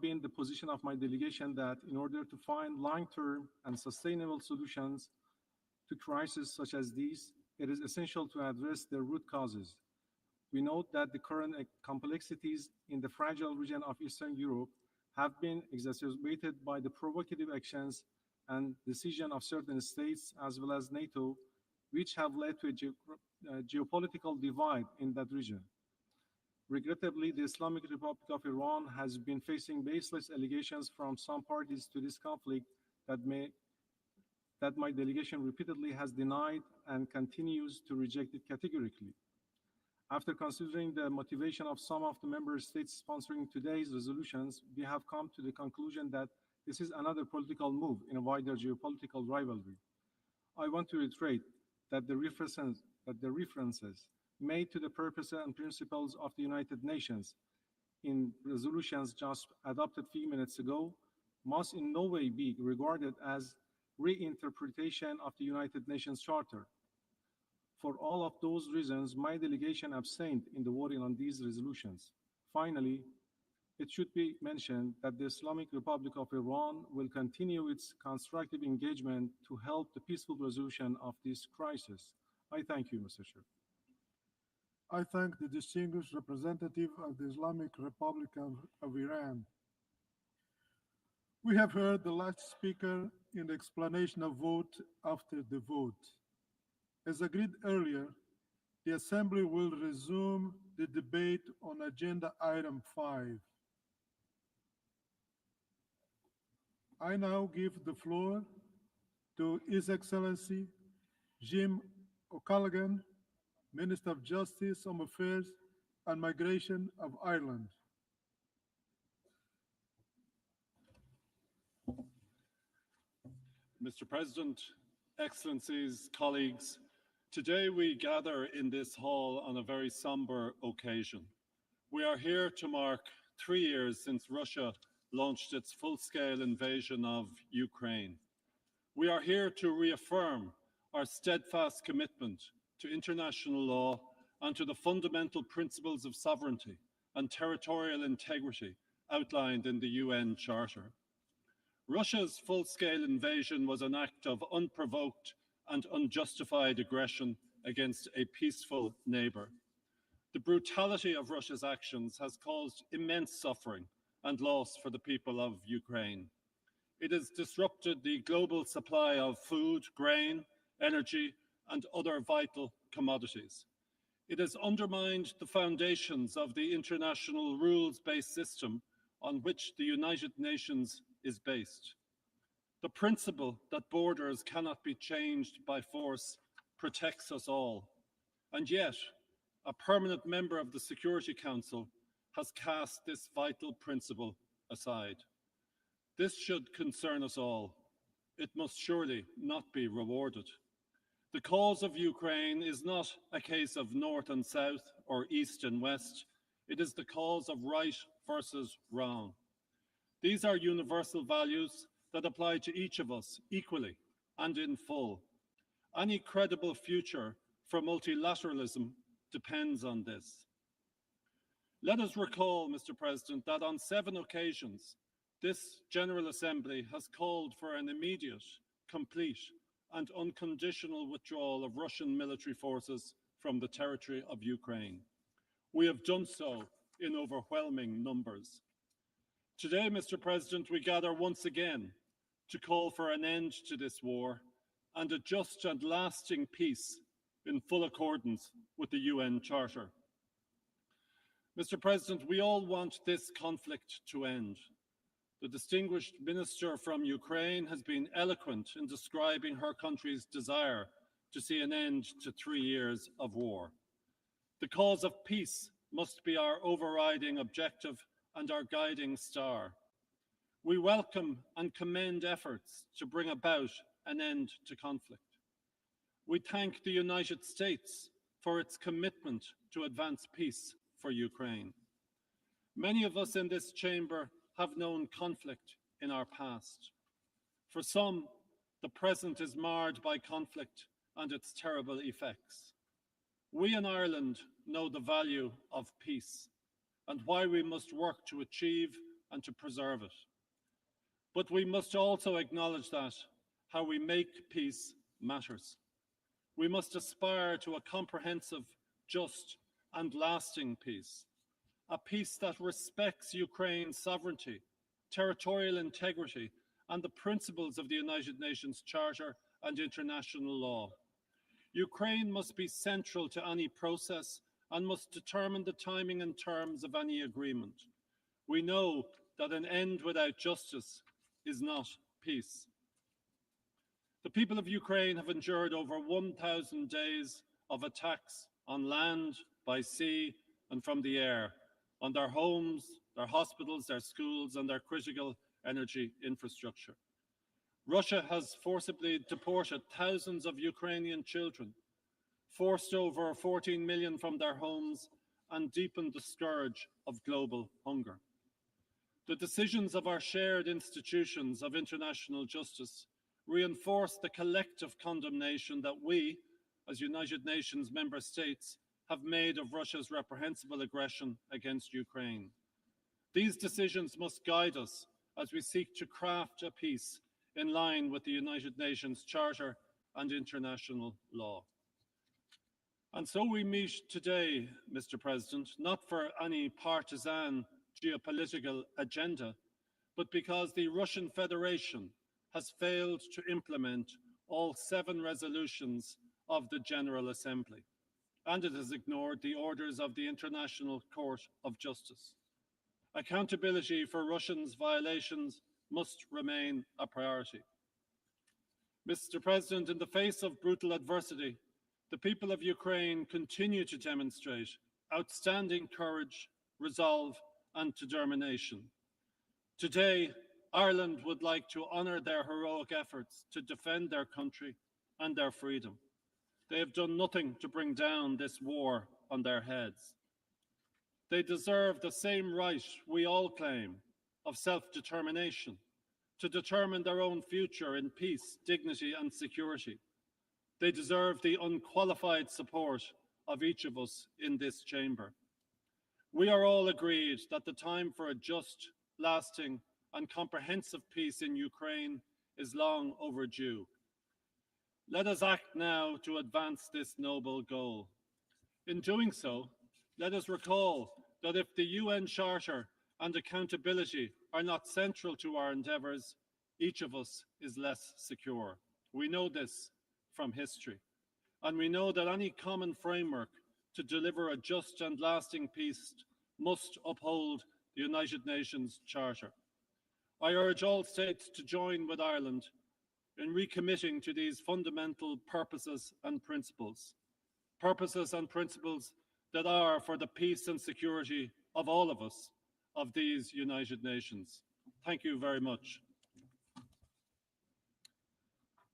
been the position of my delegation that in order to find long-term and sustainable solutions to crises such as these, it is essential to address their root causes. We note that the current complexities in the fragile region of Eastern Europe have been exacerbated by the provocative actions and decision of certain states as well as NATO, which have led to a geopolitical divide in that region. Regrettably, the Islamic Republic of Iran has been facing baseless allegations from some parties to this conflict that my delegation repeatedly has denied and continues to reject it categorically. After considering the motivation of some of the member states sponsoring today's resolutions, we have come to the conclusion that this is another political move in a wider geopolitical rivalry. I want to reiterate that the references made to the purposes and principles of the United Nations in resolutions just adopted a few minutes ago must in no way be regarded as reinterpretation of the United Nations Charter. For all of those reasons, my delegation abstained in the voting on these resolutions. Finally, it should be mentioned that the Islamic Republic of Iran will continue its constructive engagement to help the peaceful resolution of this crisis. I thank you, Mr. Chair. I thank the distinguished representative of the Islamic Republic of Iran. We have heard the last speaker in the explanation of vote after the vote. As agreed earlier, The Assembly will resume the debate on Agenda Item 5. I now give the floor to His Excellency Jim O'Callaghan, Minister of Justice, Home Affairs and Migration of Ireland. Mr. President, Excellencies, colleagues, today we gather in this hall on a very somber occasion. We are here to mark 3 years since Russia launched its full-scale invasion of Ukraine. We are here to reaffirm our steadfast commitment to international law and to the fundamental principles of sovereignty and territorial integrity outlined in the UN Charter. Russia's full-scale invasion was an act of unprovoked and unjustified aggression against a peaceful neighbour. The brutality of Russia's actions has caused immense suffering and loss for the people of Ukraine. It has disrupted the global supply of food, grain, energy, and other vital commodities. It has undermined the foundations of the international rules-based system on which the United Nations is based. The principle that borders cannot be changed by force protects us all. And yet, a permanent member of the Security Council has cast this vital principle aside. This should concern us all. It must surely not be rewarded. The cause of Ukraine is not a case of North and South or East and West. It is the cause of right versus wrong. These are universal values that apply to each of us equally and in full. Any credible future for multilateralism depends on this. Let us recall, Mr. President, that on 7 occasions, this General Assembly has called for an immediate, complete, and unconditional withdrawal of Russian military forces from the territory of Ukraine. We have done so in overwhelming numbers. Today, Mr. President, we gather once again to call for an end to this war and a just and lasting peace in full accordance with the UN Charter. Mr. President, we all want this conflict to end. The distinguished minister from Ukraine has been eloquent in describing her country's desire to see an end to 3 years of war. The cause of peace must be our overriding objective and our guiding star. We welcome and commend efforts to bring about an end to conflict. We thank the United States for its commitment to advance peace for Ukraine. Many of us in this chamber have known conflict in our past. For some, the present is marred by conflict and its terrible effects. We in Ireland know the value of peace and why we must work to achieve and to preserve it. But we must also acknowledge that how we make peace matters. We must aspire to a comprehensive, just, and lasting peace, a peace that respects Ukraine's sovereignty, territorial integrity, and the principles of the United Nations Charter and international law. Ukraine must be central to any process and must determine the timing and terms of any agreement. We know that an end without justice is not peace. The people of Ukraine have endured over 1,000 days of attacks on land, by sea, and from the air, on their homes, their hospitals, their schools, and their critical energy infrastructure. Russia has forcibly deported thousands of Ukrainian children, forced over 14 million from their homes, and deepened the scourge of global hunger. The decisions of our shared institutions of international justice reinforce the collective condemnation that we, as United Nations member states, have made of Russia's reprehensible aggression against Ukraine. These decisions must guide us as we seek to craft a peace in line with the United Nations Charter and international law. And so we meet today, Mr. President, not for any partisan geopolitical agenda, but because the Russian Federation has failed to implement all 7 resolutions of the General Assembly. and it has ignored the orders of the International Court of Justice. Accountability for Russia's violations must remain a priority. Mr. President, in the face of brutal adversity, the people of Ukraine continue to demonstrate outstanding courage, resolve, and determination. Today, Ireland would like to honour their heroic efforts to defend their country and their freedom. They have done nothing to bring down this war on their heads. They deserve the same right we all claim of self-determination, to determine their own future in peace, dignity, and security. They deserve the unqualified support of each of us in this chamber. We are all agreed that the time for a just, lasting, and comprehensive peace in Ukraine is long overdue. Let us act now to advance this noble goal. In doing so, let us recall that if the UN Charter and accountability are not central to our endeavours, each of us is less secure. We know this from history, and we know that any common framework to deliver a just and lasting peace must uphold the United Nations Charter. I urge all states to join with Ireland in recommitting to these fundamental purposes and principles that are for the peace and security of all of us, of these United Nations. Thank you very much.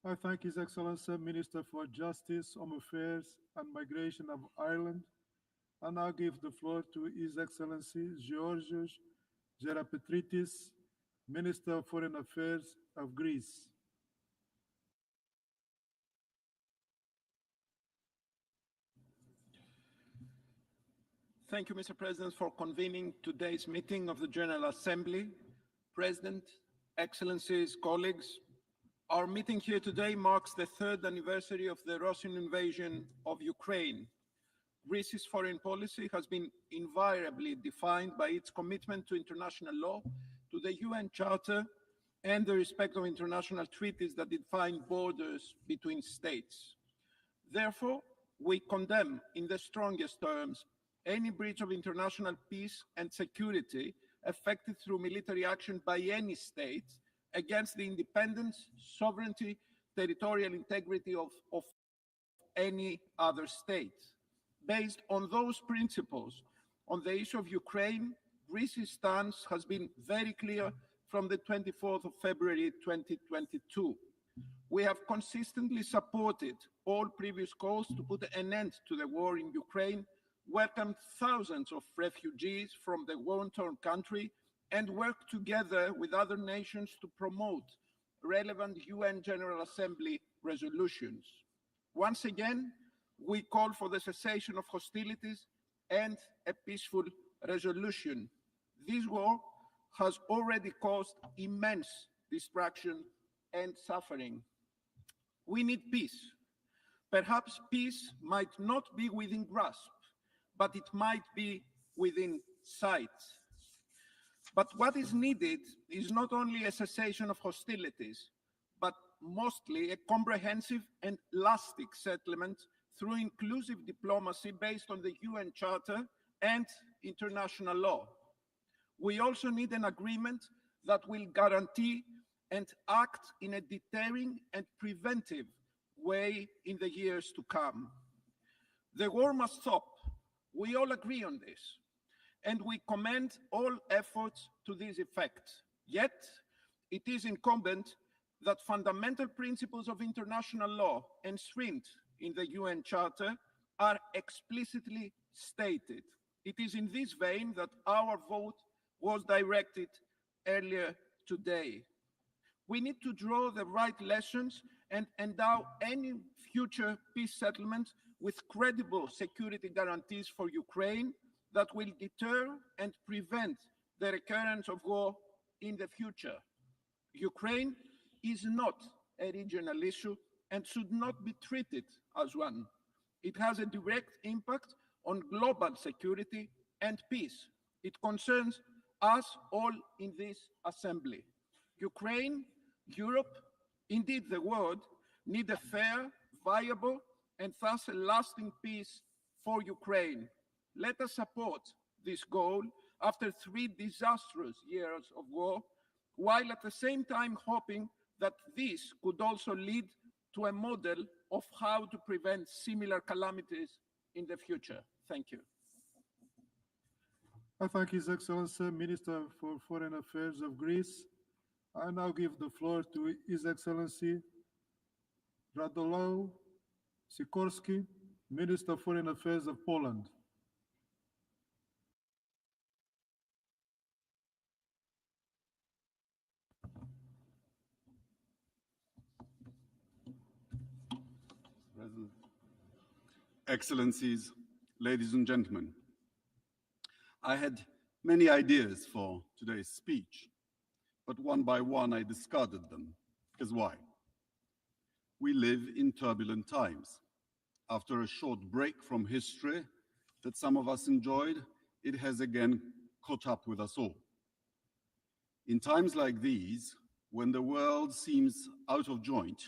I thank His Excellency Minister for Justice, Home Affairs and Migration of Ireland, and now give the floor to His Excellency Georgios Gerapetritis, Minister of Foreign Affairs of Greece. Thank you, Mr. President, for convening today's meeting of the General Assembly. President, Excellencies, colleagues, our meeting here today marks the third anniversary of the Russian invasion of Ukraine. Greece's foreign policy has been invariably defined by its commitment to international law, to the UN Charter, and the respect of international treaties that define borders between states. Therefore, we condemn in the strongest terms any breach of international peace and security effected through military action by any state against the independence, sovereignty, territorial integrity of any other state. Based on those principles, on the issue of Ukraine, Greece's stance has been very clear from the 24th of February 2022. We have consistently supported all previous calls to put an end to the war in Ukraine, welcomed thousands of refugees from the war-torn country, and worked together with other nations to promote relevant UN General Assembly resolutions. Once again, we call for the cessation of hostilities and a peaceful resolution. This war has already caused immense destruction and suffering. We need peace. Perhaps peace might not be within grasp, but it might be within sight. But what is needed is not only a cessation of hostilities, but mostly a comprehensive and lasting settlement through inclusive diplomacy based on the UN Charter and international law. We also need an agreement that will guarantee and act in a deterring and preventive way in the years to come. The war must stop. We all agree on this, and we commend all efforts to this effect. Yet, it is incumbent that fundamental principles of international law enshrined in the UN Charter are explicitly stated. It is in this vein that our vote was directed earlier today. We need to draw the right lessons and endow any future peace settlement with credible security guarantees for Ukraine that will deter and prevent the recurrence of war in the future. Ukraine is not a regional issue and should not be treated as one. It has a direct impact on global security and peace. It concerns us all in this assembly. Ukraine, Europe, indeed the world, need a fair, viable, and thus a lasting peace for Ukraine. Let us support this goal after 3 disastrous years of war, while at the same time hoping that this could also lead to a model of how to prevent similar calamities in the future. Thank you. I thank His Excellency, Minister for Foreign Affairs of Greece. I now give the floor to His Excellency Radosław Sikorski, Minister of Foreign Affairs of Poland. President. Excellencies, ladies and gentlemen, I had many ideas for today's speech, but one by one I discarded them. Because why? We live in turbulent times. After a short break from history that some of us enjoyed, it has again caught up with us all. In times like these, when the world seems out of joint,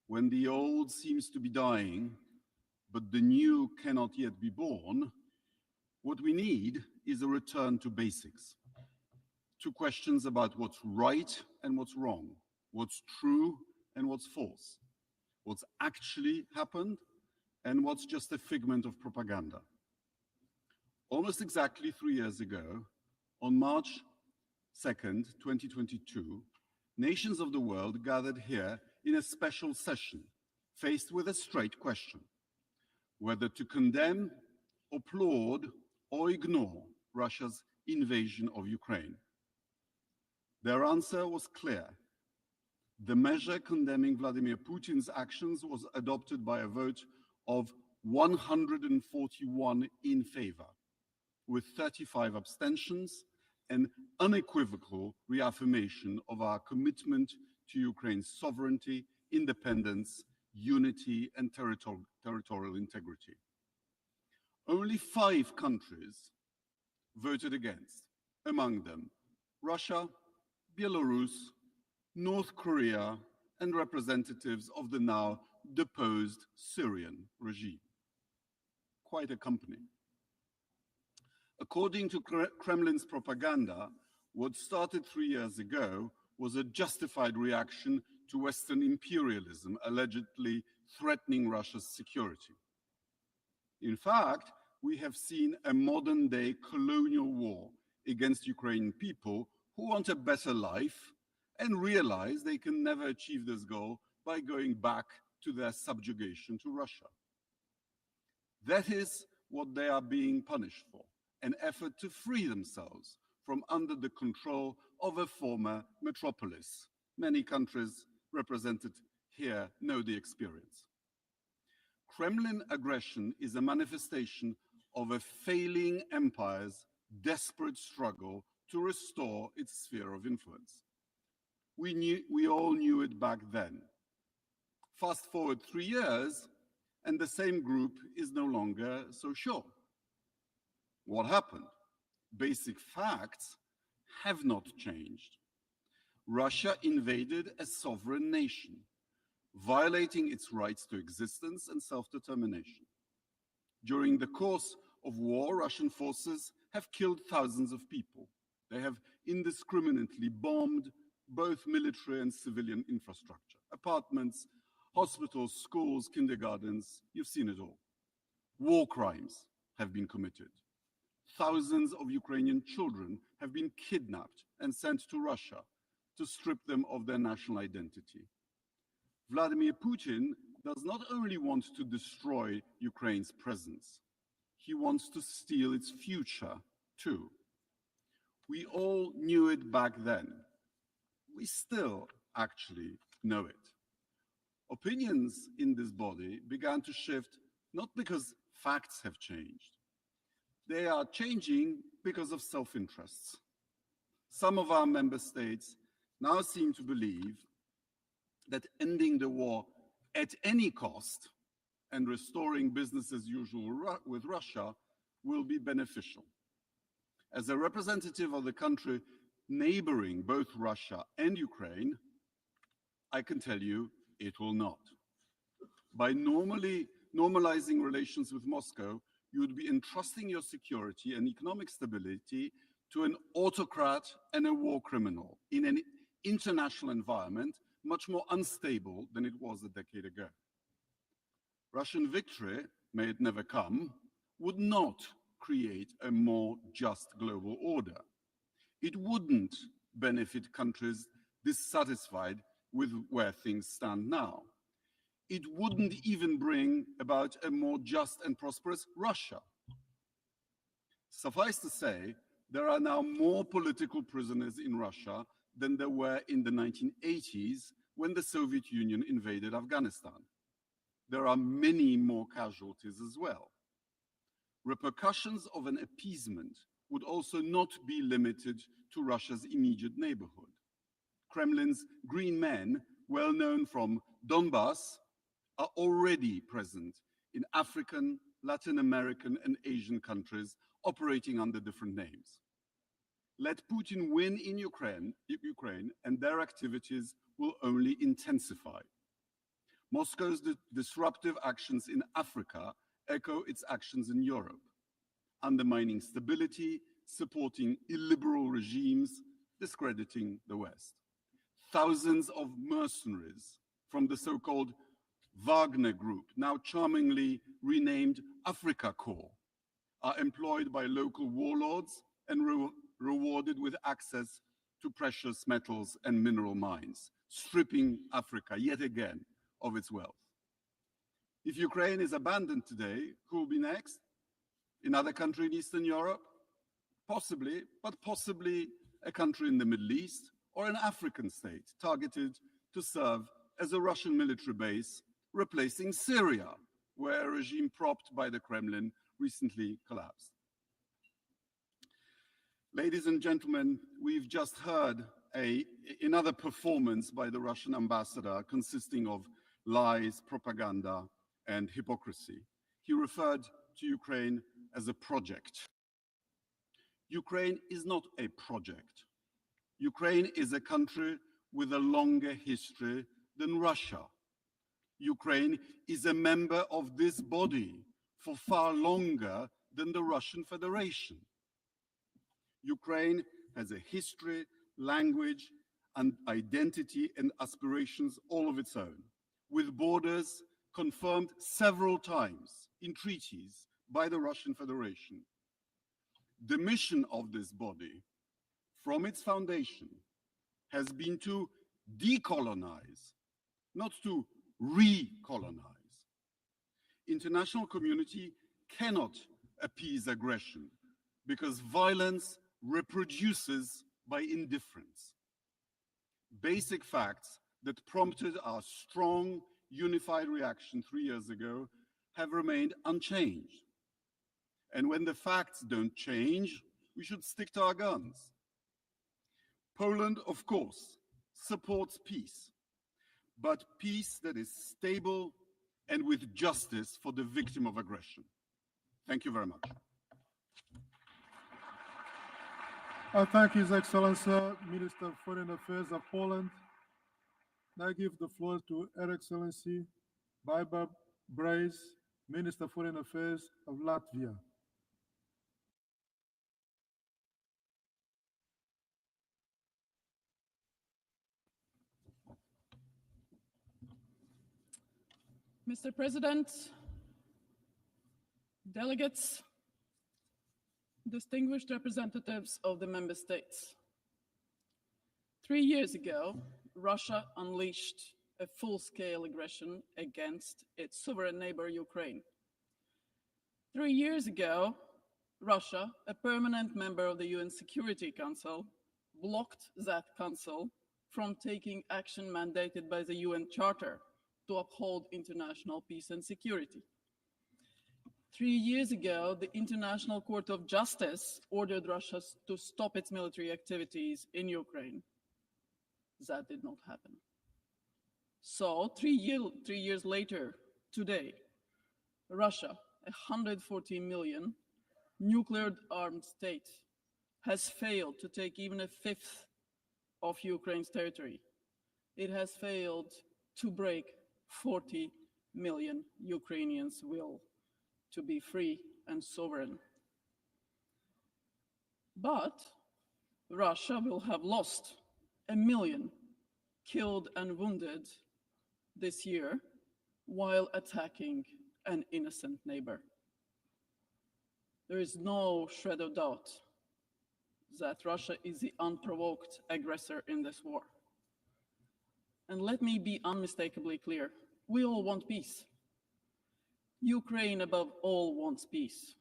when the old seems to be dying, but the new cannot yet be born, what we need is a return to basics. To questions about what's right and what's wrong, what's true and what's false, what's actually happened and what's just a figment of propaganda. Almost exactly 3 years ago, on March 2nd, 2022, nations of the world gathered here in a special session, faced with a straight question: whether to condemn, applaud, or ignore Russia's invasion of Ukraine. Their answer was clear. The measure condemning Vladimir Putin's actions was adopted by a vote of 141 in favor, with 35 abstentions, an unequivocal reaffirmation of our commitment to Ukraine's sovereignty, independence, unity, and territorial integrity. Only 5 countries voted against, among them Russia, Belarus, North Korea, and representatives of the now deposed Syrian regime. Quite a company. According to Kremlin's propaganda, what started 3 years ago was a justified reaction to Western imperialism allegedly threatening Russia's security. In fact, we have seen a modern-day colonial war against Ukrainian people who want a better life and realize they can never achieve this goal by going back to their subjugation to Russia. That is what they are being punished for, an effort to free themselves from under the control of a former metropolis. Many countries represented here know the experience. Kremlin aggression is a manifestation of a failing empire's desperate struggle to restore its sphere of influence. We all knew it back then. Fast forward 3 years, and the same group is no longer so sure. What happened? Basic facts have not changed. Russia invaded a sovereign nation, violating its rights to existence and self-determination. During the course of war, Russian forces have killed thousands of people. They have indiscriminately bombed both military and civilian infrastructure, apartments, hospitals, schools, kindergartens, you've seen it all. War crimes have been committed. Thousands of Ukrainian children have been kidnapped and sent to Russia to strip them of their national identity. Vladimir Putin does not only want to destroy Ukraine's presence, he wants to steal its future too. We all knew it back then. We still actually know it. Opinions in this body began to shift not because facts have changed. They are changing because of self-interests. Some of our member states now seem to believe that ending the war at any cost and restoring business as usual with Russia will be beneficial. As a representative of the country neighboring both Russia and Ukraine, I can tell you it will not. By normally normalizing relations with Moscow, you would be entrusting your security and economic stability to an autocrat and a war criminal in an international environment much more unstable than it was a decade ago. Russian victory, may it never come, would not create a more just global order. It wouldn't benefit countries dissatisfied with where things stand now. It wouldn't even bring about a more just and prosperous Russia. Suffice to say, there are now more political prisoners in Russia than there were in the 1980s when the Soviet Union invaded Afghanistan. There are many more casualties as well. Repercussions of an appeasement would also not be limited to Russia's immediate neighborhood. Kremlin's green men, well known from Donbass, are already present in African, Latin American, and Asian countries operating under different names. Let Putin win in Ukraine, and their activities will only intensify. Moscow's disruptive actions in Africa echo its actions in Europe, undermining stability, supporting illiberal regimes, discrediting the West. Thousands of mercenaries from the so-called Wagner Group, now charmingly renamed Afrika Corps, are employed by local warlords and rewarded with access to precious metals and mineral mines, stripping Africa yet again of its wealth. If Ukraine is abandoned today, who will be next? Another country in Eastern Europe? Possibly, but possibly a country in the Middle East or an African state targeted to serve as a Russian military base, replacing Syria, where a regime propped by the Kremlin recently collapsed. Ladies and gentlemen, we've just heard another performance by the Russian ambassador consisting of lies, propaganda, and hypocrisy. He referred to Ukraine as a project. Ukraine is not a project. Ukraine is a country with a longer history than Russia. Ukraine is a member of this body for far longer than the Russian Federation. Ukraine has a history, language, and identity and aspirations all of its own, with borders confirmed several times in treaties by the Russian Federation. The mission of this body, from its foundation, has been to decolonize, not to recolonize. International community cannot appease aggression because violence reproduces by indifference. Basic facts that prompted our strong, unified reaction 3 years ago have remained unchanged. And when the facts don't change, we should stick to our guns. Poland, of course, supports peace, but peace that is stable and with justice for the victim of aggression. Thank you very much. I thank His Excellency, Minister of Foreign Affairs of Poland. I give the floor to Her Excellency Baiba Brace, Minister of Foreign Affairs of Latvia. Mr. President, delegates, distinguished representatives of the member states. 3 years ago, Russia unleashed a full-scale aggression against its sovereign neighbor, Ukraine. 3 years ago, Russia, a permanent member of the UN Security Council, blocked that council from taking action mandated by the UN Charter to uphold international peace and security. 3 years ago, the International Court of Justice ordered Russia to stop its military activities in Ukraine. That did not happen. So 3 years later, today, Russia, a 140 million nuclear-armed state, has failed to take even a fifth of Ukraine's territory. It has failed to break 40 million Ukrainians' will to be free and sovereign. But Russia will have lost 1 million killed and wounded this year while attacking an innocent neighbor. There is no shred of doubt that Russia is the unprovoked aggressor in this war. And let me be unmistakably clear, we all want peace. Ukraine above all wants peace.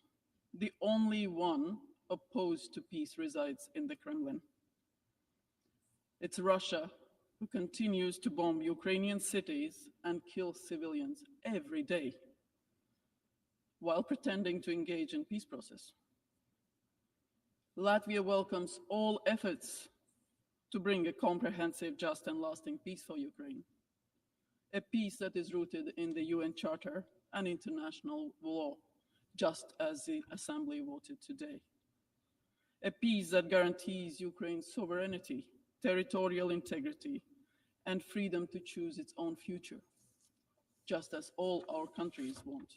The only one opposed to peace resides in the Kremlin. It's Russia who continues to bomb Ukrainian cities and kill civilians every day while pretending to engage in peace process. Latvia welcomes all efforts to bring a comprehensive, just and lasting peace for Ukraine. A peace that is rooted in the UN Charter and international law, just as the Assembly voted today. A peace that guarantees Ukraine's sovereignty, territorial integrity, and freedom to choose its own future, just as all our countries want.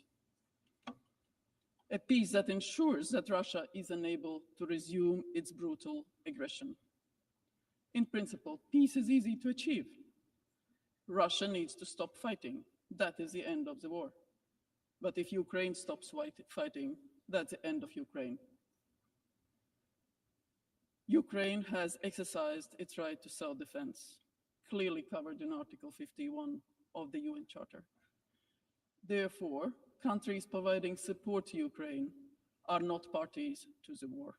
A peace that ensures that Russia is unable to resume its brutal aggression. In principle, peace is easy to achieve. Russia needs to stop fighting. That is the end of the war. But if Ukraine stops fighting, that's the end of Ukraine. Ukraine has exercised its right to self-defense, clearly covered in Article 51 of the UN Charter. Therefore, countries providing support to Ukraine are not parties to the war.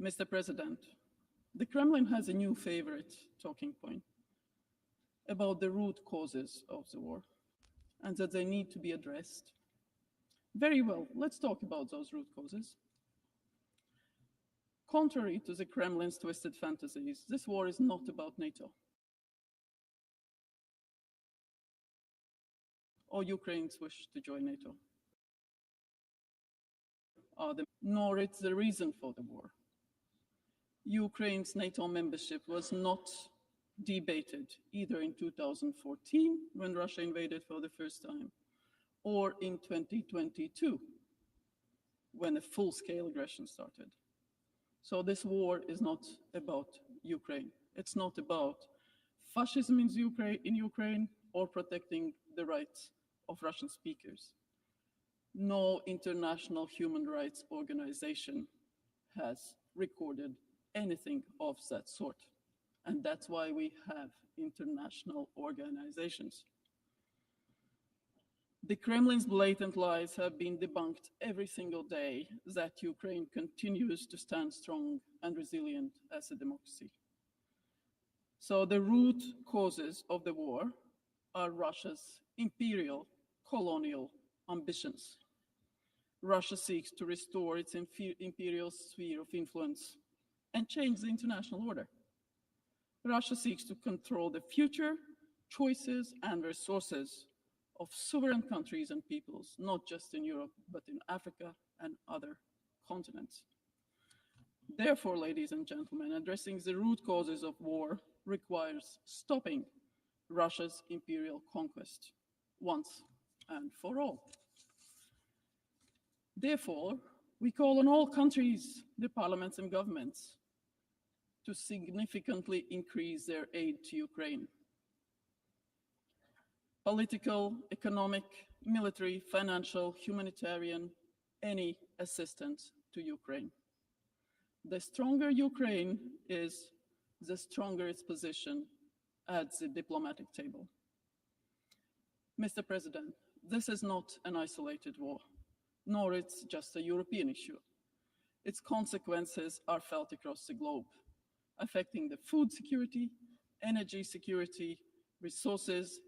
Mr. President, the Kremlin has a new favorite talking point about the root causes of the war and that they need to be addressed. Very well, let's talk about those root causes. Contrary to the Kremlin's twisted fantasies, this war is not about NATO or Ukraine's wish to join NATO, nor it's the reason for the war. Ukraine's NATO membership was not debated either in 2014, when Russia invaded for the first time, or in 2022, when a full-scale aggression started. So this war is not about Ukraine. It's not about fascism in Ukraine or protecting the rights of Russian speakers. No international human rights organization has recorded anything of that sort. And that's why we have international organizations. The Kremlin's blatant lies have been debunked every single day that Ukraine continues to stand strong and resilient as a democracy. So the root causes of the war are Russia's imperial colonial ambitions. Russia seeks to restore its imperial sphere of influence and change the international order. Russia seeks to control the future, choices, and resources of sovereign countries and peoples, not just in Europe, but in Africa and other continents. Therefore, ladies and gentlemen, addressing the root causes of war requires stopping Russia's imperial conquest once and for all. Therefore, we call on all countries, their parliaments and governments, to significantly increase their aid to Ukraine. Political, economic, military, financial, humanitarian, any assistance to Ukraine. The stronger Ukraine is, the stronger its position at the diplomatic table. Mr. President, this is not an isolated war, nor it's just a European issue. Its consequences are felt across the globe, affecting the food security, energy security, resources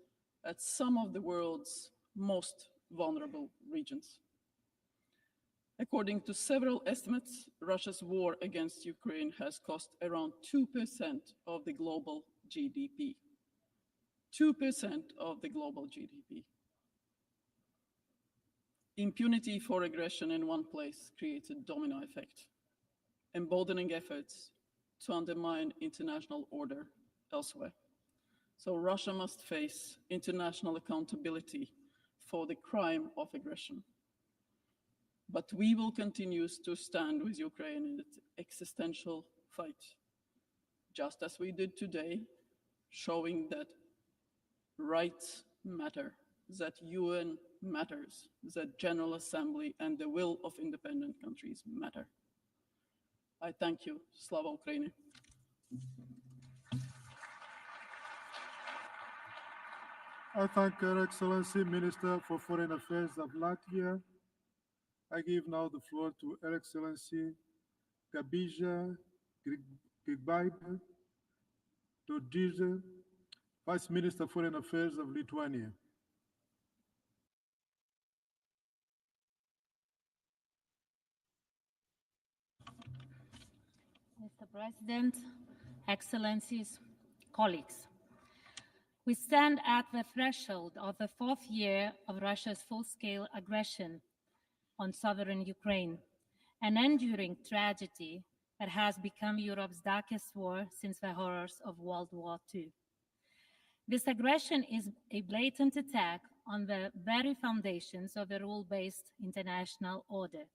at some of the world's most vulnerable regions. According to several estimates, Russia's war against Ukraine has cost around 2% of the global GDP. 2% of the global GDP. Impunity for aggression in one place creates a domino effect, emboldening efforts to undermine international order elsewhere. So Russia must face international accountability for the crime of aggression. But we will continue to stand with Ukraine in its existential fight, just as we did today, showing that rights matter, that UN matters, that General Assembly and the will of independent countries matter. I thank you. Slava Ukraini. I thank Her Excellency Minister for Foreign Affairs of Latvia. I give now the floor to Her Excellency Gabija Grigbaitė Dodžytė, Vice Minister Foreign Affairs of Lithuania. Mr. President, Excellencies, colleagues. We stand at the threshold of the fourth year of Russia's full-scale aggression on sovereign Ukraine, an enduring tragedy that has become Europe's darkest war since the horrors of World War II. This aggression is a blatant attack on the very foundations of the rule-based international order.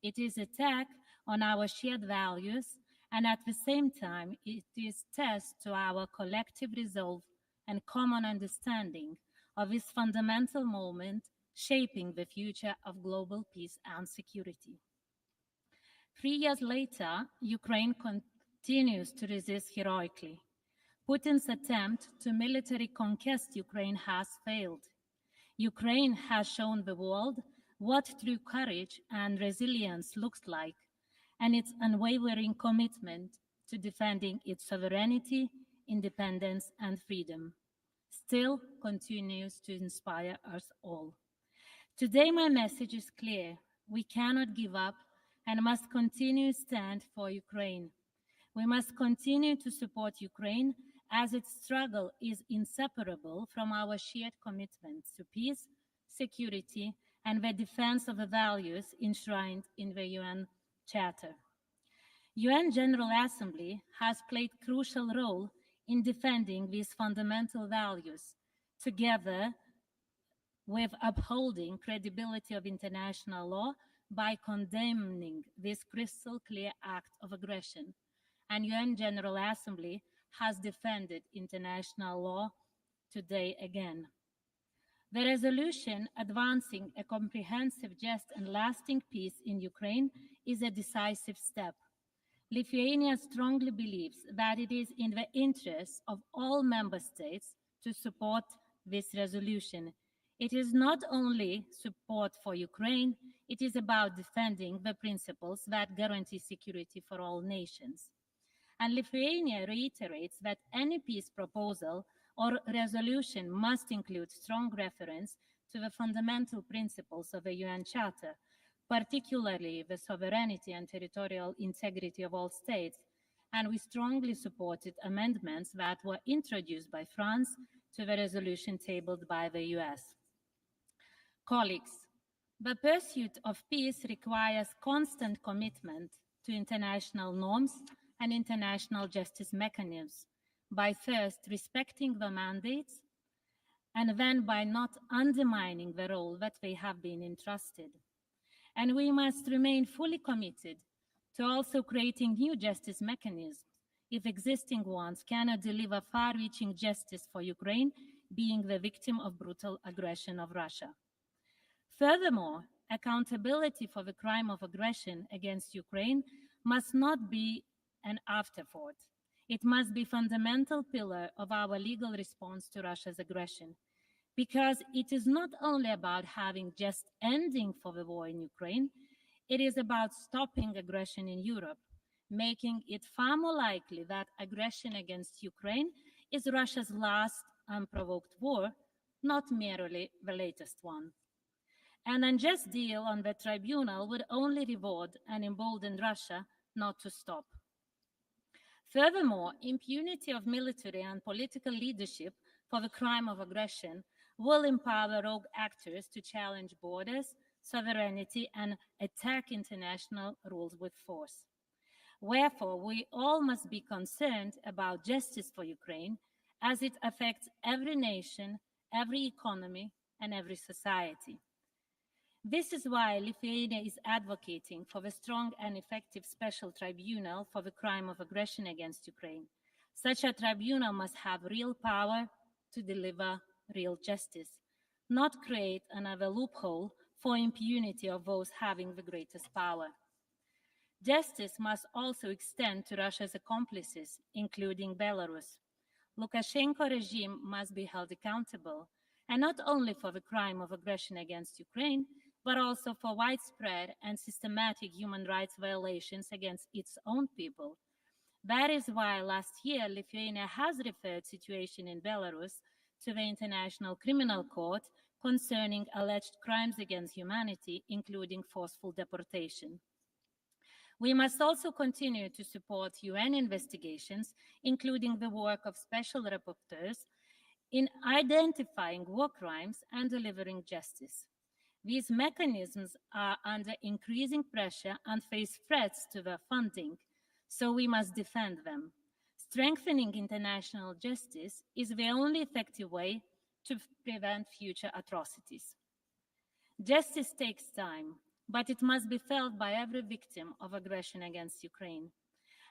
It is an attack on our shared values, and at the same time, it is a test to our collective resolve and common understanding of this fundamental moment shaping the future of global peace and security. 3 years later, Ukraine continues to resist heroically. Putin's attempt to military conquest Ukraine has failed. Ukraine has shown the world what true courage and resilience looks like, and its unwavering commitment to defending its sovereignty, independence, and freedom still continues to inspire us all. Today, my message is clear. We cannot give up and must continue to stand for Ukraine. We must continue to support Ukraine as its struggle is inseparable from our shared commitment to peace, security, and the defense of the values enshrined in the UN Charter. UN General Assembly has played a crucial role in defending these fundamental values, together with upholding credibility of international law by condemning this crystal clear act of aggression. And UN General Assembly has defended international law today again. The resolution advancing a comprehensive, just and lasting peace in Ukraine is a decisive step. Lithuania strongly believes that it is in the interest of all member states to support this resolution. It is not only support for Ukraine, it is about defending the principles that guarantee security for all nations. And Lithuania reiterates that any peace proposal or resolution must include strong reference to the fundamental principles of the UN Charter, particularly the sovereignty and territorial integrity of all states, and we strongly supported amendments that were introduced by France to the resolution tabled by the US. Colleagues, the pursuit of peace requires constant commitment to international norms and international justice mechanisms by first respecting the mandates and then by not undermining the role that they have been entrusted. And we must remain fully committed to also creating new justice mechanisms if existing ones cannot deliver far-reaching justice for Ukraine being the victim of brutal aggression of Russia. Furthermore, accountability for the crime of aggression against Ukraine must not be an afterthought. It must be a fundamental pillar of our legal response to Russia's aggression, because it is not only about having just ending for the war in Ukraine, it is about stopping aggression in Europe, making it far more likely that aggression against Ukraine is Russia's last unprovoked war, not merely the latest one. An unjust deal on the tribunal would only reward and embolden Russia not to stop. Furthermore, impunity of military and political leadership for the crime of aggression will empower rogue actors to challenge borders, sovereignty, and attack international rules with force. Wherefore, we all must be concerned about justice for Ukraine as it affects every nation, every economy, and every society. This is why Lithuania is advocating for a strong and effective special tribunal for the crime of aggression against Ukraine. Such a tribunal must have real power to deliver real justice, not create another loophole for impunity of those having the greatest power. Justice must also extend to Russia's accomplices, including Belarus. Lukashenko regime must be held accountable, and not only for the crime of aggression against Ukraine, but also for widespread and systematic human rights violations against its own people. That is why last year Lithuania has referred situation in Belarus to the International Criminal Court concerning alleged crimes against humanity, including forceful deportation. We must also continue to support UN investigations, including the work of special rapporteurs, in identifying war crimes and delivering justice. These mechanisms are under increasing pressure and face threats to their funding, so we must defend them. Strengthening international justice is the only effective way to prevent future atrocities. Justice takes time, but it must be felt by every victim of aggression against Ukraine.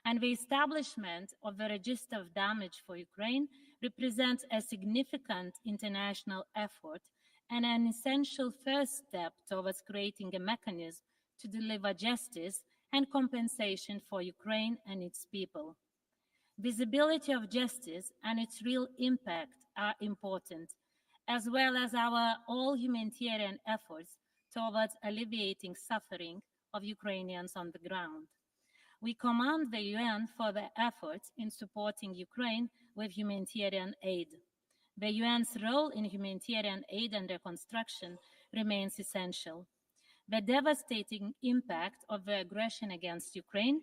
And the establishment of the Register of Damage for Ukraine represents a significant international effort and an essential first step towards creating a mechanism to deliver justice and compensation for Ukraine and its people. Visibility of justice and its real impact are important, as well as our all humanitarian efforts towards alleviating suffering of Ukrainians on the ground. We commend the UN for their efforts in supporting Ukraine with humanitarian aid. The UN's role in humanitarian aid and reconstruction remains essential. The devastating impact of the aggression against Ukraine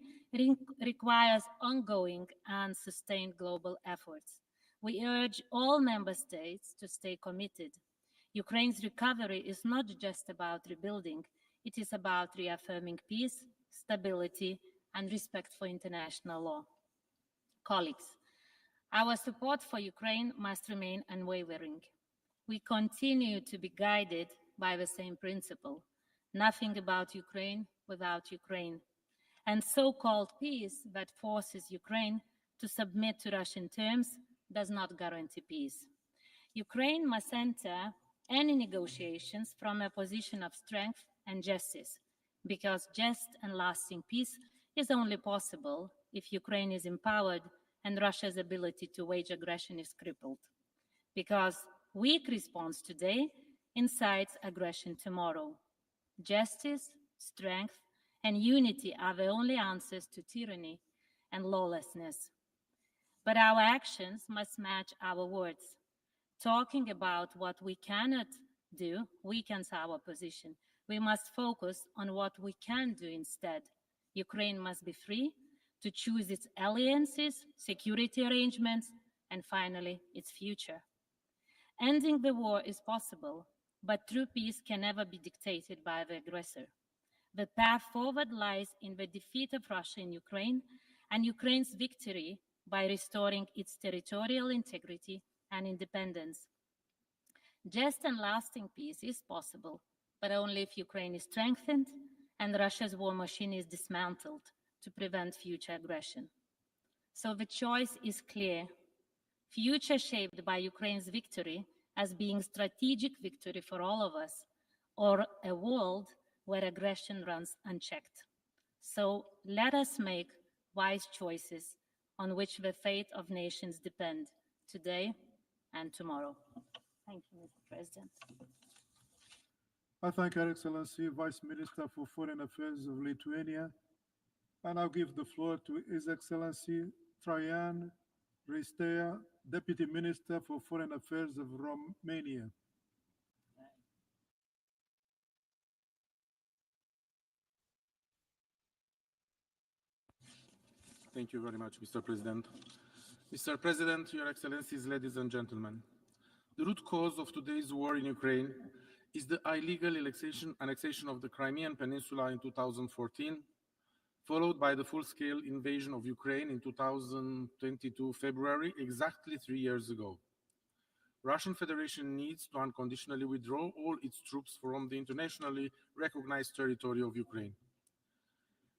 requires ongoing and sustained global efforts. We urge all member states to stay committed. Ukraine's recovery is not just about rebuilding, it is about reaffirming peace, stability, and respect for international law. Colleagues, our support for Ukraine must remain unwavering. We continue to be guided by the same principle: nothing about Ukraine without Ukraine. And so-called peace that forces Ukraine to submit to Russian terms does not guarantee peace. Ukraine must enter any negotiations from a position of strength and justice, because just and lasting peace is only possible if Ukraine is empowered and Russia's ability to wage aggression is crippled. Because weak response today incites aggression tomorrow. Justice, strength, and unity are the only answers to tyranny and lawlessness. But our actions must match our words. Talking about what we cannot do weakens our position. We must focus on what we can do instead. Ukraine must be free to choose its alliances, security arrangements, and finally, its future. Ending the war is possible, but true peace can never be dictated by the aggressor. The path forward lies in the defeat of Russia in Ukraine and Ukraine's victory by restoring its territorial integrity and independence. Just and lasting peace is possible, but only if Ukraine is strengthened and Russia's war machine is dismantled to prevent future aggression. So the choice is clear: future shaped by Ukraine's victory as being strategic victory for all of us, or a world where aggression runs unchecked. So let us make wise choices on which the fate of nations depend today and tomorrow. Thank you, Mr. President. I thank Her Excellency Vice Minister for Foreign Affairs of Lithuania. I now give the floor to His Excellency Traian Ristea, Deputy Minister for Foreign Affairs of Romania. Thank you very much, Mr. President. Mr. President, Your Excellencies, ladies and gentlemen, the root cause of today's war in Ukraine is the illegal annexation of the Crimean Peninsula in 2014, followed by the full-scale invasion of Ukraine in 2022 February, exactly 3 years ago. Russian Federation needs to unconditionally withdraw all its troops from the internationally recognized territory of Ukraine.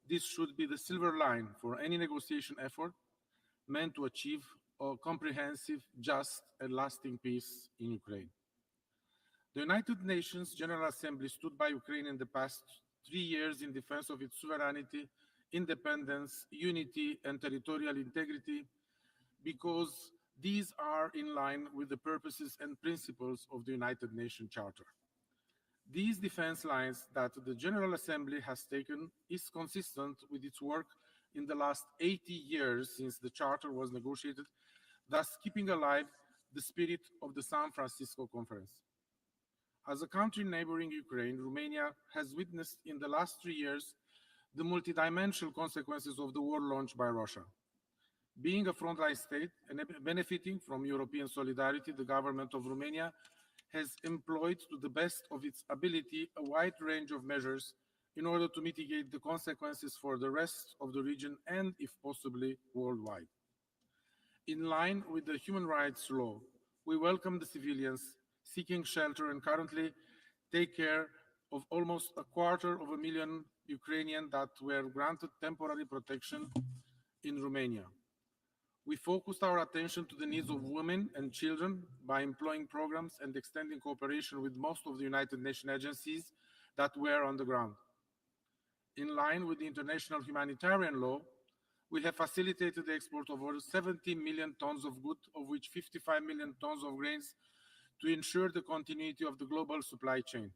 This should be the silver line for any negotiation effort meant to achieve a comprehensive, just, and lasting peace in Ukraine. The United Nations General Assembly stood by Ukraine in the past 3 years in defense of its sovereignty, independence, unity, and territorial integrity because these are in line with the purposes and principles of the United Nations Charter. These defense lines that the General Assembly has taken is consistent with its work in the last 80 years since the Charter was negotiated, thus keeping alive the spirit of the San Francisco Conference. As a country neighboring Ukraine, Romania has witnessed in the last 3 years the multidimensional consequences of the war launched by Russia. Being a frontline state and benefiting from European solidarity, the government of Romania has employed to the best of its ability a wide range of measures in order to mitigate the consequences for the rest of the region and, if possibly, worldwide. In line with the human rights law, we welcome the civilians seeking shelter and currently take care of almost 250,000 Ukrainians that were granted temporary protection in Romania. We focused our attention to the needs of women and children by employing programs and extending cooperation with most of the United Nations agencies that were on the ground. In line with the international humanitarian law, we have facilitated the export of over 70 million tons of goods, of which 55 million tons of grains, to ensure the continuity of the global supply chain.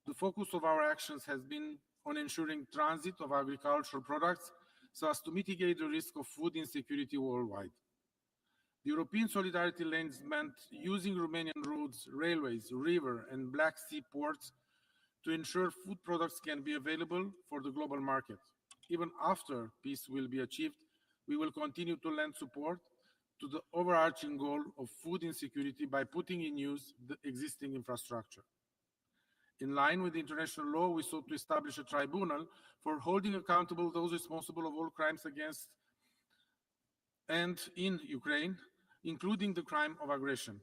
The focus of our actions has been on ensuring transit of agricultural products so as to mitigate the risk of food insecurity worldwide. The European Solidarity Lanes meant using Romanian roads, railways, river, and Black Sea ports to ensure food products can be available for the global market. Even after peace will be achieved, we will continue to lend support to the overarching goal of food insecurity by putting in use the existing infrastructure. In line with international law, we sought to establish a tribunal for holding accountable those responsible of all crimes against and in Ukraine, including the crime of aggression.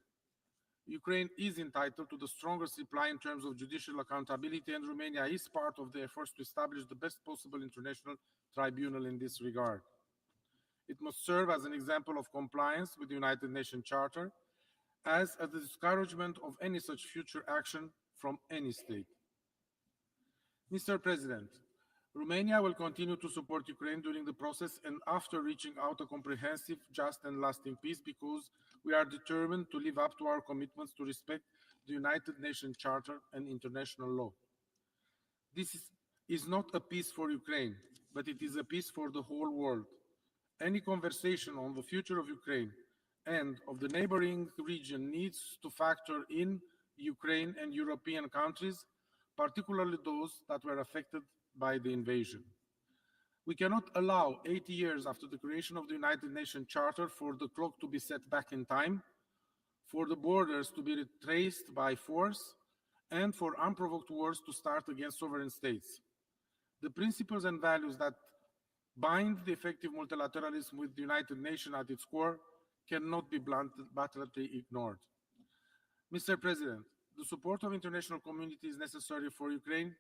Ukraine is entitled to the strongest reply in terms of judicial accountability, and Romania is part of the efforts to establish the best possible international tribunal in this regard. It must serve as an example of compliance with the United Nations Charter, as a discouragement of any such future action from any state. Mr. President, Romania will continue to support Ukraine during the process and after reaching out a comprehensive, just and lasting peace, because we are determined to live up to our commitments to respect the United Nations Charter and international law. This is not a peace for Ukraine, but it is a peace for the whole world. Any conversation on the future of Ukraine and of the neighboring region needs to factor in Ukraine and European countries, particularly those that were affected by the invasion. We cannot allow 80 years after the creation of the United Nations Charter for the clock to be set back in time, for the borders to be retraced by force, and for unprovoked wars to start against sovereign states. The principles and values that bind the effective multilateralism with the United Nations at its core cannot be bluntly ignored. Mr. President, the support of international community is necessary for Ukraine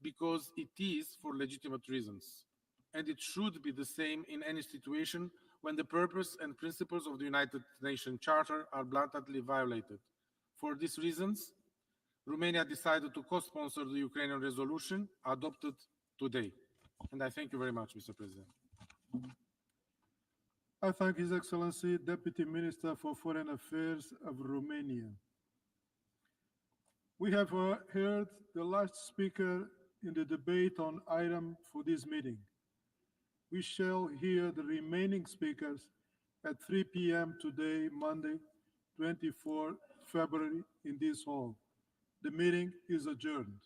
because it is for legitimate reasons, and it should be the same in any situation when the purpose and principles of the United Nations Charter are blatantly violated. For these reasons, Romania decided to co-sponsor the Ukrainian resolution adopted today. And I thank you very much, Mr. President. I thank His Excellency, Deputy Minister for Foreign Affairs of Romania. We have heard the last speaker in the debate on item for this meeting. We shall hear the remaining speakers at 3 p.m. today, Monday, 24 February, in this hall. The meeting is adjourned.